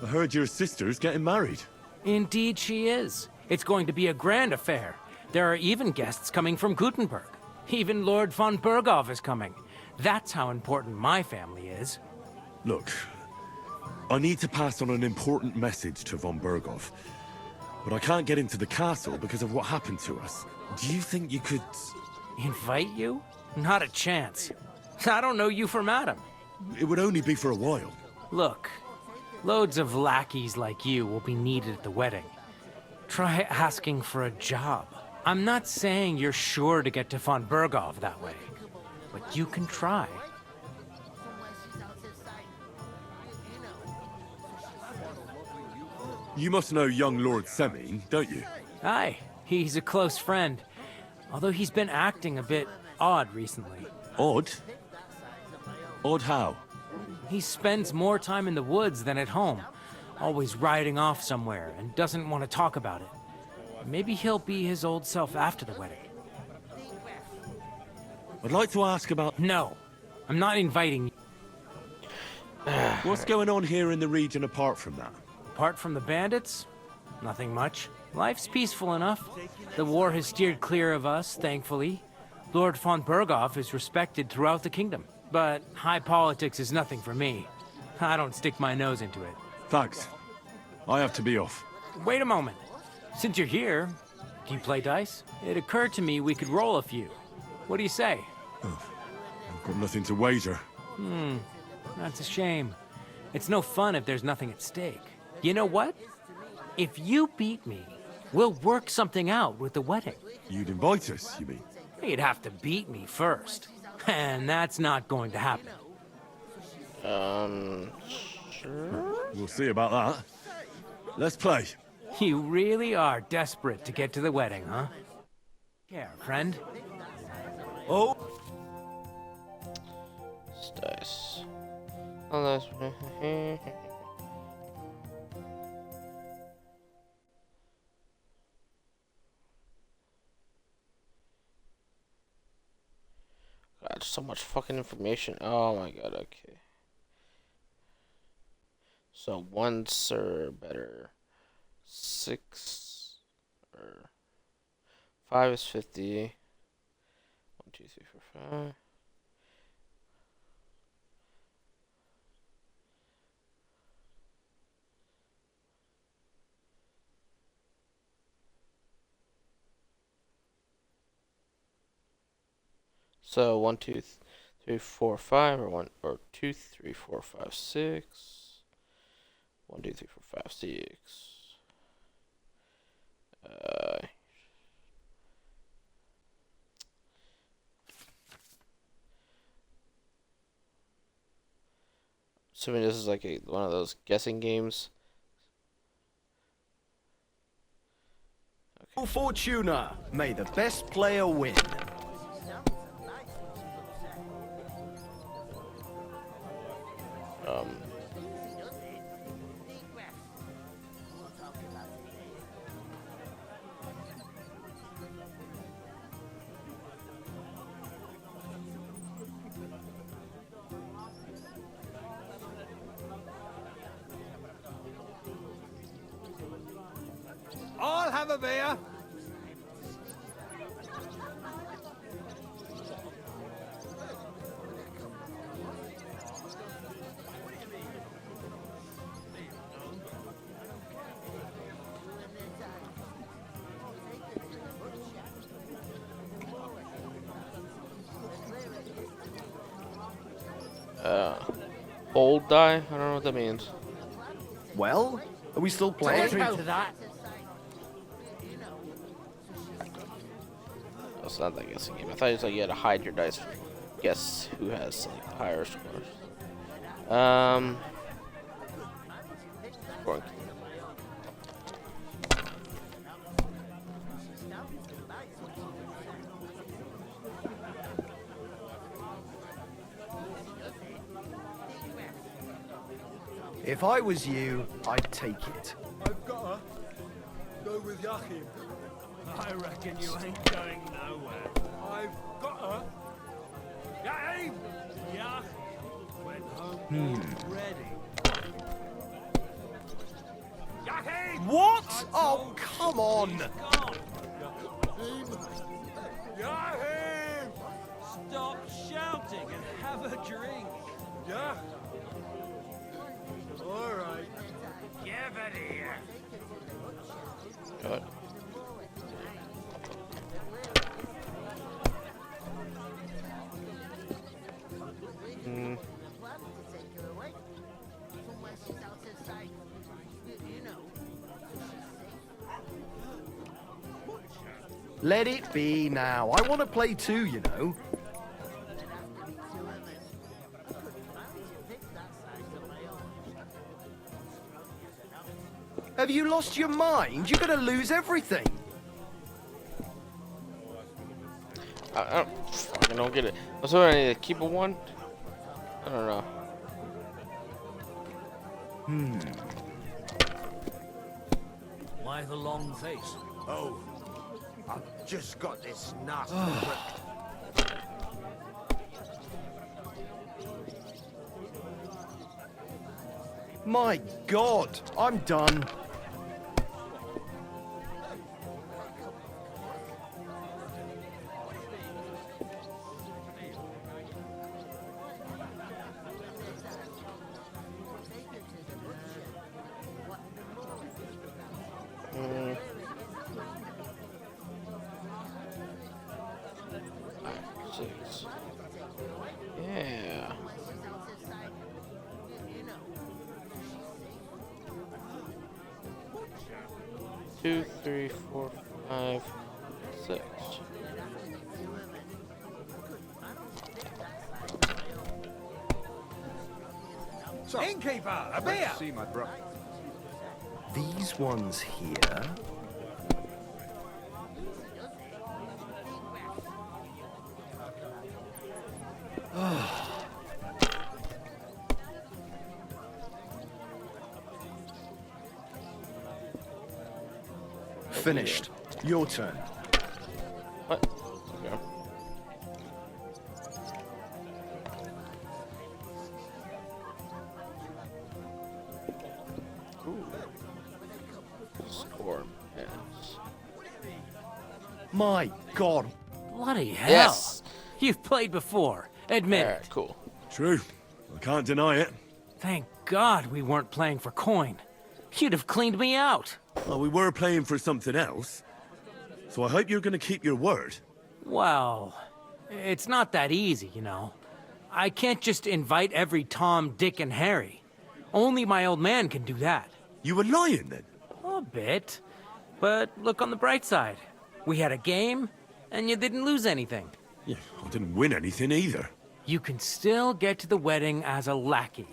I heard your sister's getting married. Indeed she is. It's going to be a grand affair. There are even guests coming from Gutenberg. Even Lord von Burgov is coming. That's how important my family is. Look, I need to pass on an important message to von Burgov. But I can't get into the castle because of what happened to us. Do you think you could... Invite you? Not a chance. I don't know you from Adam. It would only be for a while. Look, loads of lackeys like you will be needed at the wedding. Try asking for a job. I'm not saying you're sure to get to von Burgov that way, but you can try. You must know young Lord Seming, don't you? Aye, he's a close friend. Although he's been acting a bit odd recently. Odd? Odd how? He spends more time in the woods than at home. Always riding off somewhere and doesn't want to talk about it. Maybe he'll be his old self after the wedding. I'd like to ask about... No, I'm not inviting you. What's going on here in the region apart from that? Apart from the bandits? Nothing much. Life's peaceful enough. The war has steered clear of us, thankfully. Lord von Berghoff is respected throughout the kingdom. But high politics is nothing for me. I don't stick my nose into it. Thanks. I have to be off. Wait a moment. Since you're here, do you play dice? It occurred to me we could roll a few. What do you say? I've got nothing to wager. That's a shame. It's no fun if there's nothing at stake. You know what? If you beat me, we'll work something out with the wedding. You'd invite us, you mean? You'd have to beat me first. And that's not going to happen. Sure. We'll see about that. Let's play. You really are desperate to get to the wedding, huh? Care, friend. Oh. It's dice. Oh, that's... God, so much fucking information. Oh my god, okay. So once or better. 6 or 5 is 50. 1, 2, 3, 4, 5. So 1, 2, 3, 4, 5, or 2, 3, 4, 5, 6. 1, 2, 3, 4, 5, 6. Assuming this is like one of those guessing games. Okay. Fortuna, may the best player win. I'll have a beer. Old die? I don't know what that means. Well, are we still playing? To that. It's not that guessing game. I thought it was like you had to hide your dice. Guess who has like higher scores. Scoring. If I was you, I'd take it. I've got her. Go with Yachim. I reckon you ain't going nowhere. I've got her. Yachim! Yachim went home ready. Yachim! What? Oh, come on! Yachim! Stop shouting and have a drink. Yeah? All right. Give it here. Good. Let it be now. I want to play too, you know. Have you lost your mind? You're gonna lose everything. I fucking don't get it. So I need to keep a one? I don't know. Why the long face? Oh, I've just got this nasty. My God, I'm done. Six. Yeah. Two, three, four, five, six. So, innkeeper, a beer. See my bro. These ones here. Finished. Your turn. What? Okay. Ooh. Scorn. Yes. My God. Bloody hell. Yes. You've played before. Admit it. Cool. True. I can't deny it. Thank God we weren't playing for coin. You'd have cleaned me out. Well, we were playing for something else. So I hope you're going to keep your word. Well, it's not that easy, you know. I can't just invite every Tom, Dick, and Harry. Only my old man can do that. You were lying, then? A bit. But look on the bright side. We had a game, and you didn't lose anything. Yeah, I didn't win anything either. You can still get to the wedding as a lackey.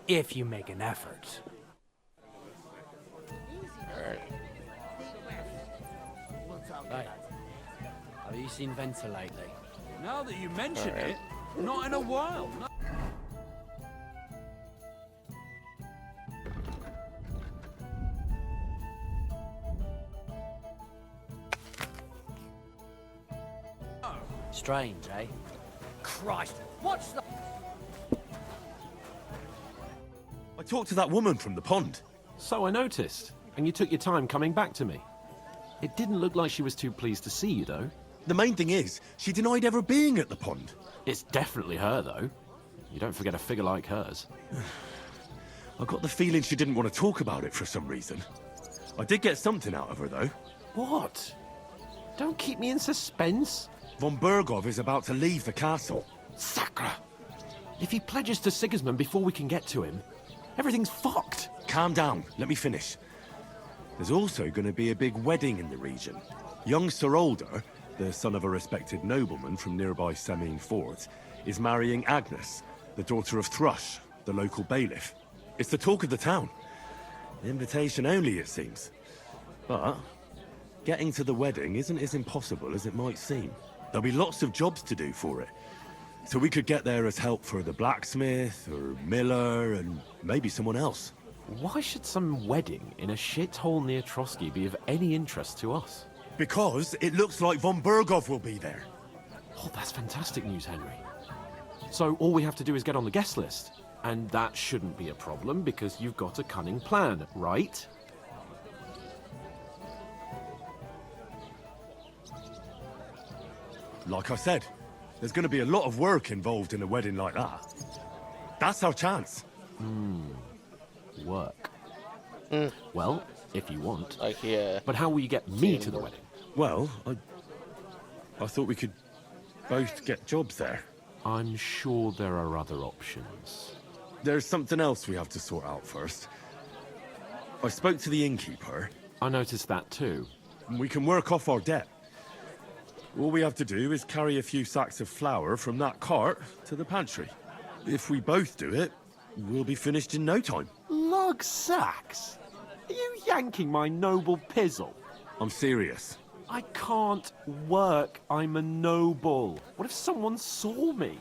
If you make an effort. Alright. Right. Have you seen Venter lately? Now that you mention it, not in a while. No. Strange, eh? Christ, what's the... I talked to that woman from the pond. So I noticed, and you took your time coming back to me. It didn't look like she was too pleased to see you, though. The main thing is, she denied ever being at the pond. It's definitely her, though. You don't forget a figure like hers. I got the feeling she didn't want to talk about it for some reason. I did get something out of her, though. What? Don't keep me in suspense. Von Bergov is about to leave the castle. Sacre! If he pledges to Sigismund before we can get to him, everything's fucked. Calm down. Let me finish. There's also going to be a big wedding in the region. Young Sir Alder, the son of a respected nobleman from nearby Semine Fort, is marrying Agnes, the daughter of Thrush, the local bailiff. It's the talk of the town. Invitation only, it seems. But getting to the wedding isn't as impossible as it might seem. There'll be lots of jobs to do for it. So we could get there as help for the blacksmith, or miller, and maybe someone else. Why should some wedding in a shithole near Trotsky be of any interest to us? Because it looks like Von Bergov will be there. Oh, that's fantastic news, Henry. So all we have to do is get on the guest list. And that shouldn't be a problem because you've got a cunning plan, right? Like I said, there's going to be a lot of work involved in a wedding like that. That's our chance. Work. Well, if you want. Like, yeah. But how will you get me to the wedding? Well, I thought we could both get jobs there. I'm sure there are other options. There's something else we have to sort out first. I spoke to the innkeeper. I noticed that too. And we can work off our debt. All we have to do is carry a few sacks of flour from that cart to the pantry. If we both do it, we'll be finished in no time. Log sacks? Are you yanking my noble pizzle? I'm serious. I can't work. I'm a noble. What if someone saw me?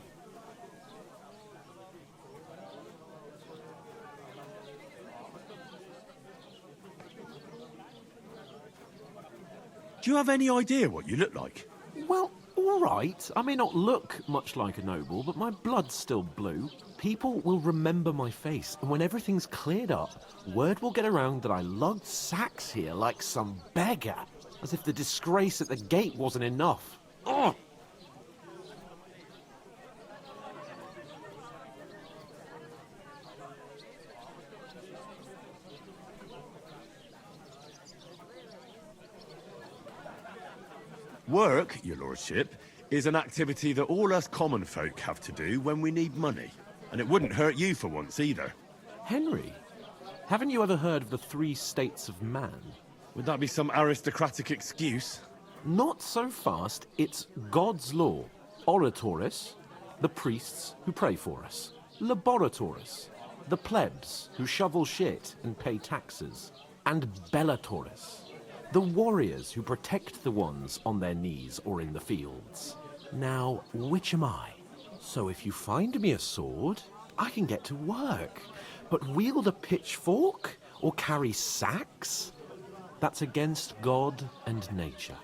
Do you have any idea what you look like? Well, all right. I may not look much like a noble, but my blood's still blue. People will remember my face, and when everything's cleared up, word will get around that I lugged sacks here like some beggar, as if the disgrace at the gate wasn't enough. Ugh! Work, your lordship, is an activity that all us common folk have to do when we need money. And it wouldn't hurt you for once either. Henry, haven't you ever heard of the 3 states of man? Would that be some aristocratic excuse? Not so fast. It's God's law. Oratoris, the priests who pray for us. Laboratoris, the plebs who shovel shit and pay taxes. And Bellatoris, the warriors who protect the ones on their knees or in the fields. Now, which am I? So if you find me a sword, I can get to work. But wield a pitchfork or carry sacks? That's against God and nature.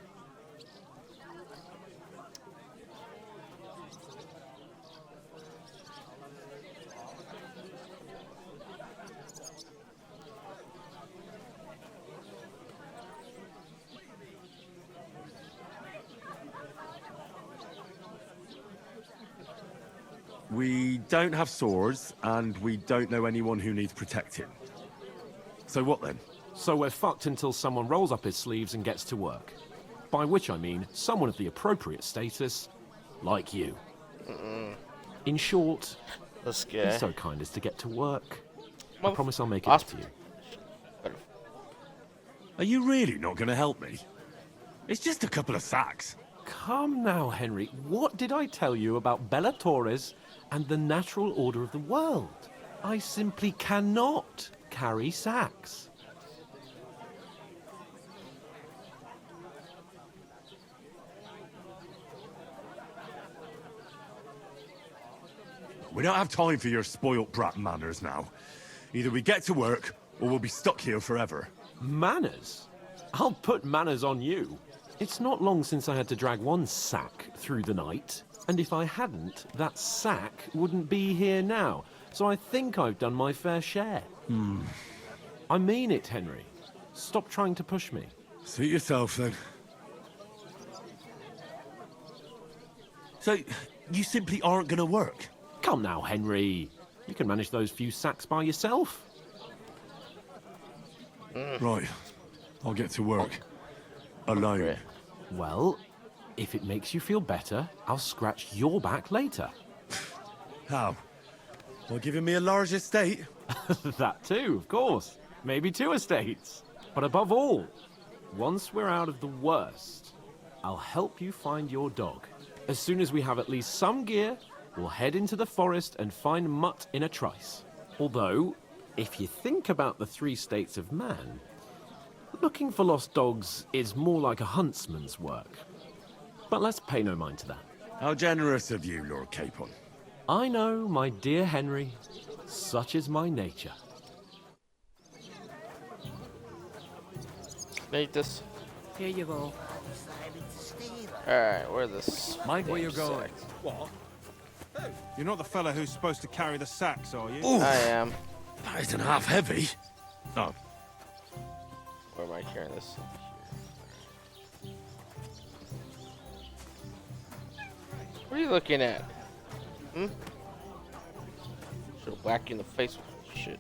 We don't have swords, and we don't know anyone who needs protecting. So what then? So we're fucked until someone rolls up his sleeves and gets to work. By which I mean someone of the appropriate status, like you. In short, be so kind as to get to work. I promise I'll make it up to you. Are you really not going to help me? It's just a couple of sacks. Come now, Henry. What did I tell you about Bellatoris and the natural order of the world? I simply cannot carry sacks. We don't have time for your spoilt brat manners now. Either we get to work, or we'll be stuck here forever. Manners? I'll put manners on you. It's not long since I had to drag one sack through the night, and if I hadn't, that sack wouldn't be here now. So I think I've done my fair share. I mean it, Henry. Stop trying to push me. Suit yourself, then. So, you simply aren't going to work? Come now, Henry. You can manage those few sacks by yourself. Right. I'll get to work. Alone. Well, if it makes you feel better, I'll scratch your back later. How? By giving me a large estate? That too, of course. Maybe 2 estates. But above all, once we're out of the worst, I'll help you find your dog. As soon as we have at least some gear, we'll head into the forest and find Mutt in a trice. Although, if you think about the 3 states of man, looking for lost dogs is more like a huntsman's work. But let's pay no mind to that. How generous of you, Lord Capon. I know, my dear Henry. Such is my nature. Make this. Here you go. Alright, where this? Mind where you're going. What? You're not the fella who's supposed to carry the sacks, are you? I am. That isn't half heavy. Oh. Where am I carrying this? What are you looking at? Should whack you in the face with shit.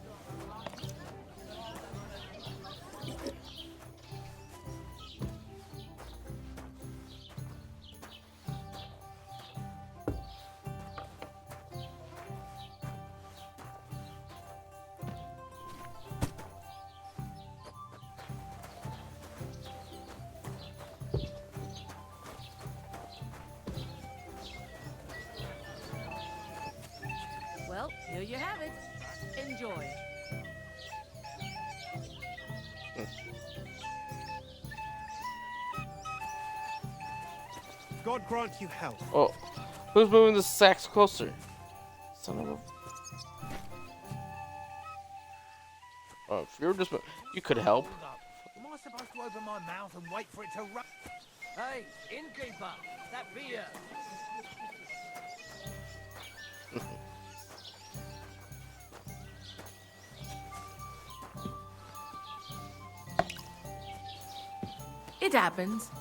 Well, here you have it. Enjoy. God grant you health. Oh, who's moving the sacks closer? Son of a... Oh, if you're just... You could help. Am I supposed to open my mouth and wait for it to run? Hey, innkeeper, that beer. It happens.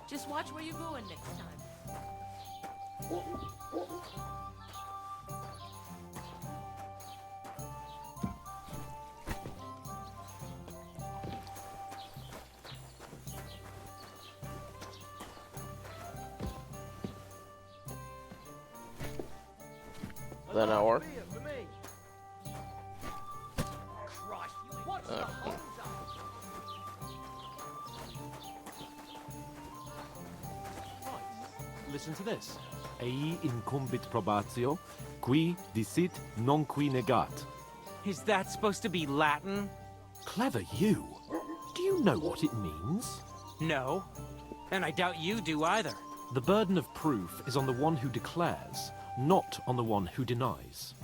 Just watch where you're going next time. That not work? Listen to this. Ei incumbit probatio, qui dicit non qui negat. Is that supposed to be Latin? Clever you. Do you know what it means? No. And I doubt you do either. The burden of proof is on the one who declares, not on the one who denies.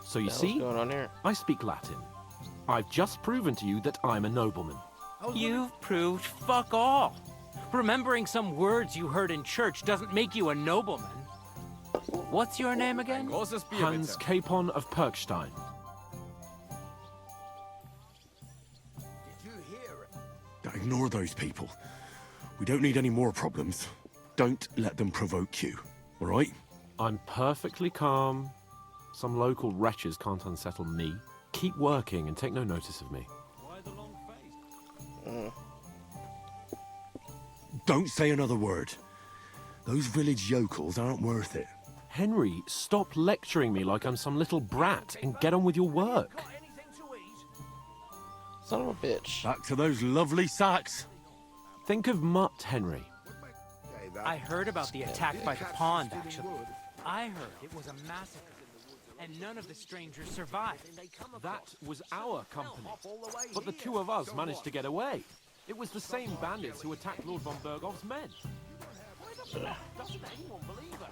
So you see, going on here? I speak Latin. I've just proven to you that I'm a nobleman. You've proved fuck all. Remembering some words you heard in church doesn't make you a nobleman. What's your name again? Hans Capon of Perkstein. Ignore those people. We don't need any more problems. Don't let them provoke you, all right? I'm perfectly calm. Some local wretches can't unsettle me. Keep working and take no notice of me. Why the long face? Don't say another word. Those village yokels aren't worth it. Henry, stop lecturing me like I'm some little brat and get on with your work. Son of a bitch. Back to those lovely sacks. Think of Mutt, Henry. I heard about the attack by the pond, actually. I heard it was a massacre, and none of the strangers survived. That was our company, but the two of us managed to get away. It was the same bandits who attacked Lord von Bergov's men. Why the fuck doesn't anyone believe us?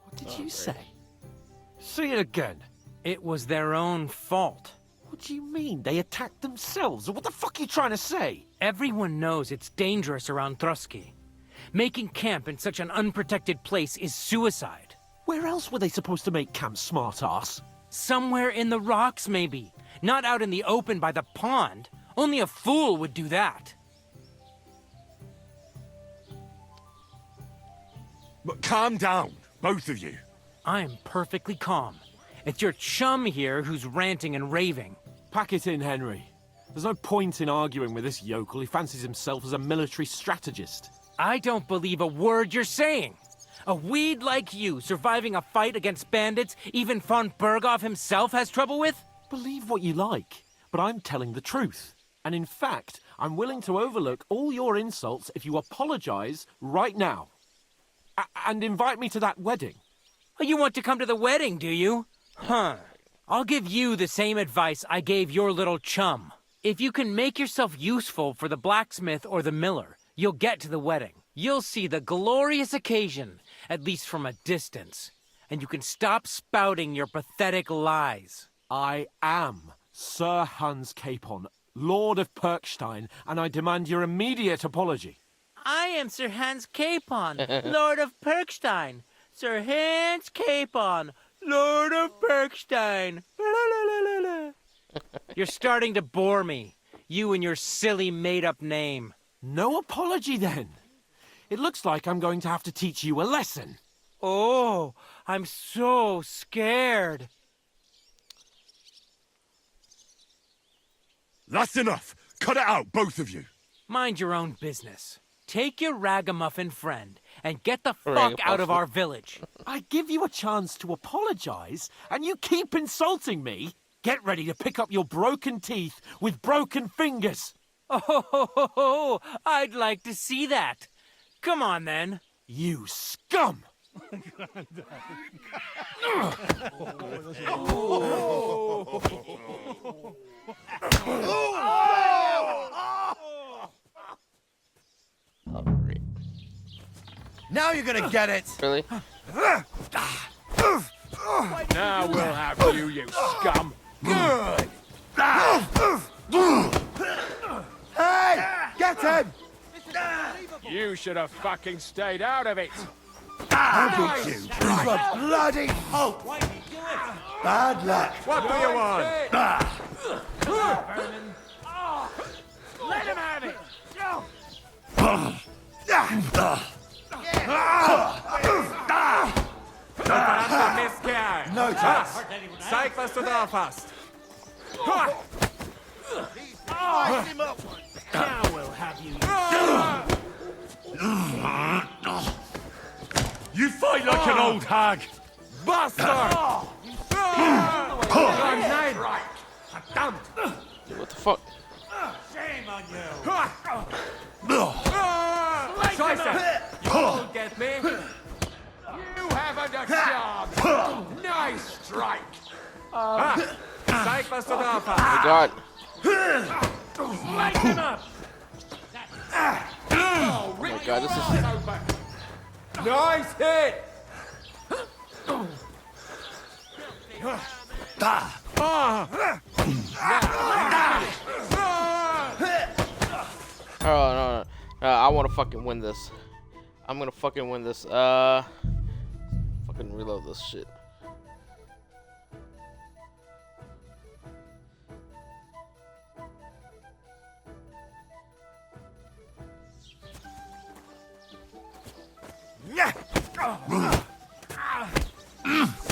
What did you say? Say it again. It was their own fault. What do you mean? They attacked themselves? What the fuck are you trying to say? Everyone knows it's dangerous around Trotsky. Making camp in such an unprotected place is suicide. Where else were they supposed to make camp, smart-ass? Somewhere in the rocks, maybe. Not out in the open by the pond. Only a fool would do that. But calm down, both of you. I'm perfectly calm. It's your chum here who's ranting and raving. Pack it in, Henry. There's no point in arguing with this yokel. He fancies himself as a military strategist. I don't believe a word you're saying. A weed like you surviving a fight against bandits even von Berghoff himself has trouble with? Believe what you like, but I'm telling the truth. And in fact, I'm willing to overlook all your insults if you apologize right now. And invite me to that wedding. Oh, you want to come to the wedding, do you? Huh. I'll give you the same advice I gave your little chum. If you can make yourself useful for the blacksmith or the miller, you'll get to the wedding. You'll see the glorious occasion, at least from a distance. And you can stop spouting your pathetic lies. I am Sir Hans Capon, Lord of Perkstein, and I demand your immediate apology. I am Sir Hans Capon, Lord of Perkstein. Sir Hans Capon, Lord of Perkstein. You're starting to bore me. You and your silly made-up name. No apology, then. It looks like I'm going to have to teach you a lesson. Oh, I'm so scared. That's enough. Cut it out, both of you. Mind your own business. Take your ragamuffin friend and get the fuck out of our village. I give you a chance to apologize, and you keep insulting me. Get ready to pick up your broken teeth with broken fingers. Oh, I'd like to see that. Come on, then. You scum! Now you're gonna get it! Really? Now we'll have you, you scum! Good! Hey! Get him! You should have fucking stayed out of it! I'll beat you! You've a bloody hope! Bad luck! What do you want? Let him have it! No chance! Zeig, was du da hast! Now we'll have you. You fight like an old hag! Bastard! Right. What the fuck? Shame on you. Scheiße! You won't get me! You haven't a chance! Nice strike! Zeig, was du da Oh my hast! god. Light him up. Oh my god, this is. Nice hit! Oh no, no. I want to fucking win this. I'm gonna fucking win this. Fucking reload this shit.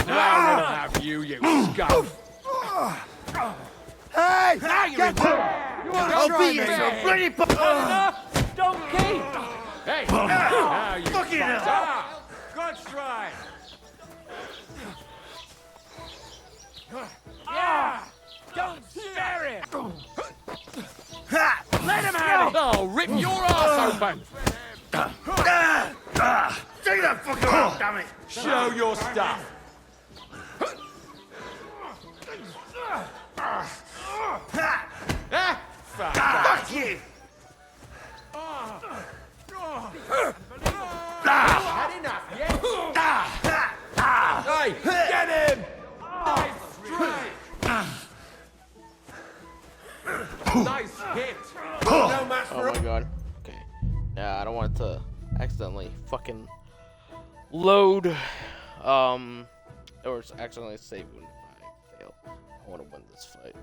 Now we'll have you, you scum! Hey! Now you're Get in. him! I'll beat you so bloody Donkey. Hey! Now you Fucking hell! fucked up. Good strike! Yeah. Don't spare him. Let him have it. Oh, rip your ass open! Take that fucker out, damn it! Show your stuff! Fuck you! Had enough, yeah? Hey, get him! Nice hit! No match Oh my god. Okay. Yeah, I don't want it to accidentally fucking load. Or accidentally save when I fail. I want to win this fight.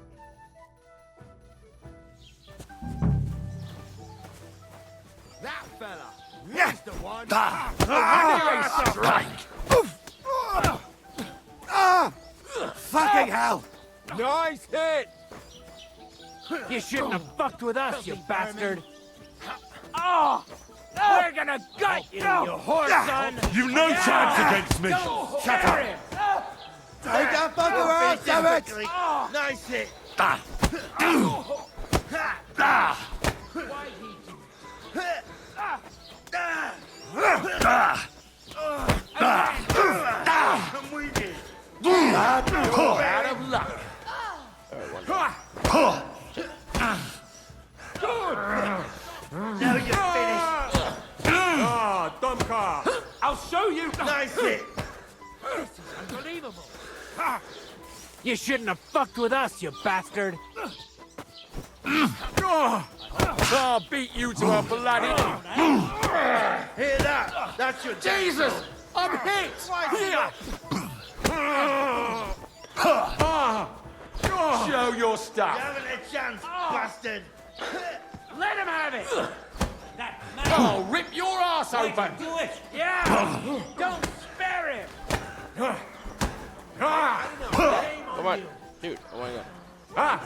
That fella! He's the one! Nice strike! Fucking hell! Nice hit! You shouldn't have fucked with us, you bastard. Oh! We're gonna gut you, you whore son! You've no chance against me! Don't spare him! Take that fucker out, damn it! Nice hit! I'm with you! Out of luck! Now you're finished! Ah, dumb car! I'll show you! Nice hit! This is unbelievable! You shouldn't have fucked with us, you bastard! I'll beat you to a bloody... Hear that? That's your Jesus! I'm hit! Show your You stuff! haven't a chance, bastard! Let him have it! I'll rip your ass open! Do it! Yeah! Don't spare him! Come on, dude. Oh my god. Ah!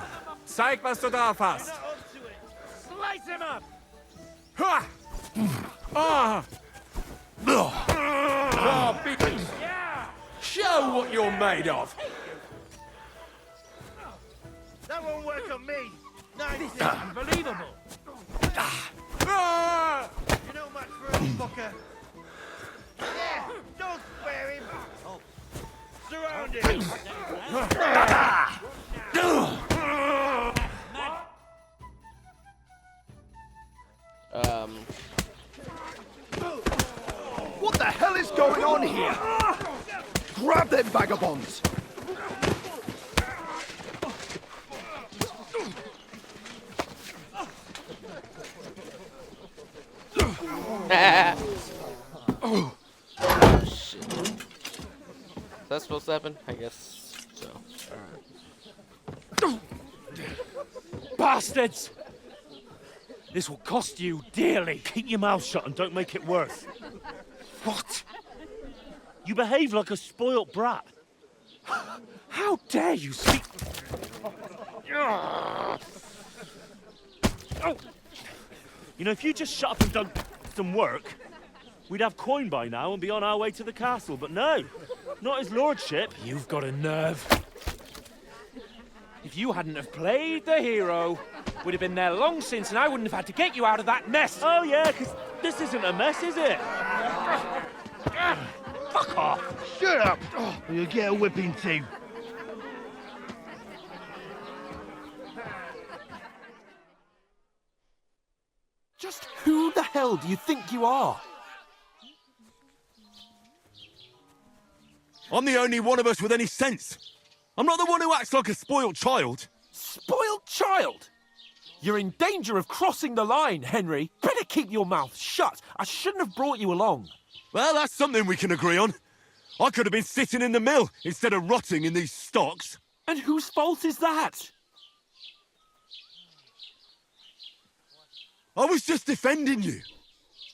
Zeig, was du da hast! Slice him up! Ah! Oh, beat me! Yeah! Show what you're made of! That won't work on me! Nice hit! Unbelievable! Ah! You're no match for us! fucker! Yeah, don't spare him! Surround him! What the hell is going on here? Grab them vagabonds! Oh, shit. Is that supposed to happen? I guess so. Alright. Bastards! This will cost you dearly. Keep your mouth shut and don't make it worse. What? You behave like a spoilt brat. How dare you speak... You know, if you just shut up and done some work, we'd have coin by now and be on our way to the castle, but no, not his lordship. You've got a nerve. If you hadn't have played the hero, we'd have been there long since and I wouldn't have had to get you out of that mess. Oh yeah, because this isn't a mess, is it? Fuck off. Shut up! Or you'll get a whipping too. Just who the hell do you think you are? I'm the only one of us with any sense. I'm not the one who acts like a spoiled child. Spoiled child? You're in danger of crossing the line, Henry. Better keep your mouth shut. I shouldn't have brought you along. Well, that's something we can agree on. I could have been sitting in the mill instead of rotting in these stocks. And whose fault is that? I was just defending you.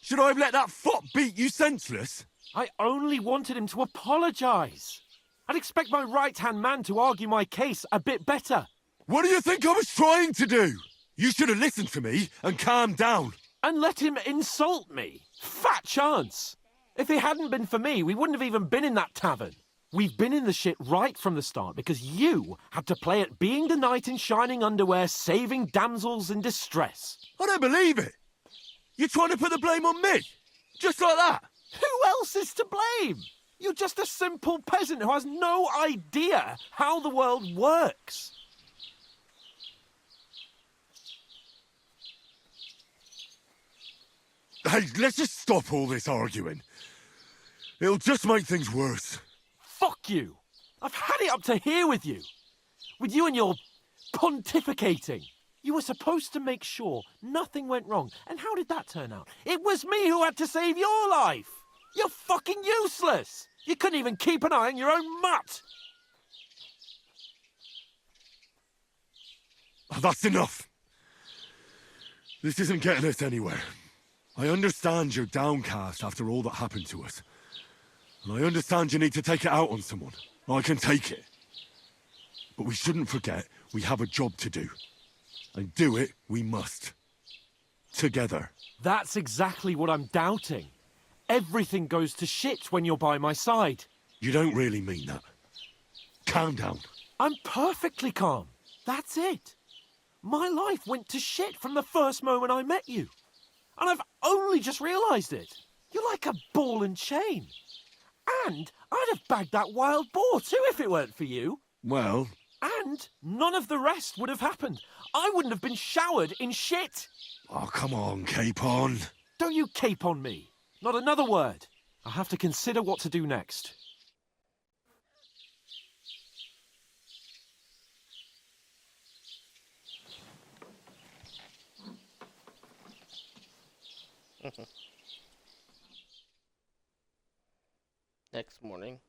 Should I have let that fop beat you senseless? I only wanted him to apologise. I'd expect my right-hand man to argue my case a bit better. What do you think I was trying to do? You should have listened to me and calmed down. And let him insult me. Fat chance. If it hadn't been for me, we wouldn't have even been in that tavern. We've been in the shit right from the start because you had to play at being the knight in shining underwear, saving damsels in distress. I don't believe it. You're trying to put the blame on me? Just like that? Who else is to blame? You're just a simple peasant who has no idea how the world works. Hey, let's just stop all this arguing. It'll just make things worse. Fuck you. I've had it up to here with you. With you and your pontificating. You were supposed to make sure nothing went wrong. And how did that turn out? It was me who had to save your life. You're fucking useless. You couldn't even keep an eye on your own mutt. Oh, that's enough. This isn't getting us anywhere. I understand you're downcast after all that happened to us. And I understand you need to take it out on someone. I can take it. But we shouldn't forget we have a job to do. And do it we must. Together. That's exactly what I'm doubting. Everything goes to shit when you're by my side. You don't really mean that. Calm down. I'm perfectly calm. That's it. My life went to shit from the first moment I met you. And I've only just realised it. You're like a ball and chain. And I'd have bagged that wild boar too if it weren't for you. Well... And none of the rest would have happened. I wouldn't have been showered in shit. Oh, come on, Capon. Don't you cape on me. Not another word. I'll have to consider what to do next. Next morning.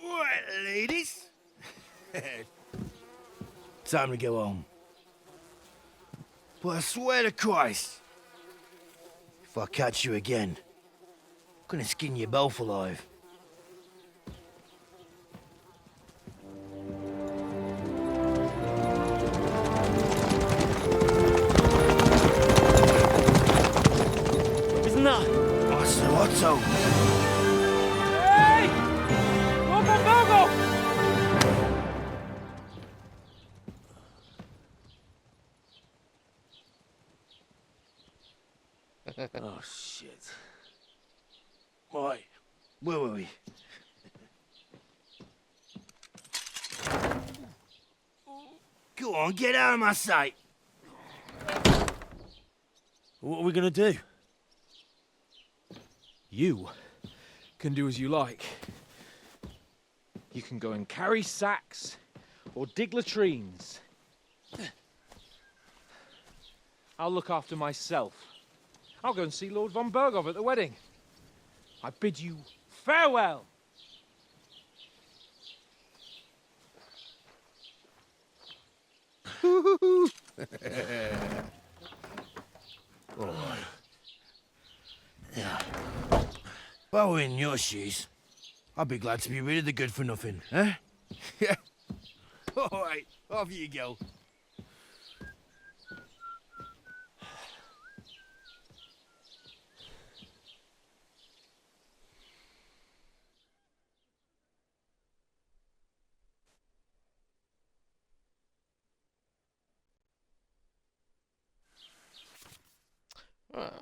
Right, ladies. Time to go home. But I swear to Christ, if I catch you again, I'm gonna skin you both alive. Isn't that... What's the motto? Hey! Lord von Berghoff! Oh, shit. Why? Where were we? Go on, get out of my sight. What are we gonna do? You can do as you like. You can go and carry sacks or dig latrines. I'll look after myself. I'll go and see Lord von Berghoff at the wedding. I bid you farewell. All right. Yeah. If I were in your shoes, I'd be glad to be rid of the good for nothing, eh? Yeah. All right, off you go. Ah,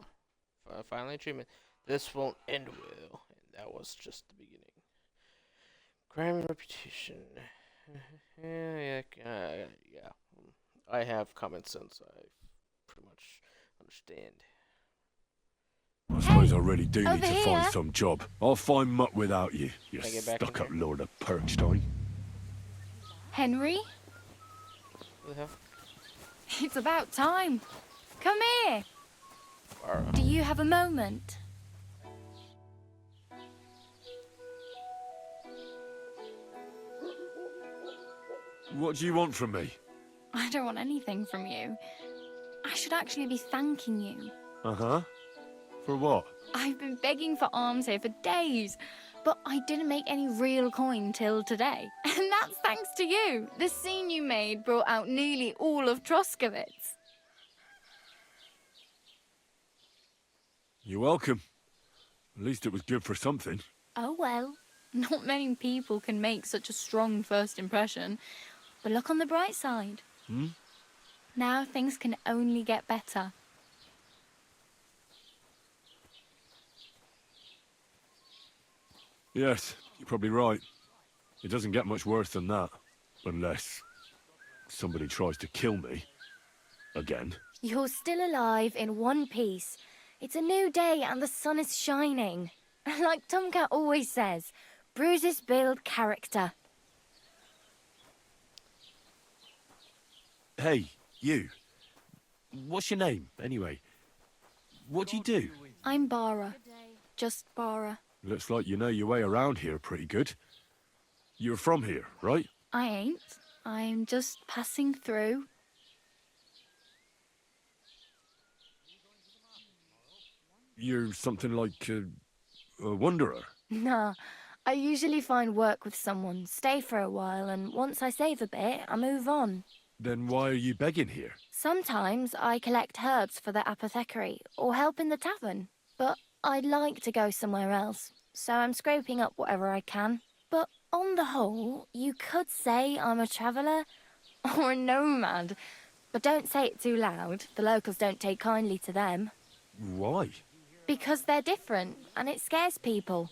finally treatment. This won't end well. And that was just the beginning. Crime and reputation. Yeah. I have common sense. I pretty much understand. I suppose I really do over need to here. find some job. I'll find mutt without you, you Can I get back in stuck-up here? Lord of Perkstein. Henry? What the hell? It's about time. Come here. Bara. Do you have a moment? What do you want from me? I don't want anything from you. I should actually be thanking you. Uh-huh. For what? I've been begging for alms here for days, but I didn't make any real coin till today. And that's thanks to you. The scene you made brought out nearly all of Troskowitz. You're welcome. At least it was good for something. Oh well, not many people can make such a strong first impression. But look on the bright side. Hmm? Now things can only get better. Yes, you're probably right. It doesn't get much worse than that. Unless somebody tries to kill me. Again. You're still alive in one piece. It's a new day and the sun is shining. Like Tomcat always says, bruises build character. Hey, you. What's your name, anyway? What do you do? I'm Bara. Just Bara. Looks like you know your way around here pretty good. You're from here, right? I ain't. I'm just passing through. You're something like a wanderer. Nah, I usually find work with someone, stay for a while, and once I save a bit, I move on. Then why are you begging here? Sometimes I collect herbs for the apothecary or help in the tavern, but I'd like to go somewhere else, so I'm scraping up whatever I can. But on the whole, you could say I'm a traveller or a nomad, but don't say it too loud. The locals don't take kindly to them. Why? Because they're different, and it scares people.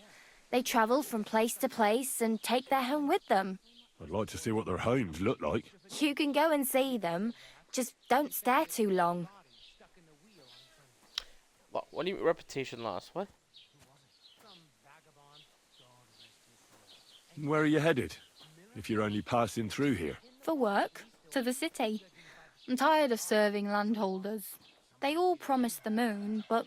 They travel from place to place and take their home with them. I'd like to see what their homes look like. You can go and see them, just don't stare too long. What do you mean reputation loss? What? Where are you headed? If you're only passing through here. For work, to the city. I'm tired of serving landholders. They all promise the moon, but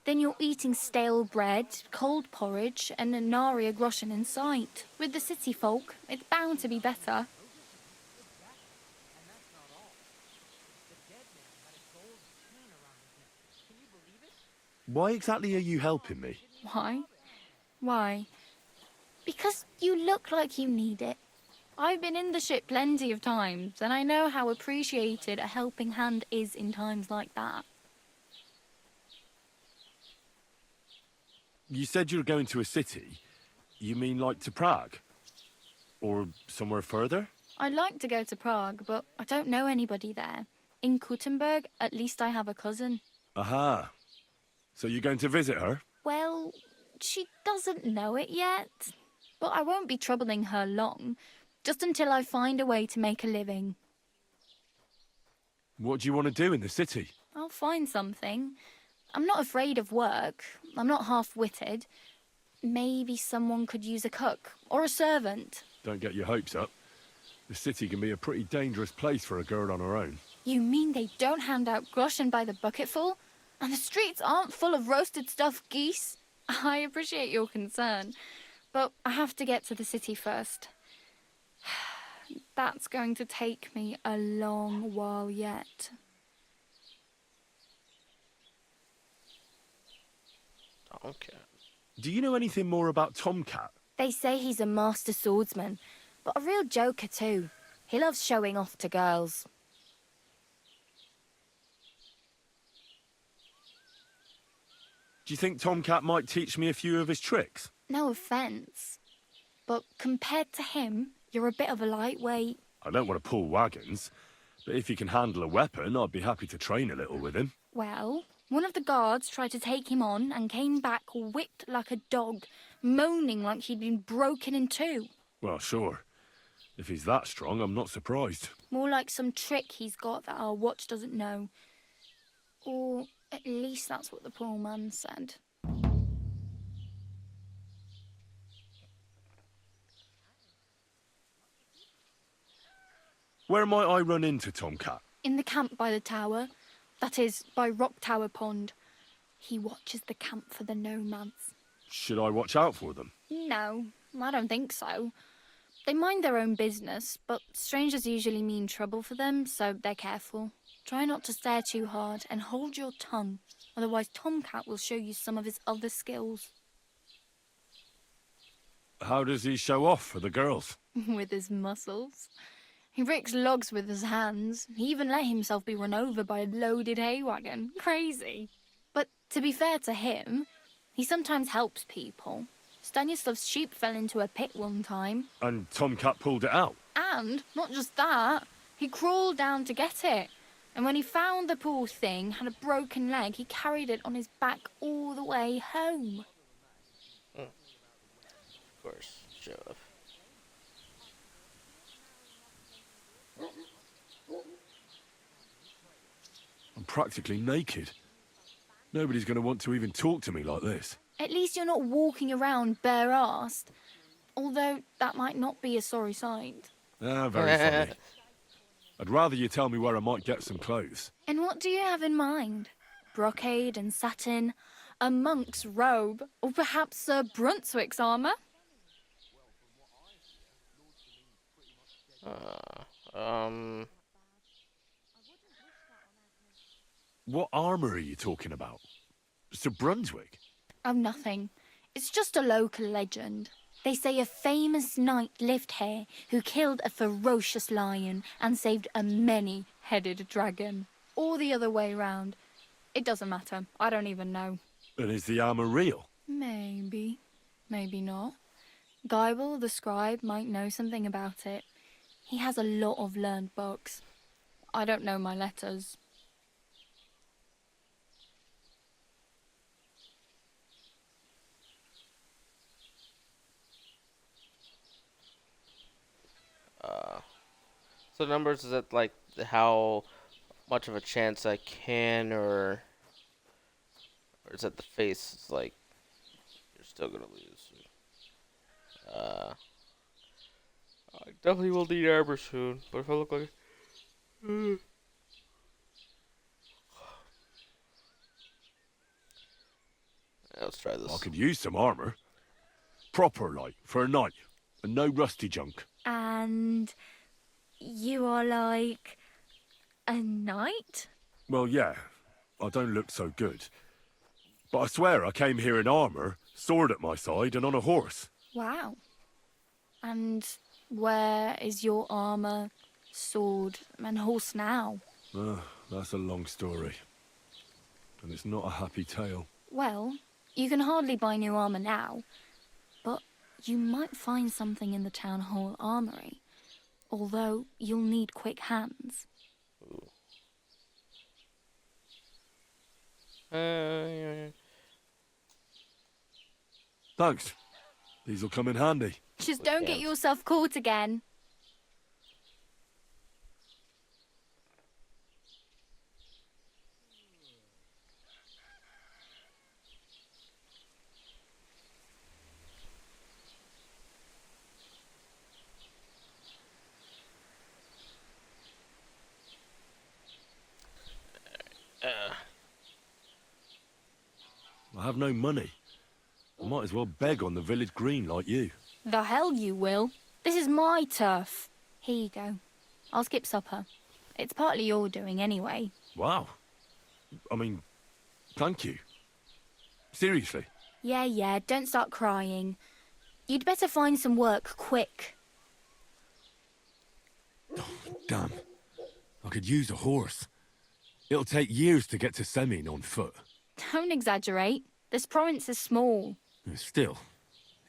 then you're eating stale bread, cold porridge, and a nary a groschen in sight. With the city folk, it's bound to be better. Why exactly are you helping me? Why? Why? Because you look like you need it. I've been in the ship plenty of times, and I know how appreciated a helping hand is in times like that. You said you were going to a city. You mean like to Prague? Or somewhere further? I'd like to go to Prague, but I don't know anybody there. In Kuttenberg, at least I have a cousin. Aha. So you're going to visit her? Well, she doesn't know it yet. But I won't be troubling her long, just until I find a way to make a living. What do you want to do in the city? I'll find something. I'm not afraid of work. I'm not half-witted. Maybe someone could use a cook or a servant. Don't get your hopes up. The city can be a pretty dangerous place for a girl on her own. You mean they don't hand out groschen by the bucketful? And the streets aren't full of roasted stuffed geese? I appreciate your concern, but I have to get to the city first. That's going to take me a long while yet. Tomcat. Do you know anything more about Tomcat? They say he's a master swordsman, but a real joker too. He loves showing off to girls. Do you think Tomcat might teach me a few of his tricks? No offence, but compared to him, you're a bit of a lightweight. I don't want to pull wagons, but if he can handle a weapon, I'd be happy to train a little with him. Well, one of the guards tried to take him on and came back whipped like a dog, moaning like he'd been broken in two. Well, sure. If he's that strong, I'm not surprised. More like some trick he's got that our watch doesn't know. Or at least that's what the poor man said. Where might I run into Tomcat? In the camp by the tower. That is, by Rock Tower Pond. He watches the camp for the nomads. Should I watch out for them? No, I don't think so. They mind their own business, but strangers usually mean trouble for them, so they're careful. Try not to stare too hard and hold your tongue, otherwise Tomcat will show you some of his other skills. How does he show off for the girls? With his muscles. He ricks logs with his hands. He even let himself be run over by a loaded hay wagon. Crazy. But to be fair to him, he sometimes helps people. Stanislav's sheep fell into a pit one time. And Tomcat pulled it out? And, not just that, he crawled down to get it. And when he found the poor thing had a broken leg, he carried it on his back all the way home. Of course, show off. I'm practically naked. Nobody's going to want to even talk to me like this. At least you're not walking around bare-assed. Although that might not be a sorry sight. Ah, very funny. I'd rather you tell me where I might get some clothes. And what do you have in mind? Brocade and satin, a monk's robe, or perhaps Sir Brunswick's armour? What armour are you talking about? Sir Brunswick? Oh, nothing. It's just a local legend. They say a famous knight lived here who killed a ferocious lion and saved a many-headed dragon. Or the other way round. It doesn't matter. I don't even know. And is the armour real? Maybe. Maybe not. Geibel, the scribe, might know something about it. He has a lot of learned books. I don't know my letters. So numbers, is it like how much of a chance I can, or is it the face? It's like you're still gonna lose. I definitely will need armor soon. But if I look like, let's try this. I could use some armour. Proper, like, for a night. And no rusty junk. And you are like a knight? Well, yeah. I don't look so good. But I swear I came here in armour, sword at my side, and on a horse. Wow. And where is your armour, sword, and horse now? That's a long story. And it's not a happy tale. Well, You can hardly buy new armor now, but you might find something in the town hall armory, although you'll need quick hands. Yeah. Thanks. These'll come in handy. Just don't get yourself caught again. I have no money. I might as well beg on the village green like you. The hell you will. This is my turf. Here you go. I'll skip supper. It's partly your doing anyway. Wow. I mean, thank you. Seriously. Yeah, don't start crying. You'd better find some work quick. Damn. I could use a horse. It'll take years to get to Semin on foot. Don't exaggerate. This province is small. Still,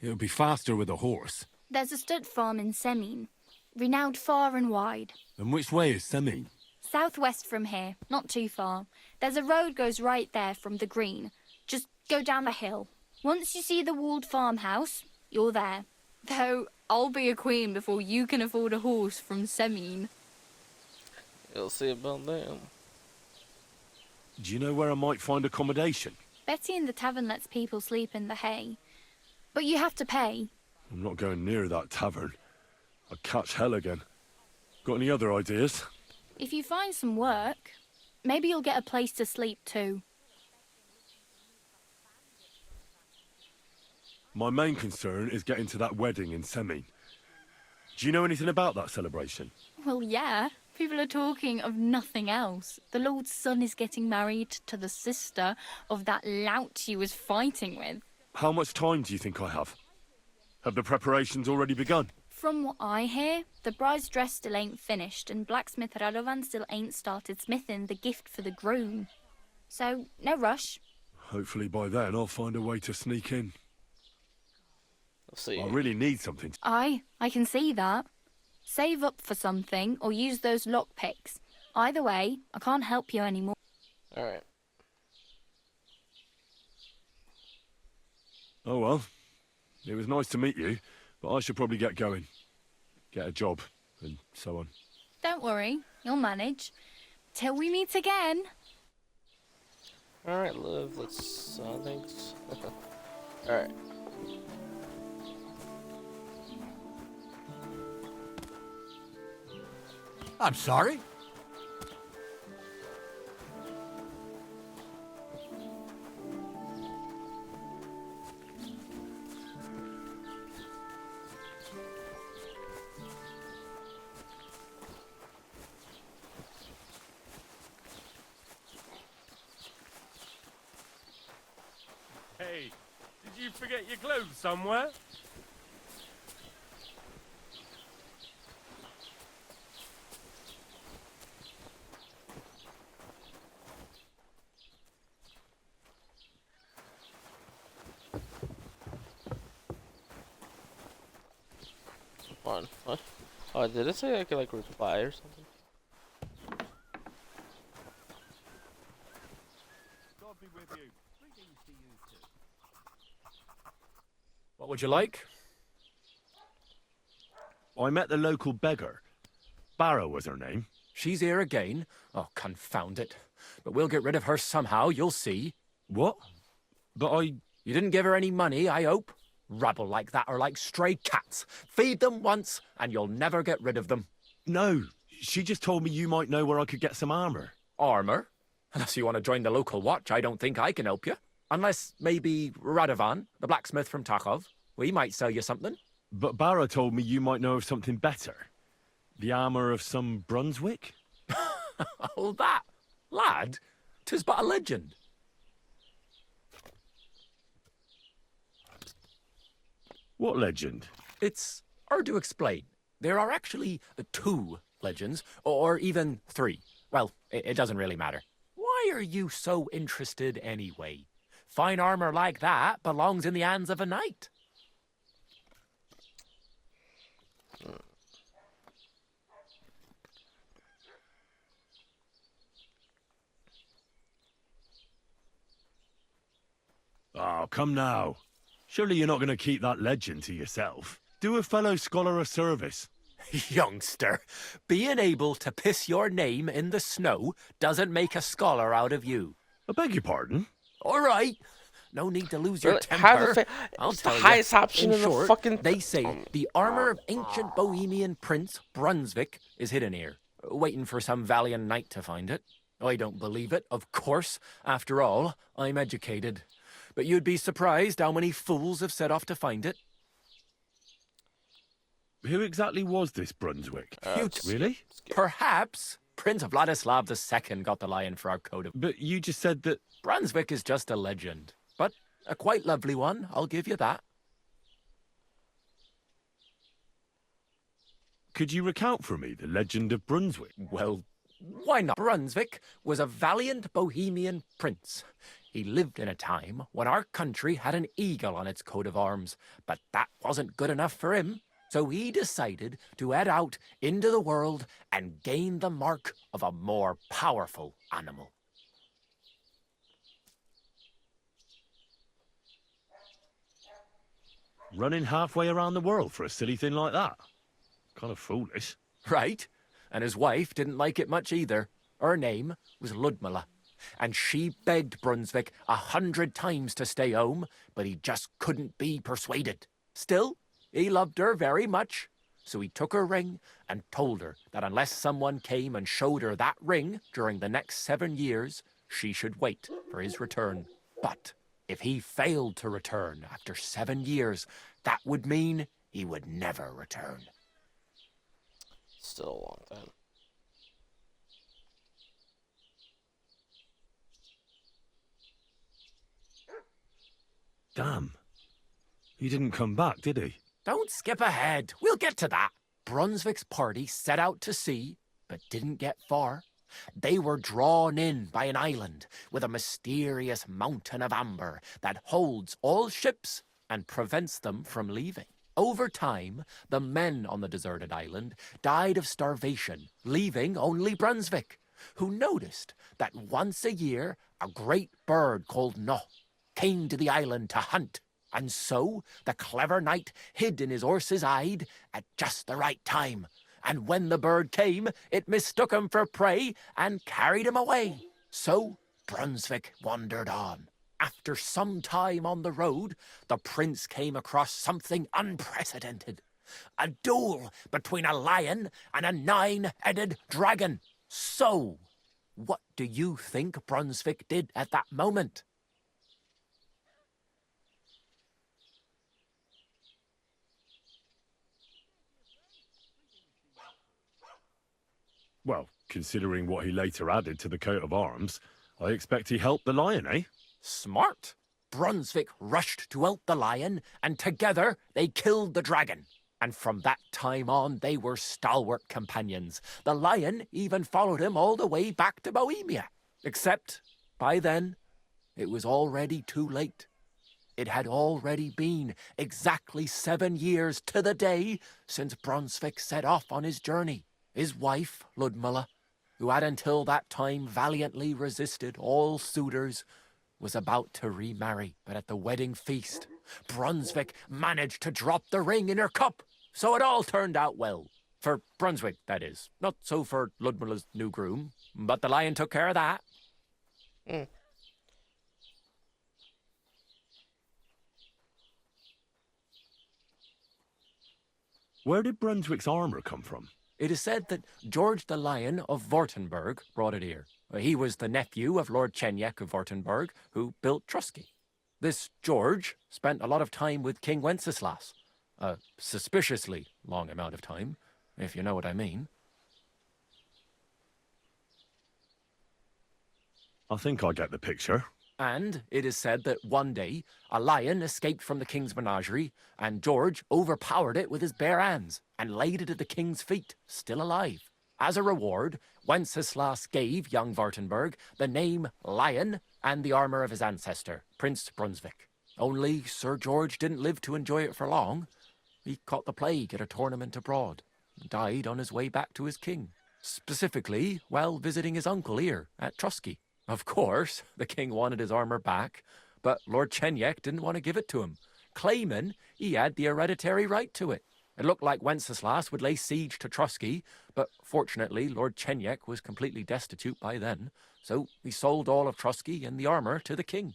it'll be faster with a horse. There's a stud farm in Semin, renowned far and wide. And which way is Semin? Southwest from here, not too far. There's a road goes right there from the green. Just go down the hill. Once you see the walled farmhouse, you're there. Though, I'll be a queen before you can afford a horse from Semin. You'll see about that. Do you know where I might find accommodation? Betty in the tavern lets people sleep in the hay. But you have to pay. I'm not going near that tavern. I'd catch hell again. Got any other ideas? If you find some work, maybe you'll get a place to sleep too. My main concern is getting to that wedding in Semin. Do you know anything about that celebration? Well, yeah. People are talking of nothing else. The Lord's son is getting married to the sister of that lout he was fighting with. How much time do you think I have? Have the preparations already begun? From what I hear, the bride's dress still ain't finished, and blacksmith Radovan still ain't started smithing the gift for the groom. So, no rush. Hopefully by then I'll find a way to sneak in. Let's see. I really need something. I can see that. Save up for something, or use those lockpicks. Either way, I can't help you anymore. Alright. Oh well. It was nice to meet you, but I should probably get going. Get a job, and so on. Don't worry, you'll manage. Till we meet again. Alright, Liv, let's, thanks. Alright. I'm sorry? Hey, did you forget your clothes somewhere? On. What? Oh, did it say I could, like, reply or something? God be with you. Greetings to you too. What would you like? I met the local beggar. Barrow was her name. She's here again? Oh, confound it. But we'll get rid of her somehow, you'll see. What? But I... You didn't give her any money, I hope? Rabble like that are like stray cats. Feed them once, and you'll never get rid of them. No, she just told me you might know where I could get some armor. Armor? Unless you want to join the local watch, I don't think I can help you. Unless, maybe, Radovan, the blacksmith from Takhov. We might sell you something. But Barrow told me you might know of something better. The armor of some Brunswick? Oh, that? Lad, 'tis but a legend. What legend? It's hard to explain. There are actually 2 legends, or even 3. Well, it doesn't really matter. Why are you so interested anyway? Fine armor like that belongs in the hands of a knight. Oh, come now. Surely you're not going to keep that legend to yourself. Do a fellow scholar a service. Youngster, being able to piss your name in the snow doesn't make a scholar out of you. I beg your pardon? All right. No need to lose your Really? temper. I'll It's the tell highest you. option In in the short, fucking... they say the armor of ancient Bohemian Prince Brunswick is hidden here, waiting for some valiant knight to find it. I don't believe it, of course. After all, I'm educated. But you'd be surprised how many fools have set off to find it. Who exactly was this Brunswick? Really? Perhaps Prince Vladislav II got the lion for our coat of... But you just said that... Brunswick is just a legend, but a quite lovely one, I'll give you that. Could you recount for me the legend of Brunswick? Well, why not? Brunswick was a valiant Bohemian prince. He lived in a time when our country had an eagle on its coat of arms, but that wasn't good enough for him. So he decided to head out into the world and gain the mark of a more powerful animal. Running halfway around the world for a silly thing like that? Kind of foolish. Right? And his wife didn't like it much either. Her name was Ludmilla, and she begged Brunswick 100 times to stay home, but he just couldn't be persuaded. Still, he loved her very much, so he took her ring and told her that unless someone came and showed her that ring during the next 7 years, she should wait for his return. But if he failed to return after 7 years, that would mean he would never return. Still a long time. Damn. He didn't come back, did he? Don't skip ahead. We'll get to that. Brunswick's party set out to sea, but didn't get far. They were drawn in by an island with a mysterious mountain of amber that holds all ships and prevents them from leaving. Over time, the men on the deserted island died of starvation, leaving only Brunswick, who noticed that once a year a great bird called No came to the island to hunt. And so the clever knight hid in his horse's hide at just the right time. And when the bird came, it mistook him for prey and carried him away. So Brunswick wandered on. After some time on the road, the prince came across something unprecedented. A duel between a lion and a 9-headed dragon. So, what do you think Brunswick did at that moment? Well, considering what he later added to the coat of arms, I expect he helped the lion, eh? Smart. Brunswick rushed to help the lion, and together they killed the dragon. And from that time on, they were stalwart companions. The lion even followed him all the way back to Bohemia. Except, by then, it was already too late. It had already been exactly 7 years to the day since Brunswick set off on his journey. His wife, Ludmilla, who had until that time valiantly resisted all suitors, was about to remarry. But at the wedding feast, Brunswick managed to drop the ring in her cup. So it all turned out well. For Brunswick, that is. Not so for Ludmilla's new groom, but the lion took care of that. Where did Brunswick's armor come from? It is said that George the Lion of Württemberg brought it here. He was the nephew of Lord Chenyak of Württemberg, who built Trusky. This George spent a lot of time with King Wenceslas. A suspiciously long amount of time, if you know what I mean. I think I get the picture. And it is said that one day, a lion escaped from the king's menagerie, and George overpowered it with his bare hands and laid it at the king's feet, still alive. As a reward, Wenceslas gave young Wartenberg the name Lion and the armor of his ancestor, Prince Brunswick. Only Sir George didn't live to enjoy it for long. He caught the plague at a tournament abroad and died on his way back to his king. Specifically, while visiting his uncle here at Trusky. Of course, the king wanted his armor back, but Lord Chenyek didn't want to give it to him, claiming he had the hereditary right to it. It looked like Wenceslas would lay siege to Trusky, but fortunately Lord Chenyek was completely destitute by then, so he sold all of Trusky and the armor to the king.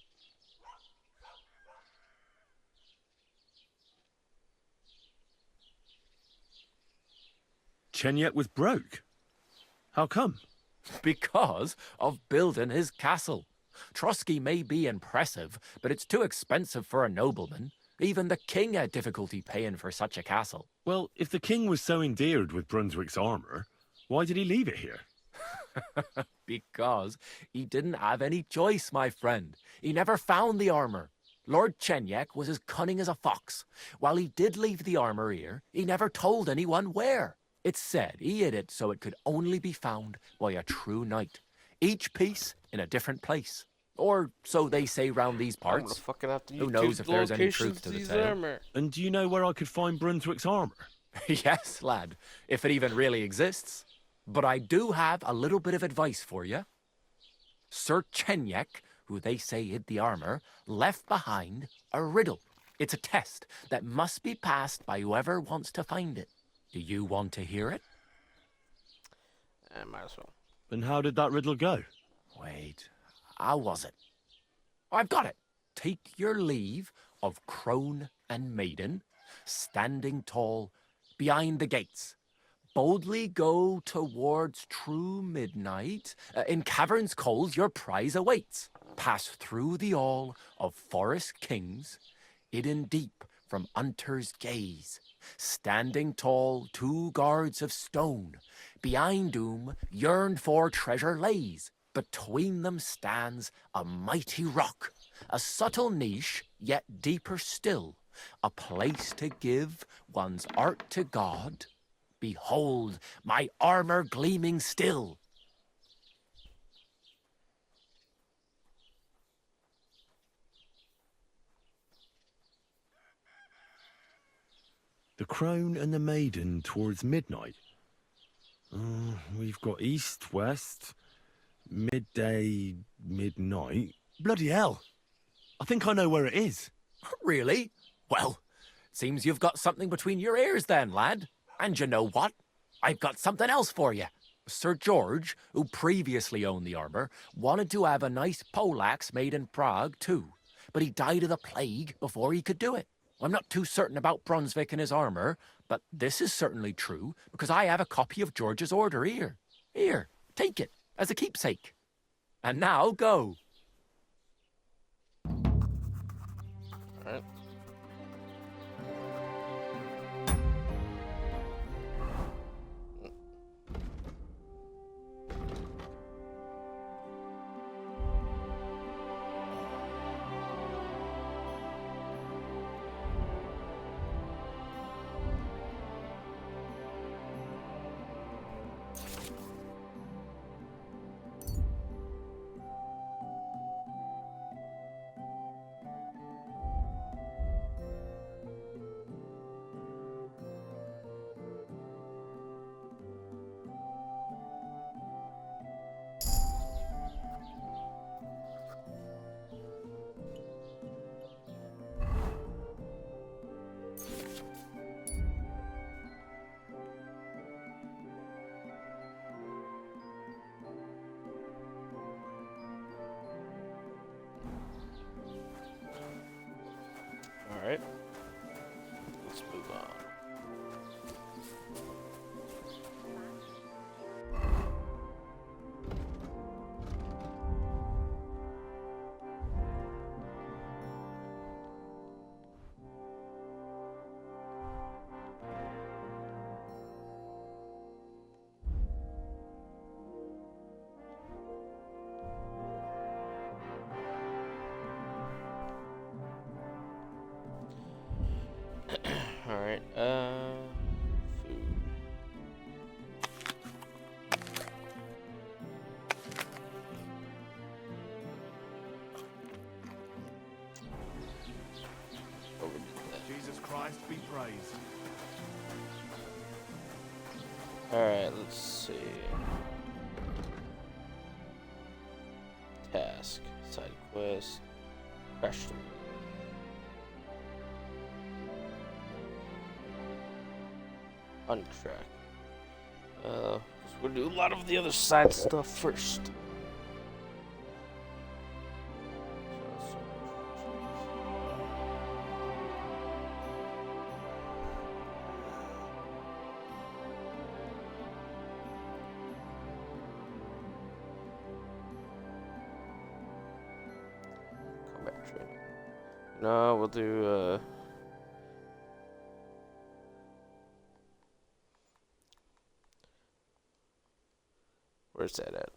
Chenyek was broke. How come? Because of building his castle. Trusky may be impressive, but it's too expensive for a nobleman. Even the king had difficulty paying for such a castle. Well, if the king was so endeared with Brunswick's armor, why did he leave it here? Because he didn't have any choice, my friend. He never found the armor. Lord Chenyek was as cunning as a fox. While he did leave the armor here, he never told anyone where. It's said he hid it so it could only be found by a true knight. Each piece in a different place. Or so they say round these parts. Who knows if there's any truth to the tale? And do you know where I could find Brunswick's armor? Yes, lad, if it even really exists. But I do have a little bit of advice for you. Sir Chenyek, who they say hid the armor, left behind a riddle. It's a test that must be passed by whoever wants to find it. Do you want to hear it? Might as well. And how did that riddle go? Wait, how was it? I've got it. Take your leave of crone and maiden, standing tall behind the gates. Boldly go towards true midnight. In caverns cold your prize awaits. Pass through the all of forest kings, hidden deep from hunter's gaze. Standing tall, 2 guards of stone. Behind whom yearned for treasure lays. Between them stands a mighty rock. A subtle niche, yet deeper still. A place to give one's art to God. Behold, my armor gleaming still. The crone and the maiden towards midnight. We've got east, west, midday, midnight. Bloody hell. I think I know where it is. Really? Well, seems you've got something between your ears then, lad. And you know what? I've got something else for you. Sir George, who previously owned the armor, wanted to have a nice poleaxe made in Prague too, but he died of the plague before he could do it. I'm not too certain about Brunswick and his armor, but this is certainly true because I have a copy of George's order here. Here, take it as a keepsake. And now go. All right. All right. Let's move on. All right. Food. Christ be praised. Alright, let's see. Task, side quest, crash the on track. We'll do a lot of the other side stuff first. Combat training. No, we'll do where's that at?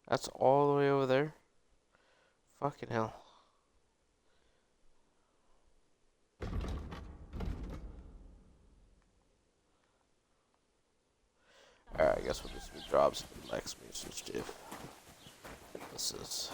That's all the way over there? Fucking hell. Alright, I guess we'll do some jobs in the blacksmith and stuff. This is...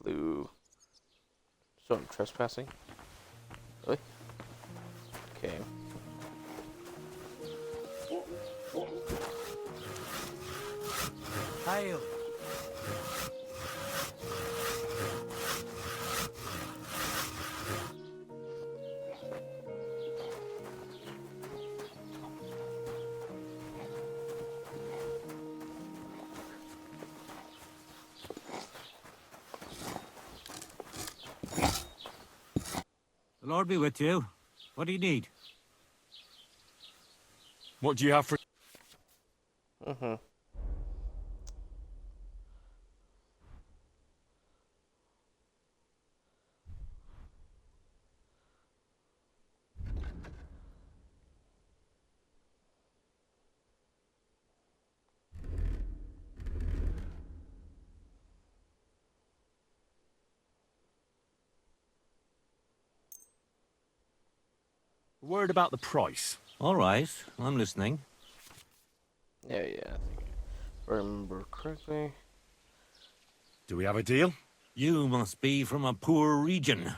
blue. So I'm trespassing? Really? Okay. Hail. The Lord be with you. What do you need? What do you have for... Mm-hmm. Word about the price. All right, I'm listening. Yeah, I think I remember correctly. Do we have a deal? You must be from a poor region.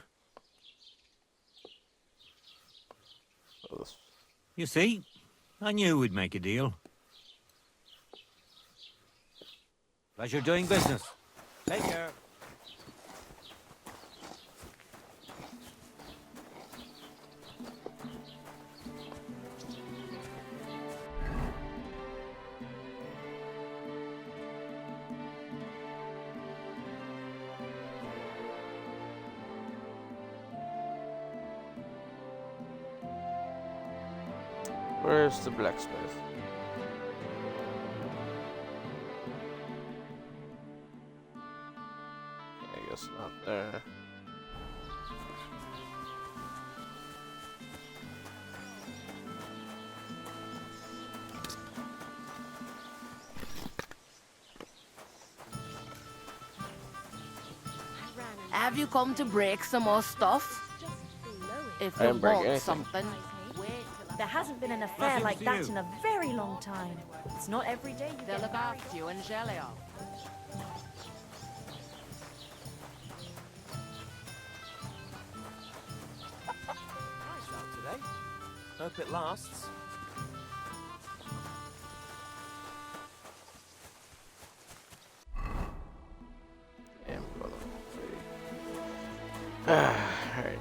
You see, I knew we'd make a deal. Pleasure doing business. Take care. Where's the blacksmith? I guess not there. Have you come to break some more stuff? If I you didn't break want anything. something. There hasn't been an affair Nothing like to that you. in a very long time. It's not every day you They'll get look married. after you in Gelio. Nice out today. Hope it lasts. Yeah, I'm going to alright.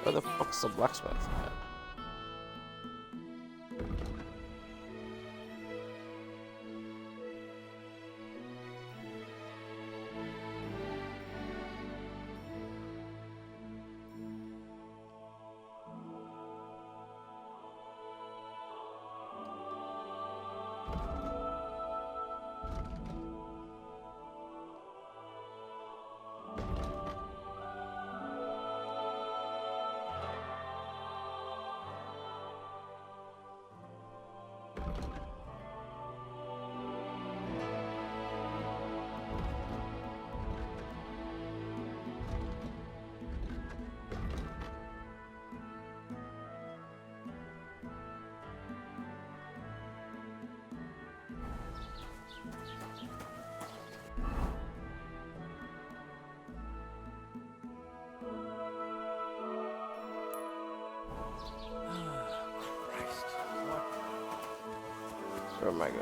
Where the fuck's the blacksmith at? Where am I going?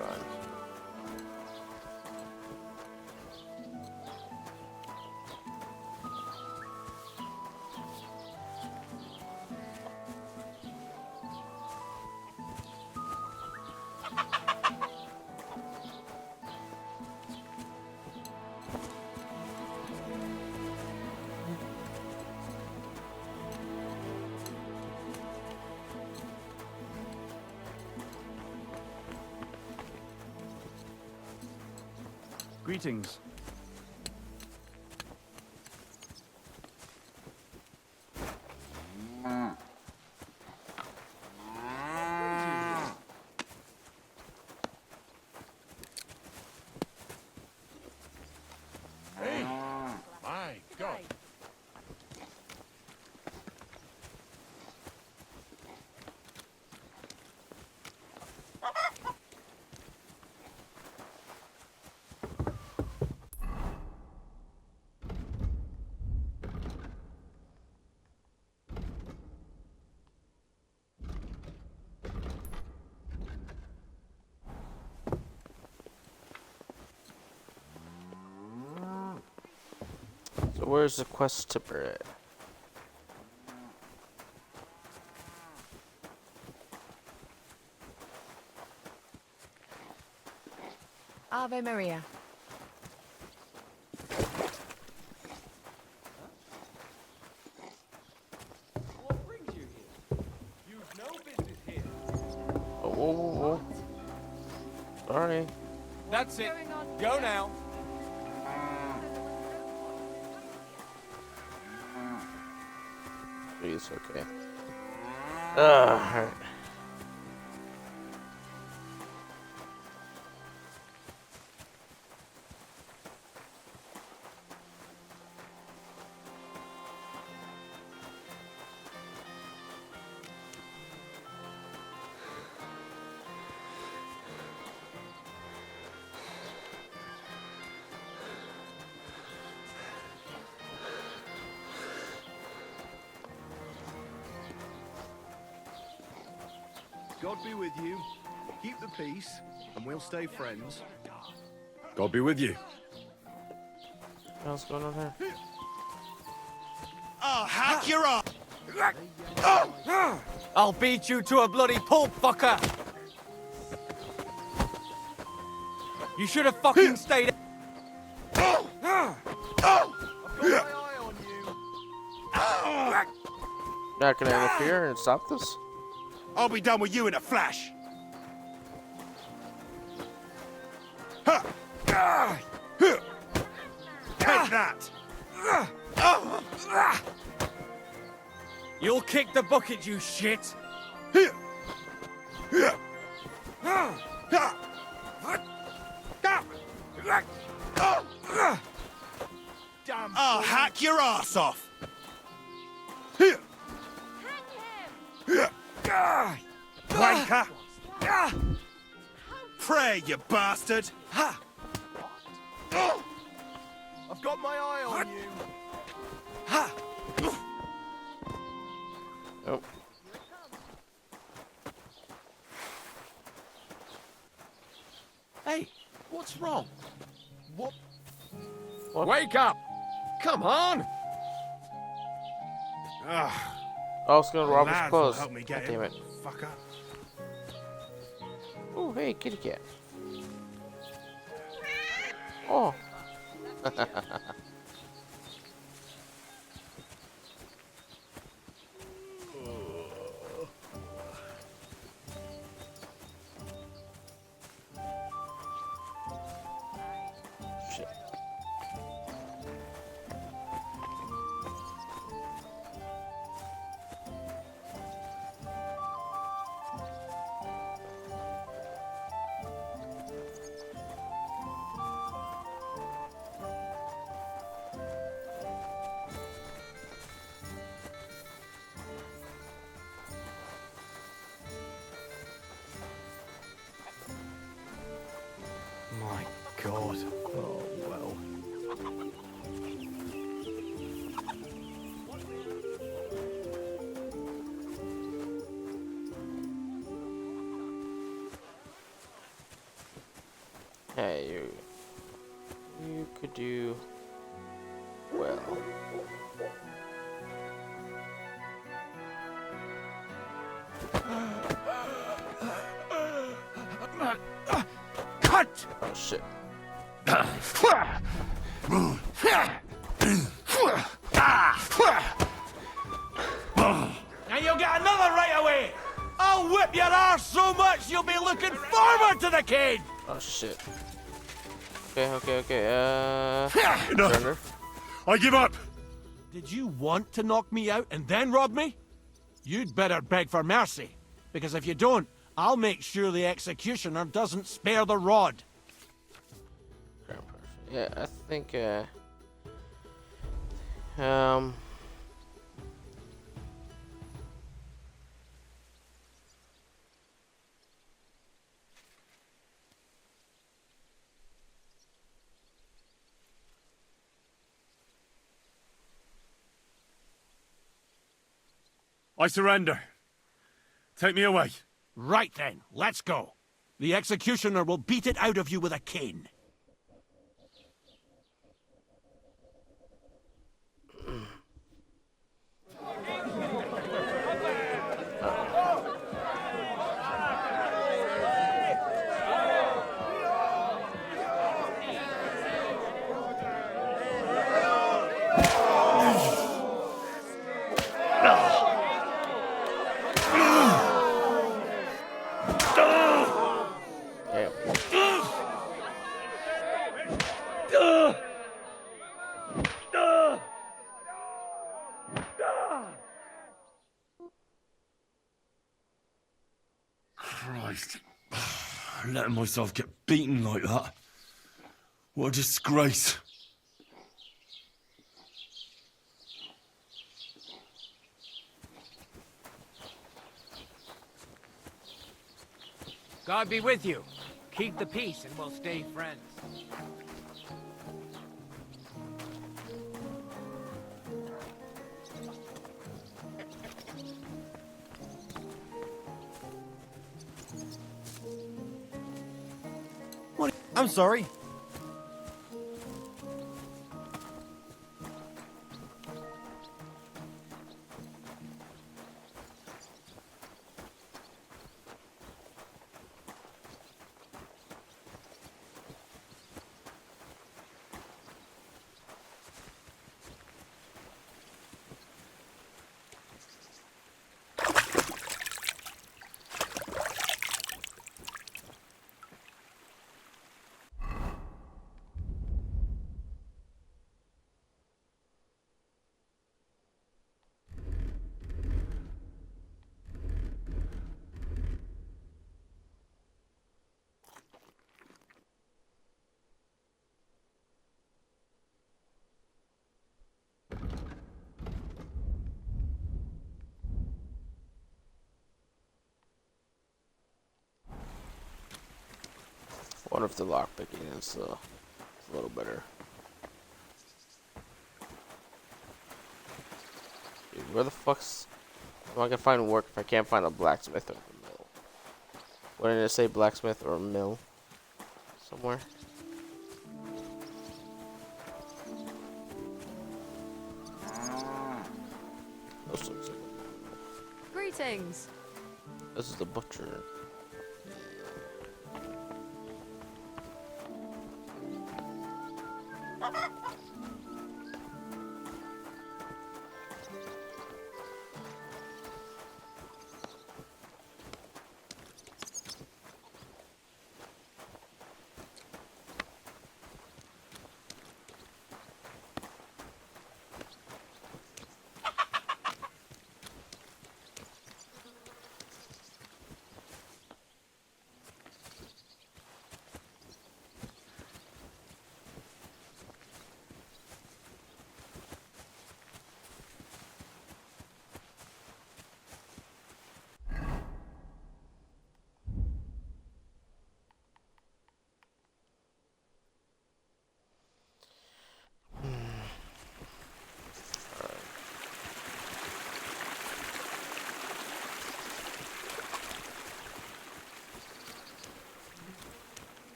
Greetings. Hey, my God. So where's the quest tipper at? Ave Maria. What brings you here? You've no business here. Oh, whoa, whoa, whoa. Sorry. That's it. Go now. Please, okay. Alright. God be with you. Keep the peace, and we'll stay friends. God be with you. What's going on here? Oh, hack your ass! I'll beat you to a bloody pulp, fucker! You should have fucking stayed. Not gonna interfere and stop this? I'll be done with you in a flash. Ha! Take that! You'll kick the bucket, you shit! I'll hack your ass off! Wanker! Pray, you bastard! I've got my eye on you. Oh. Hey, what's wrong? What? Wake up! Come on! I was gonna rob his Lads will clothes. help me get God damn him, it. fucker. Oh, hey, kitty cat. Oh. Shit. My God. Oh, well. Hey, you could do well. Cut! Oh shit. And you'll get another right away! I'll whip your arse so much you'll be looking forward to the cane! Oh shit. Okay. Enough. Surrender. I give up! Did you want to knock me out and then rob me? You'd better beg for mercy, because if you don't, I'll make sure the executioner doesn't spare the rod. Yeah, I think, um... I surrender. Take me away. Right then, let's go. The executioner will beat it out of you with a cane. Christ. Letting myself get beaten like that. What a disgrace. God be with you. Keep the peace and we'll stay friends. I'm sorry. Wonder if the lockpicking is a little better. Dude, where the fuck's... am I gonna find work if I can't find a blacksmith or a mill? Wouldn't it say blacksmith or a mill? Somewhere? Those looks like a mill. Greetings. This is the butcher.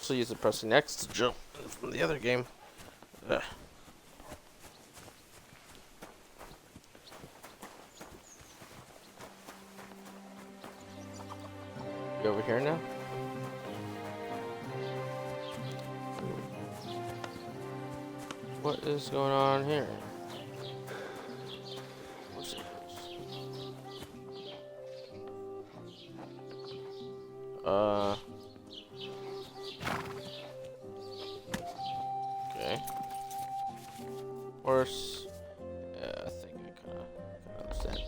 So use the pressing X to jump from the other game. Ugh. You over here now? What is going on here? What's this? Okay. Horse. Yeah, I think I kind of understand.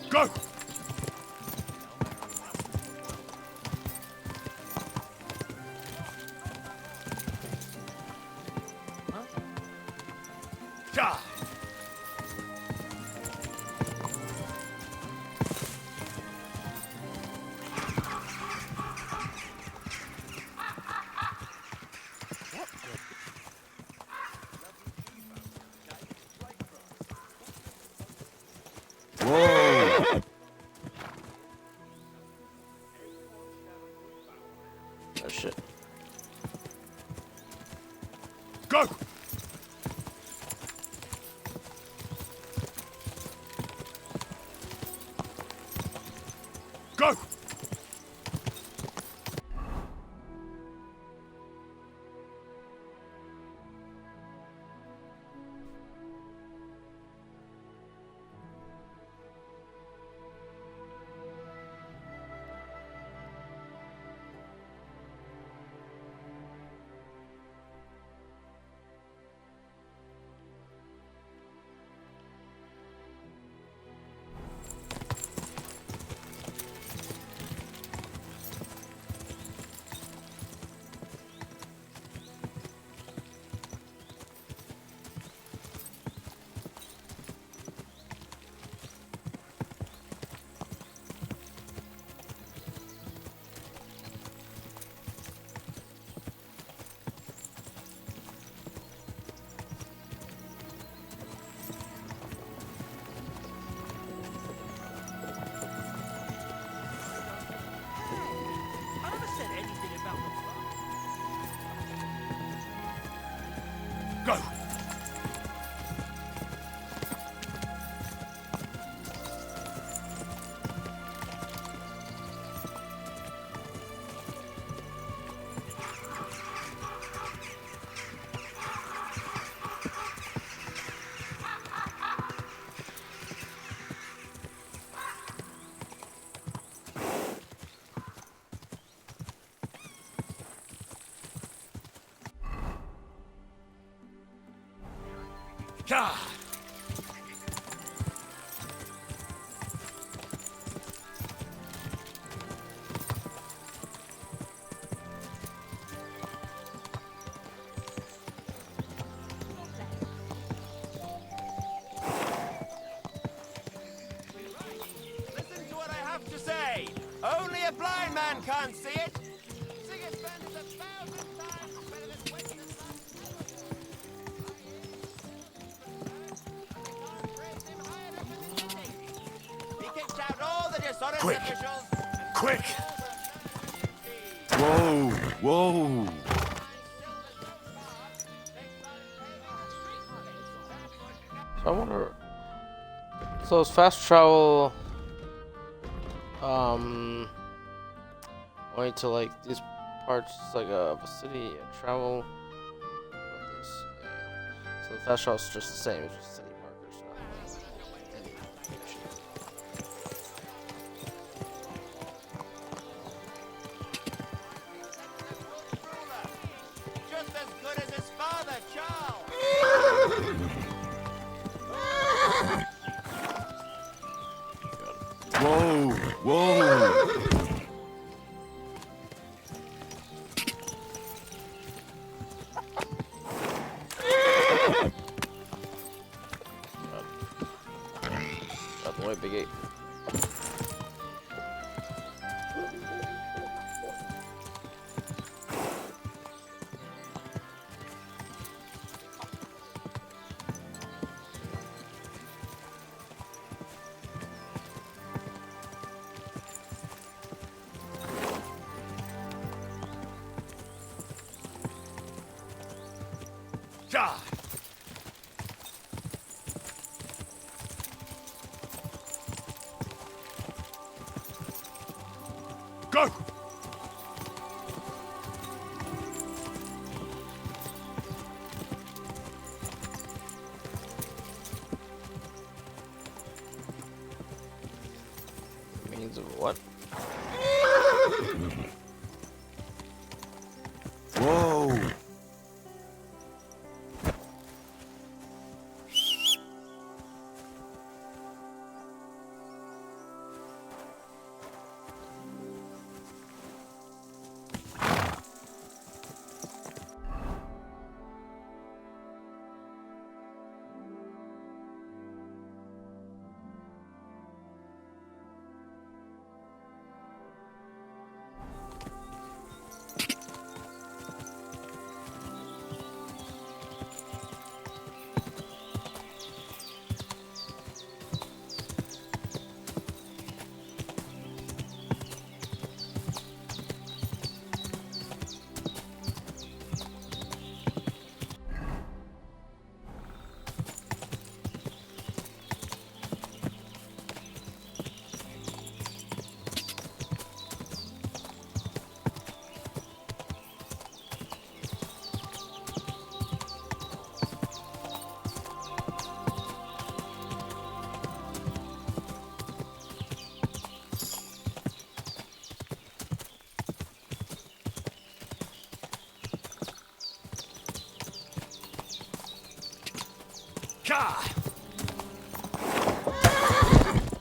Go! Ja! Whoa! Oh shit. Go! Go! Go! Ja! Listen to what I have to say. Only a blind man can't see it. Sing it, friends, 1,000 times better than when you last. I can't praise him high Quick! Quick! Whoa, whoa. So I wonder. So it's fast travel. Only to like these parts like of a city and travel. With this, yeah. So the fast travel is just the same. It's just city markers. Just as good as his father, Charles. Whoa, whoa. Out the way, Big 8. Ja! Go! Means of what? Whoa.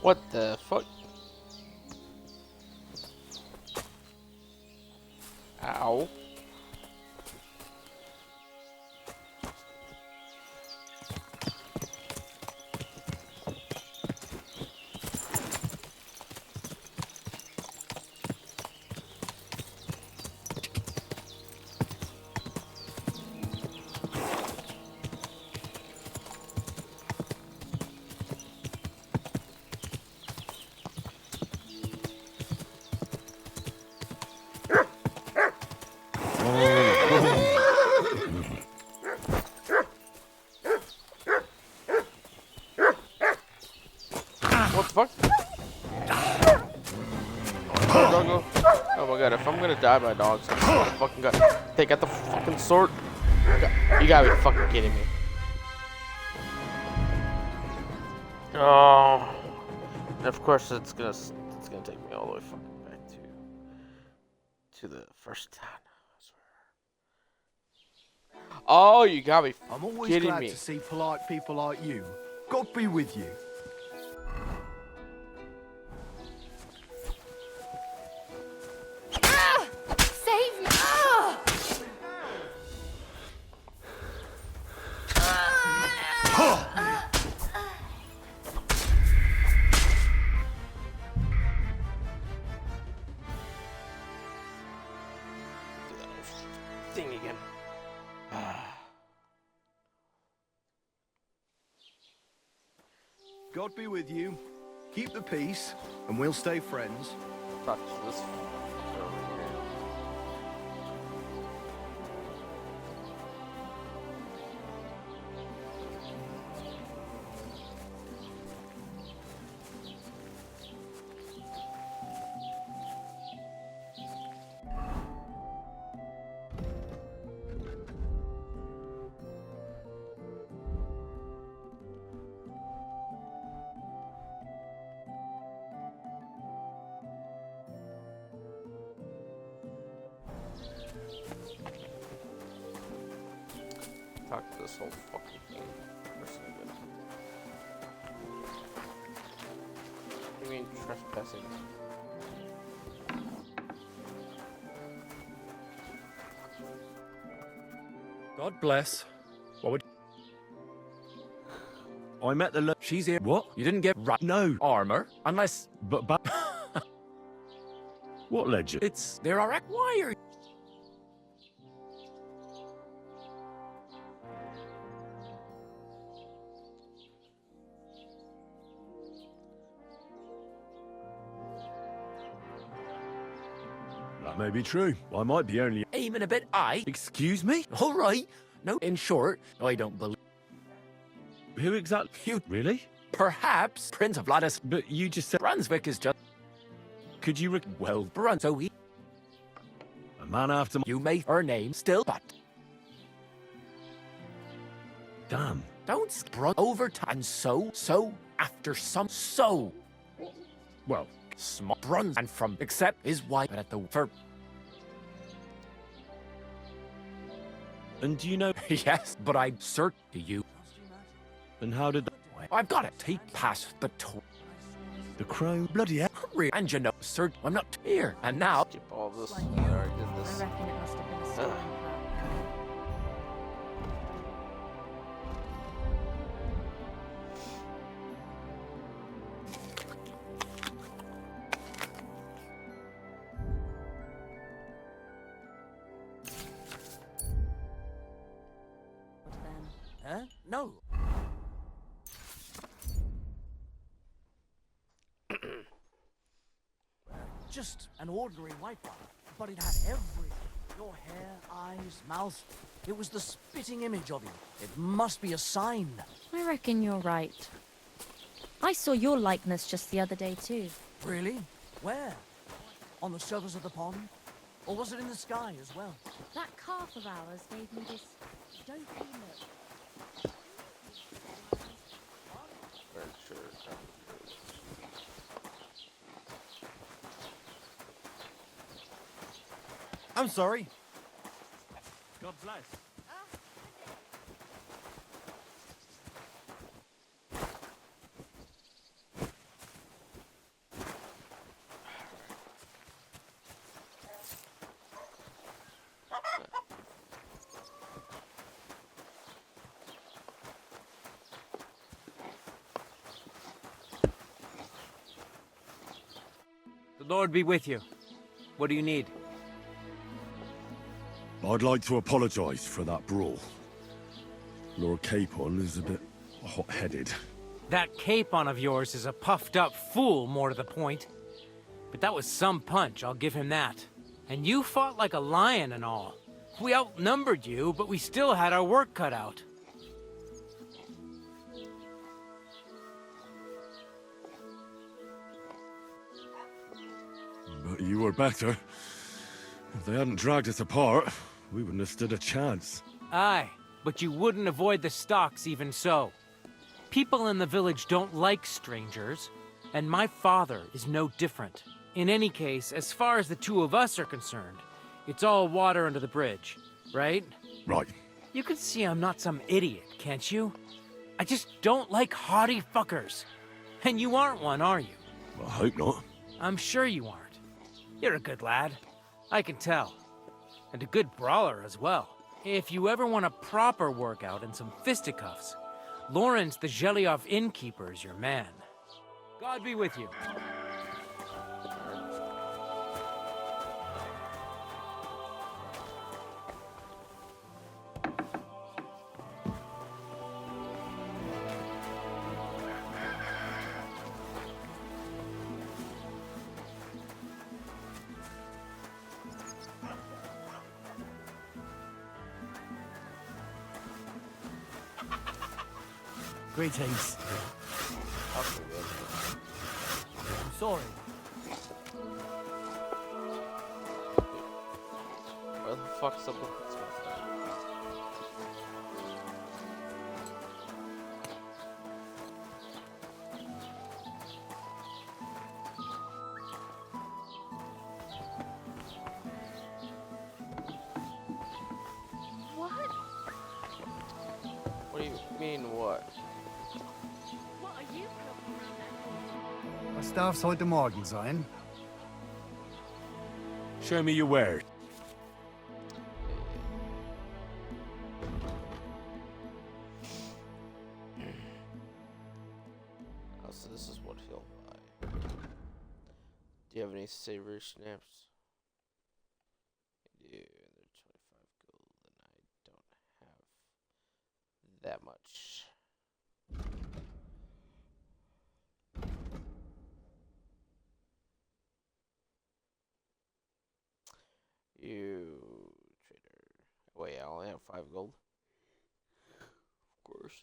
What the fuck? Ow. What the fuck? Doggo. Oh my god, if I'm gonna die by dogs, I'm gonna fucking got. They got the fucking sword. You gotta be fucking kidding me. Oh. And of course it's gonna take me all the way fucking back to the first town. I swear. Oh, you gotta be I'm always kidding glad me. to see polite people like you. God be with you. Save me! Ah! Do that whole thing again. God be with you. Keep the peace, and we'll stay friends. Talk to this fucker over here. Talk to this whole fucking thing for a second. What do you mean trespassing? God bless. What would... I met the She's here. What? You didn't get No. armor? Unless... But what legend? It's... There are... Why are... That may be true. I might be only... Aiming a bit high? Excuse me? All right. No, in short, I don't believe... Who exactly? You... Really? Perhaps Prince of Vladis... But you just said... Brunswick is just... Could you... Well, so he... A man after... You may... Her name still, but... Damn. Don't sprung over time. So, after some... So... Well... Small bruns and from... Except his wife, but at the... For... And do you know... Yes, but I'm certain to you. And how did... I've got to take past the tour. The crow? Bloody hell. And you know, sir, I'm not here. And now... Skip all this. Like I already did I this. reckon it must have been a stolen plan. Huh? No. Just an ordinary white one, but it had everything. Your hair, eyes, mouth. It was the spitting image of you. It must be a sign. I reckon you're right. I saw your likeness just the other day too. Really? Where? On the surface of the pond? Or was it in the sky as well? That calf of ours gave me this dopey look. I'm sorry. God bless. The Lord be with you. What do you need? I'd like to apologise for that brawl. Lord Capon is a bit hot-headed. That capon of yours is a puffed-up fool, more to the point. But that was some punch, I'll give him that. And you fought like a lion and all. We outnumbered you, but we still had our work cut out. But you were better. If they hadn't dragged us apart, we wouldn't have stood a chance. Aye, but you wouldn't avoid the stocks even so. People in the village don't like strangers, and my father is no different. In any case, as far as the two of us are concerned, it's all water under the bridge, right? Right. You can see I'm not some idiot, can't you? I just don't like haughty fuckers. And you aren't one, are you? I hope not. I'm sure you aren't. You're a good lad. I can tell. And a good brawler as well. If you ever want a proper workout and some fisticuffs, Lawrence the Zhelyov innkeeper is your man. God be with you. Greetings. Okay, good. I'm sorry. Where the fuck's up with this one? What? What do you mean, what? What are you looking around there for? Was darf's heute Morgen sein? Show me your word. Oh, so this is what he'll buy. Do you have any savory snaps? Yeah, they're 25 gold, and I don't have that much. You trader. Wait, I only have 5 gold. Of course.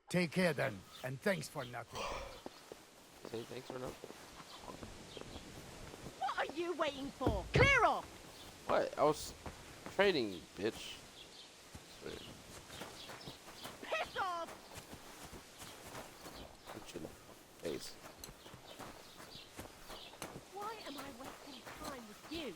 Take care then, and thanks for nothing. Say thanks or no? What are you waiting for? Clear off! What? I was trading, you bitch. Swear. Piss off! Punch you in the face. Why am I wasting time with you?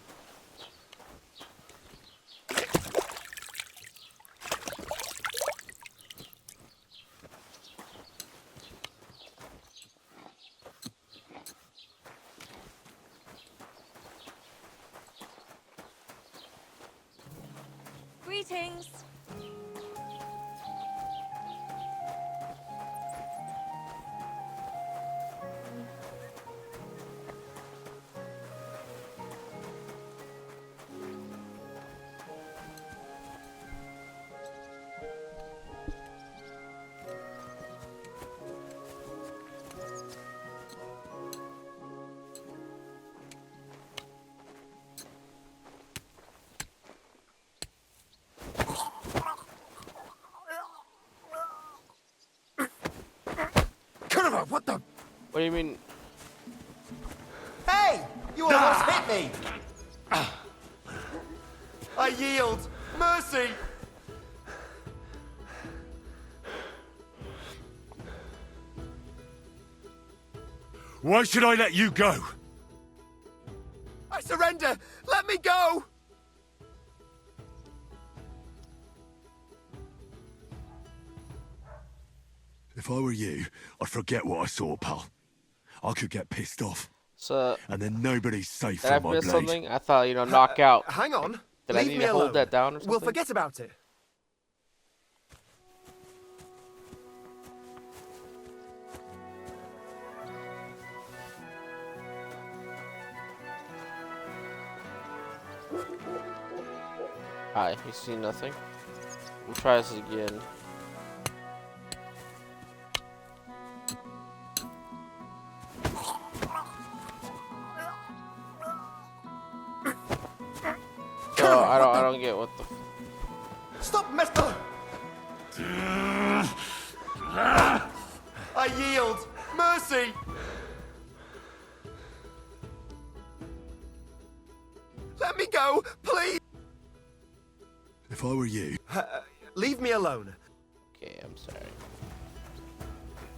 Greetings. What the? What do you mean? Hey! You almost hit me! I yield! Mercy! Why should I let you go? I surrender! Let me go! If I were you, I'd forget what I saw, pal. I could get pissed off. So, and then nobody's safe did I from my miss blade. something? I thought, you know, knockout. Hang on. Did I Leave need me to alone. hold that down or something? We'll forget about it. Alright, you see nothing? We'll try this again. So I don't get what the. Stop, mister! I yield! Mercy! Let me go, please! If I were you... leave me alone. Okay, I'm sorry.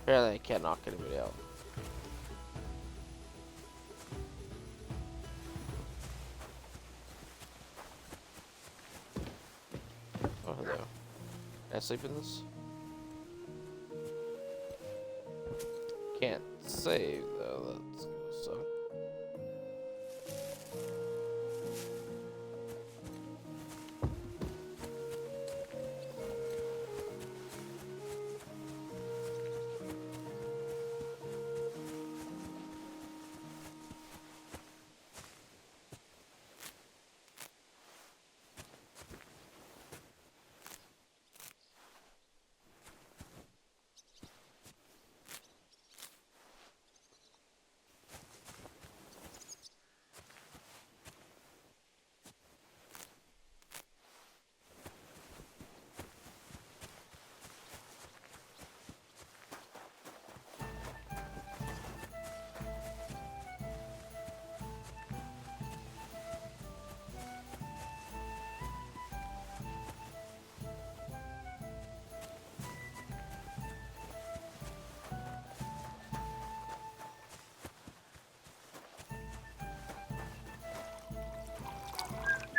Apparently I can't knock anybody out. Oh, hello. Can I sleep in this? Can't save though, that's gonna suck.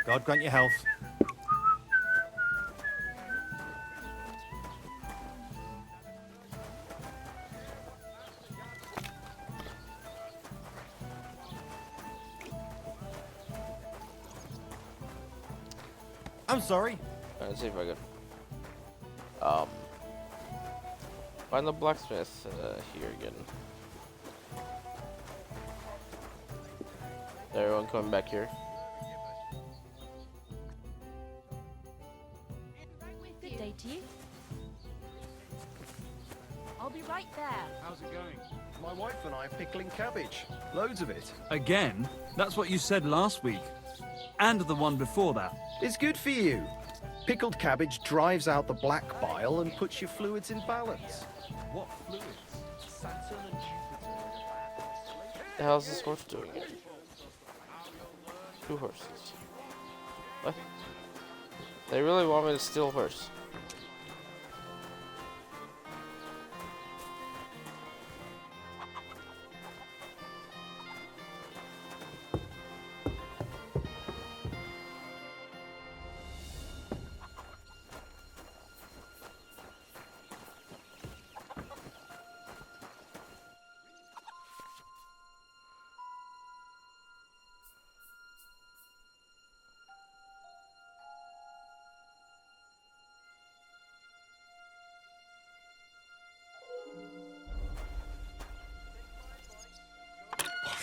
God grant you health. I'm sorry. Let's see if I can find the blacksmith here again. Everyone coming back here. Good day to you. I'll be right there. How's it going? My wife and I are pickling cabbage. Loads of it. Again? That's what you said last week. And the one before that. It's good for you. Pickled cabbage drives out the black bile and puts your fluids in balance. What fluids? Saturn and The hell's this horse doing? Two horses. What? They really want me to steal a horse.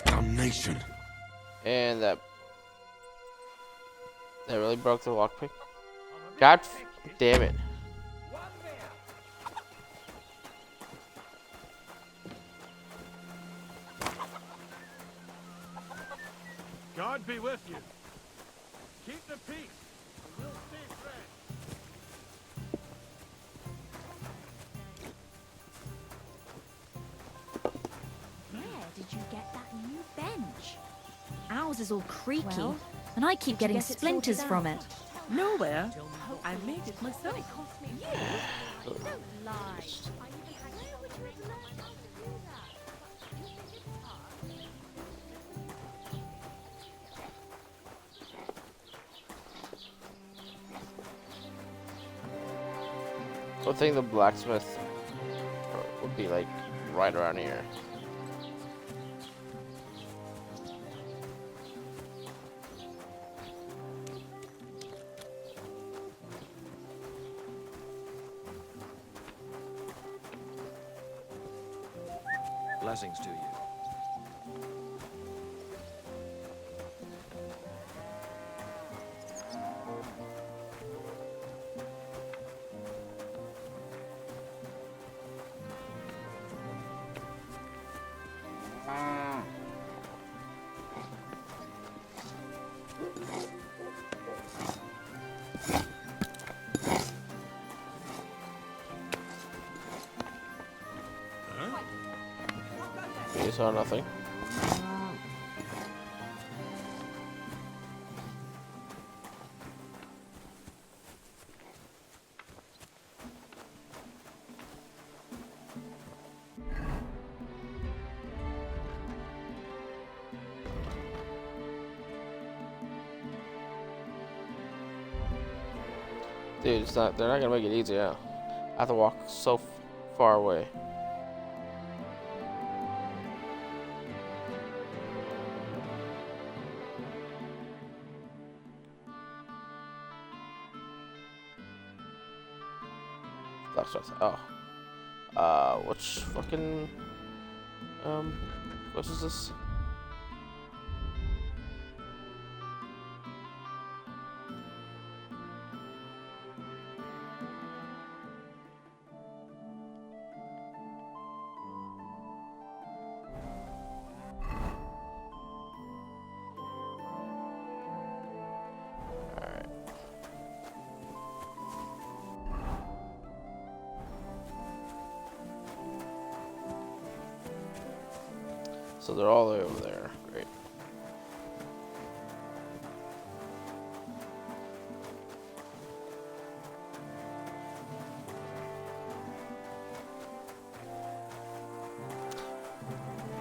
Damnation. And that really broke the lockpick. God damn it. God be with you. Keep the peace. We'll stay friends. Where did you get that new bench? Ours is all creaky, Well, and I keep getting get it splinters sorted from out? it. Nowhere. I made it myself. Don't lie. I think the blacksmith would be like right around here. Blessings to you. You saw nothing. Dude, it's not. They're not gonna make it easy. Yeah, I have to walk so far away. That's just which fucking what is this? So they're all the way over there. Great.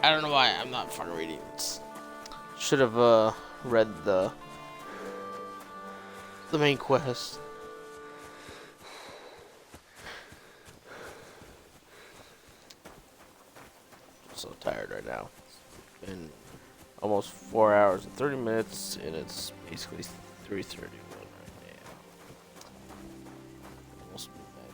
I don't know why I'm not fun reading. Should have read the the main quest. I'm so tired right now. It's been almost 4 hours and 30 minutes, and it's basically 3:31 right now. Almost midnight.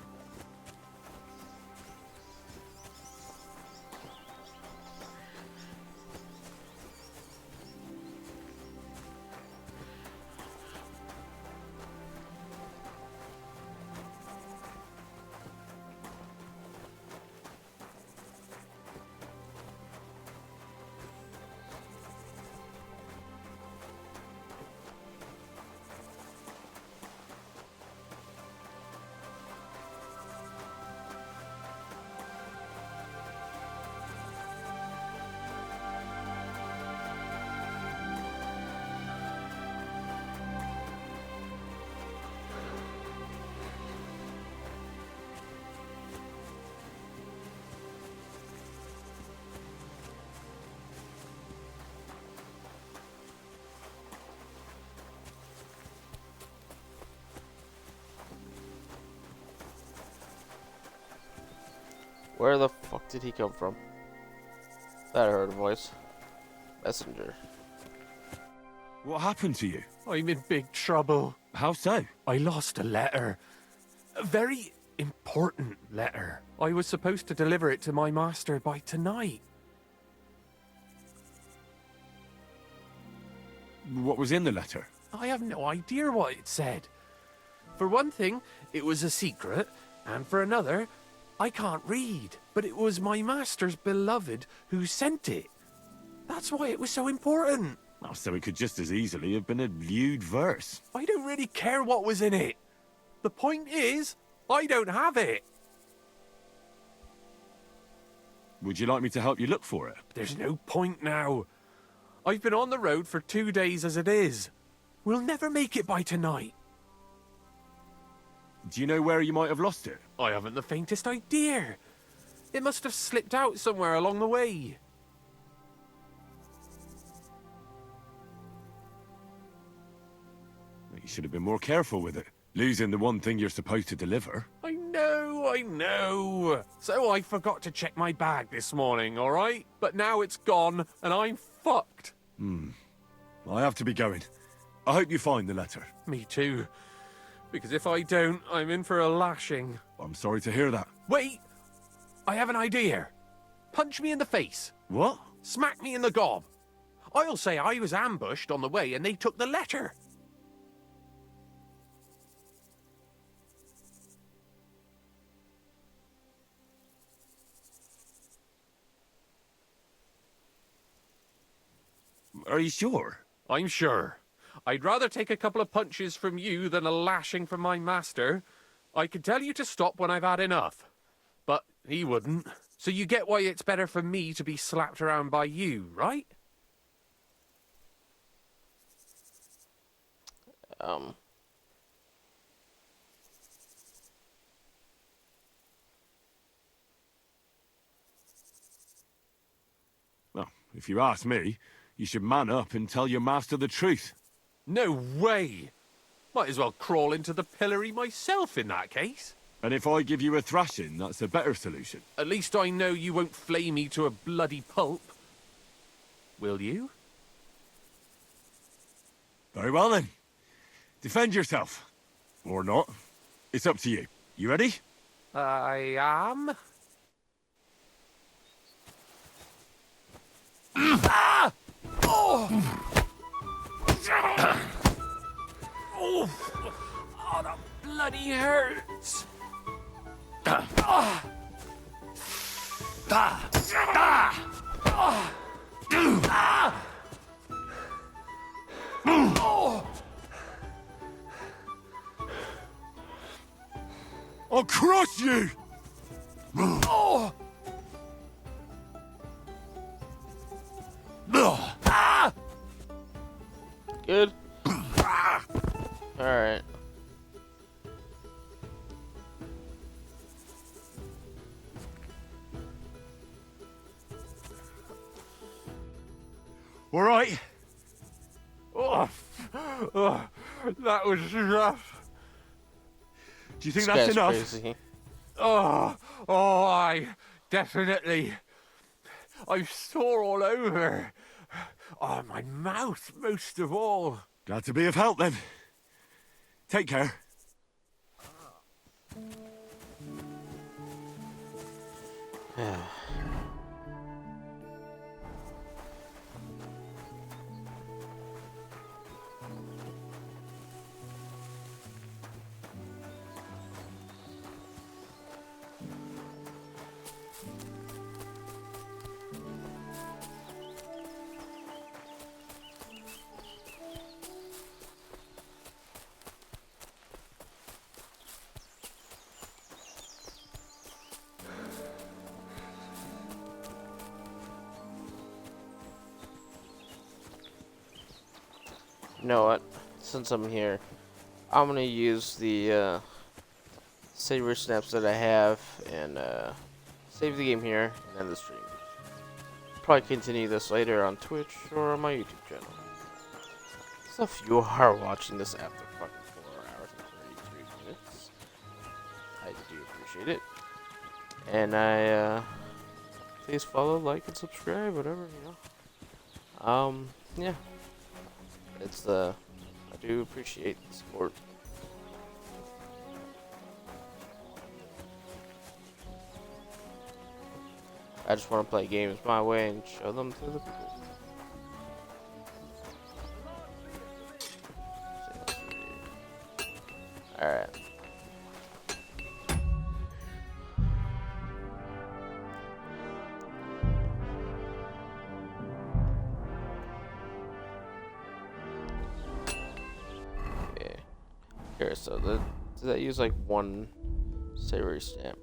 Where the fuck did he come from? That I heard a voice. Messenger. What happened to you? I'm in big trouble. How so? I lost a letter. A very important letter. I was supposed to deliver it to my master by tonight. What was in the letter? I have no idea what it said. For one thing, it was a secret, and for another, I can't read. But it was my master's beloved who sent it. That's why it was so important. Oh, so it could just as easily have been a lewd verse. I don't really care what was in it. The point is, I don't have it. Would you like me to help you look for it? There's no point now. I've been on the road for 2 days as it is. We'll never make it by tonight. Do you know where you might have lost it? I haven't the faintest idea. It must have slipped out somewhere along the way. You should have been more careful with it. Losing the one thing you're supposed to deliver. I know. So I forgot to check my bag this morning, all right? But now it's gone, and I'm fucked. I have to be going. I hope you find the letter. Me too. Because if I don't, I'm in for a lashing. I'm sorry to hear that. Wait! I have an idea. Punch me in the face. What? Smack me in the gob. I'll say I was ambushed on the way and they took the letter. Are you sure? I'm sure. I'd rather take a couple of punches from you than a lashing from my master. I could tell you to stop when I've had enough. But he wouldn't. So you get why it's better for me to be slapped around by you, right? Well, if you ask me, you should man up and tell your master the truth. No way! Might as well crawl into the pillory myself in that case. And if I give you a thrashing, that's a better solution. At least I know you won't flay me to a bloody pulp. Will you? Very well then. Defend yourself. Or not. It's up to you. You ready? I am. Ah! Oh! Oh, that bloody hurts. I'll crush you! Oh! Good. Alright. All right. Oh, That was rough. Do you think This that's guy's enough? crazy. I definitely. I'm sore all over. Oh, my mouth most of all. Glad to be of help then. Take care. You know what? Since I'm here, I'm gonna use the saver snaps that I have and save the game here and end the stream. Probably continue this later on Twitch or on my YouTube channel. So if you are watching this after fucking 4 hours and 33 minutes, I do appreciate it. And please follow, like, and subscribe, whatever, you know. Yeah. It's I do appreciate the support. I just want to play games my way and show them to the people. Alright. Okay. Here, so does that use like one savory stamp?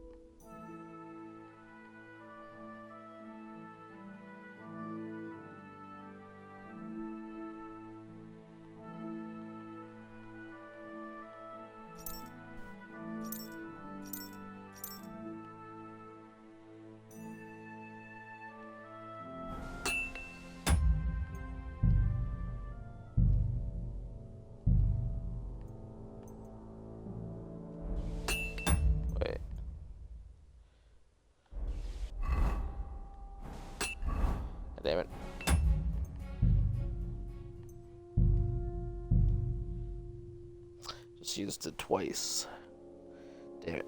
Wait. Damn it. Just used it twice. Damn it.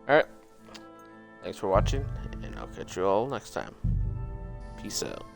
Alright. Thanks for watching, and I'll catch you all next time. Peace out.